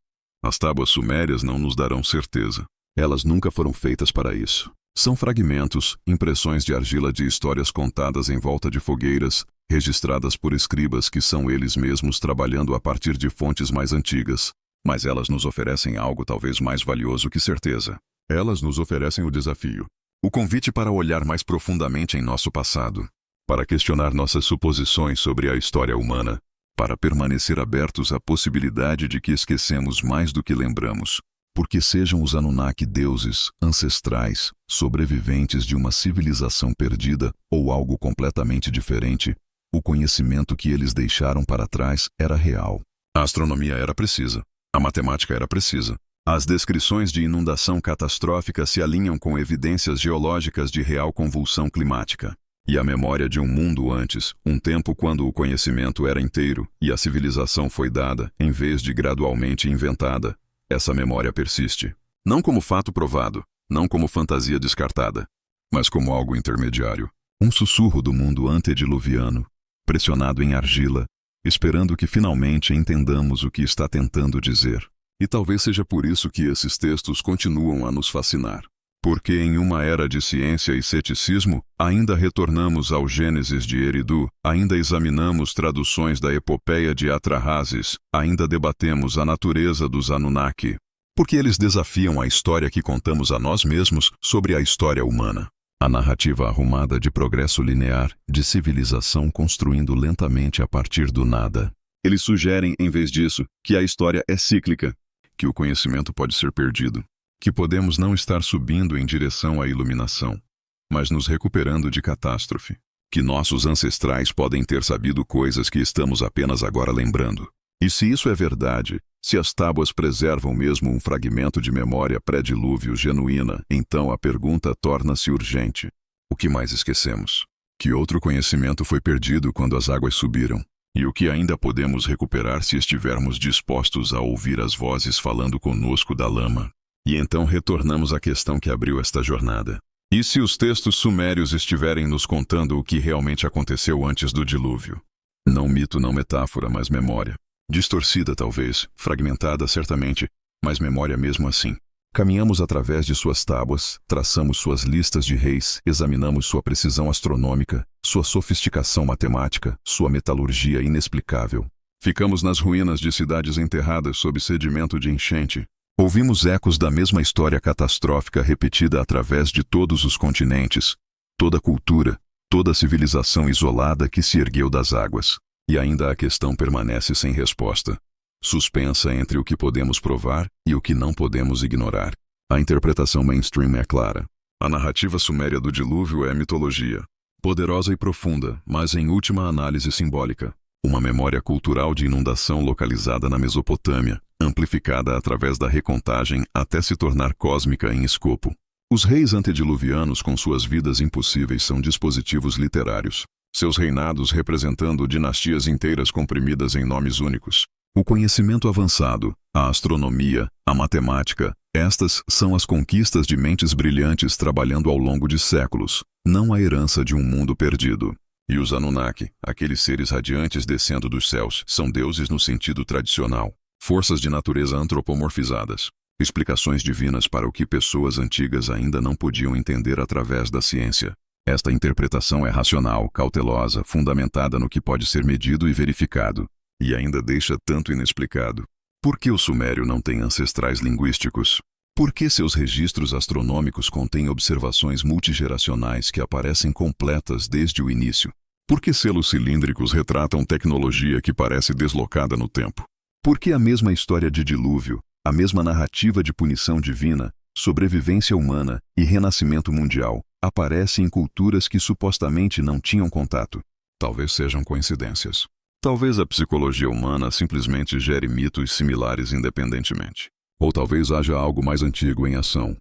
As tábuas sumérias não nos darão certeza. Elas nunca foram feitas para isso. São fragmentos, impressões de argila de histórias contadas em volta de fogueiras, registradas por escribas que são eles mesmos trabalhando a partir de fontes mais antigas. Mas elas nos oferecem algo talvez mais valioso que certeza. Elas nos oferecem o desafio, o convite para olhar mais profundamente em nosso passado, para questionar nossas suposições sobre a história humana, para permanecer abertos à possibilidade de que esquecemos mais do que lembramos. Porque sejam os Anunnaki deuses, ancestrais, sobreviventes de uma civilização perdida ou algo completamente diferente, o conhecimento que eles deixaram para trás era real. A astronomia era precisa. A matemática era precisa. As descrições de inundação catastrófica se alinham com evidências geológicas de real convulsão climática. E a memória de um mundo antes, um tempo quando o conhecimento era inteiro e a civilização foi dada, em vez de gradualmente inventada. Essa memória persiste. Não como fato provado, não como fantasia descartada, mas como algo intermediário. Um sussurro do mundo antediluviano, pressionado em argila, esperando que finalmente entendamos o que está tentando dizer. E talvez seja por isso que esses textos continuam a nos fascinar. Porque em uma era de ciência e ceticismo, ainda retornamos ao Gênesis de Eridu, ainda examinamos traduções da epopeia de Atrahasis, ainda debatemos a natureza dos Anunnaki. Porque eles desafiam a história que contamos a nós mesmos sobre a história humana. A narrativa arrumada de progresso linear, de civilização construindo lentamente a partir do nada. Eles sugerem, em vez disso, que a história é cíclica, que o conhecimento pode ser perdido, que podemos não estar subindo em direção à iluminação, mas nos recuperando de catástrofe, que nossos ancestrais podem ter sabido coisas que estamos apenas agora lembrando. E se isso é verdade, se as tábuas preservam mesmo um fragmento de memória pré-dilúvio genuína, então a pergunta torna-se urgente. O que mais esquecemos? Que outro conhecimento foi perdido quando as águas subiram? E o que ainda podemos recuperar se estivermos dispostos a ouvir as vozes falando conosco da lama? E então retornamos à questão que abriu esta jornada. E se os textos sumérios estiverem nos contando o que realmente aconteceu antes do dilúvio? Não mito, não metáfora, mas memória. Distorcida talvez, fragmentada certamente, mas memória mesmo assim. Caminhamos através de suas tábuas, traçamos suas listas de reis, examinamos sua precisão astronômica, sua sofisticação matemática, sua metalurgia inexplicável. Ficamos nas ruínas de cidades enterradas sob sedimento de enchente. Ouvimos ecos da mesma história catastrófica repetida através de todos os continentes, toda cultura, toda civilização isolada que se ergueu das águas. E ainda a questão permanece sem resposta, suspensa entre o que podemos provar e o que não podemos ignorar. A interpretação mainstream é clara. A narrativa suméria do dilúvio é mitologia, poderosa e profunda, mas em última análise simbólica. Uma memória cultural de inundação localizada na Mesopotâmia, amplificada através da recontagem até se tornar cósmica em escopo. Os reis antediluvianos com suas vidas impossíveis são dispositivos literários, seus reinados representando dinastias inteiras comprimidas em nomes únicos. O conhecimento avançado, a astronomia, a matemática, estas são as conquistas de mentes brilhantes trabalhando ao longo de séculos, não a herança de um mundo perdido. E os Anunnaki, aqueles seres radiantes descendo dos céus, são deuses no sentido tradicional, forças de natureza antropomorfizadas, explicações divinas para o que pessoas antigas ainda não podiam entender através da ciência. Esta interpretação é racional, cautelosa, fundamentada no que pode ser medido e verificado, e ainda deixa tanto inexplicado. Por que o sumério não tem ancestrais linguísticos? Por que seus registros astronômicos contêm observações multigeracionais que aparecem completas desde o início? Por que selos cilíndricos retratam tecnologia que parece deslocada no tempo? Por que a mesma história de dilúvio, a mesma narrativa de punição divina, sobrevivência humana e renascimento mundial aparece em culturas que supostamente não tinham contato? Talvez sejam coincidências. Talvez a psicologia humana simplesmente gere mitos similares independentemente. Ou talvez haja algo mais antigo em ação.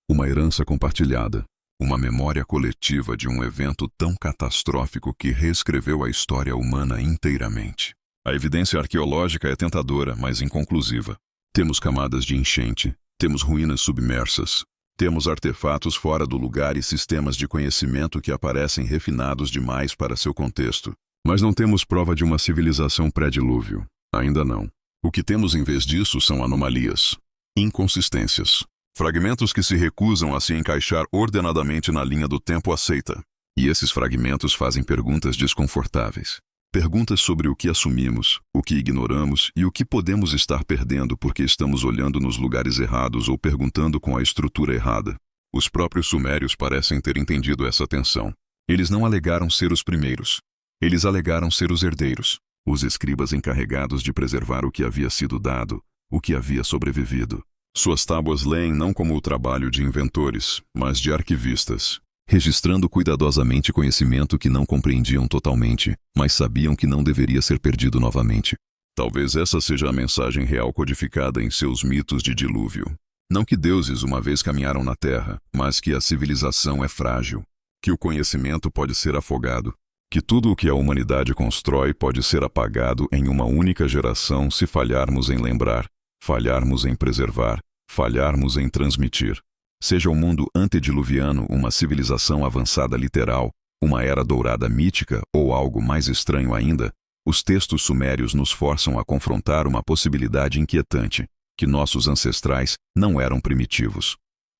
Uma herança compartilhada. Uma memória coletiva de um evento tão catastrófico que reescreveu a história humana inteiramente. A evidência arqueológica é tentadora, mas inconclusiva. Temos camadas de enchente, temos ruínas submersas, temos artefatos fora do lugar e sistemas de conhecimento que aparecem refinados demais para seu contexto. Mas não temos prova de uma civilização pré-dilúvio. Ainda não. O que temos em vez disso são anomalias, inconsistências, fragmentos que se recusam a se encaixar ordenadamente na linha do tempo aceita. E esses fragmentos fazem perguntas desconfortáveis. Perguntas sobre o que assumimos, o que ignoramos e o que podemos estar perdendo porque estamos olhando nos lugares errados ou perguntando com a estrutura errada. Os próprios sumérios parecem ter entendido essa tensão. Eles não alegaram ser os primeiros. Eles alegaram ser os herdeiros. Os escribas encarregados de preservar o que havia sido dado, o que havia sobrevivido. Suas tábuas leem não como o trabalho de inventores, mas de arquivistas, registrando cuidadosamente conhecimento que não compreendiam totalmente, mas sabiam que não deveria ser perdido novamente. Talvez essa seja a mensagem real codificada em seus mitos de dilúvio. Não que deuses uma vez caminharam na Terra, mas que a civilização é frágil, que o conhecimento pode ser afogado, que tudo o que a humanidade constrói pode ser apagado em uma única geração se falharmos em lembrar, falharmos em preservar, falharmos em transmitir. Seja o mundo antediluviano uma civilização avançada literal, uma era dourada mítica ou algo mais estranho ainda, os textos sumérios nos forçam a confrontar uma possibilidade inquietante, que nossos ancestrais não eram primitivos,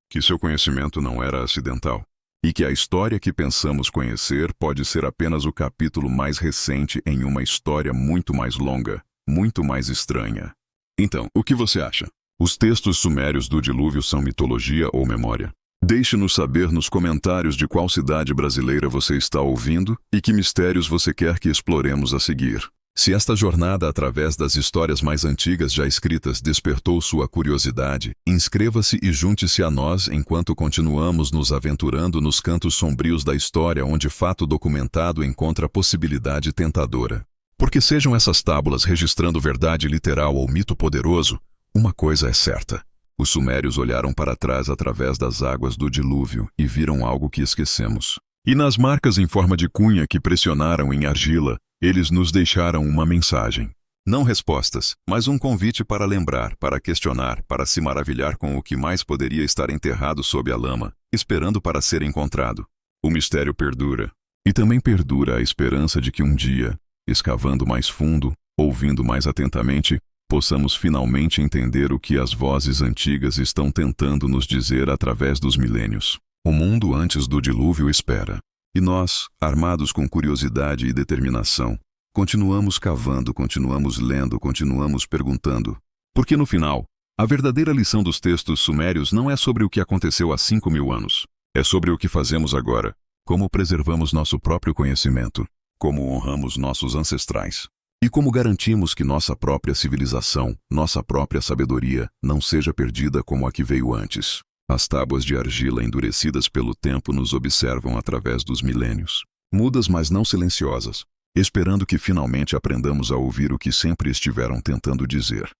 que seu conhecimento não era acidental. E que a história que pensamos conhecer pode ser apenas o capítulo mais recente em uma história muito mais longa, muito mais estranha. Então, o que você acha? Os textos sumérios do dilúvio são mitologia ou memória? Deixe-nos saber nos comentários de qual cidade brasileira você está ouvindo e que mistérios você quer que exploremos a seguir. Se esta jornada através das histórias mais antigas já escritas despertou sua curiosidade, inscreva-se e junte-se a nós enquanto continuamos nos aventurando nos cantos sombrios da história onde fato documentado encontra possibilidade tentadora. Porque sejam essas tábulas registrando verdade literal ou mito poderoso, uma coisa é certa. Os sumérios olharam para trás através das águas do dilúvio e viram algo que esquecemos. E nas marcas em forma de cunha que pressionaram em argila, eles nos deixaram uma mensagem. Não respostas, mas um convite para lembrar, para questionar, para se maravilhar com o que mais poderia estar enterrado sob a lama, esperando para ser encontrado. O mistério perdura. E também perdura a esperança de que um dia, escavando mais fundo, ouvindo mais atentamente, possamos finalmente entender o que as vozes antigas estão tentando nos dizer através dos milênios. O mundo antes do dilúvio espera. E nós, armados com curiosidade e determinação, Continuamos cavando, continuamos lendo, continuamos perguntando. Porque no final, a verdadeira lição dos textos sumérios não é sobre o que aconteceu há 5.000 anos. É sobre o que fazemos agora, como preservamos nosso próprio conhecimento, como honramos nossos ancestrais e como garantimos que nossa própria civilização, nossa própria sabedoria, não seja perdida como a que veio antes. As tábuas de argila endurecidas pelo tempo nos observam através dos milênios, mudas mas não silenciosas, esperando que finalmente aprendamos a ouvir o que sempre estiveram tentando dizer.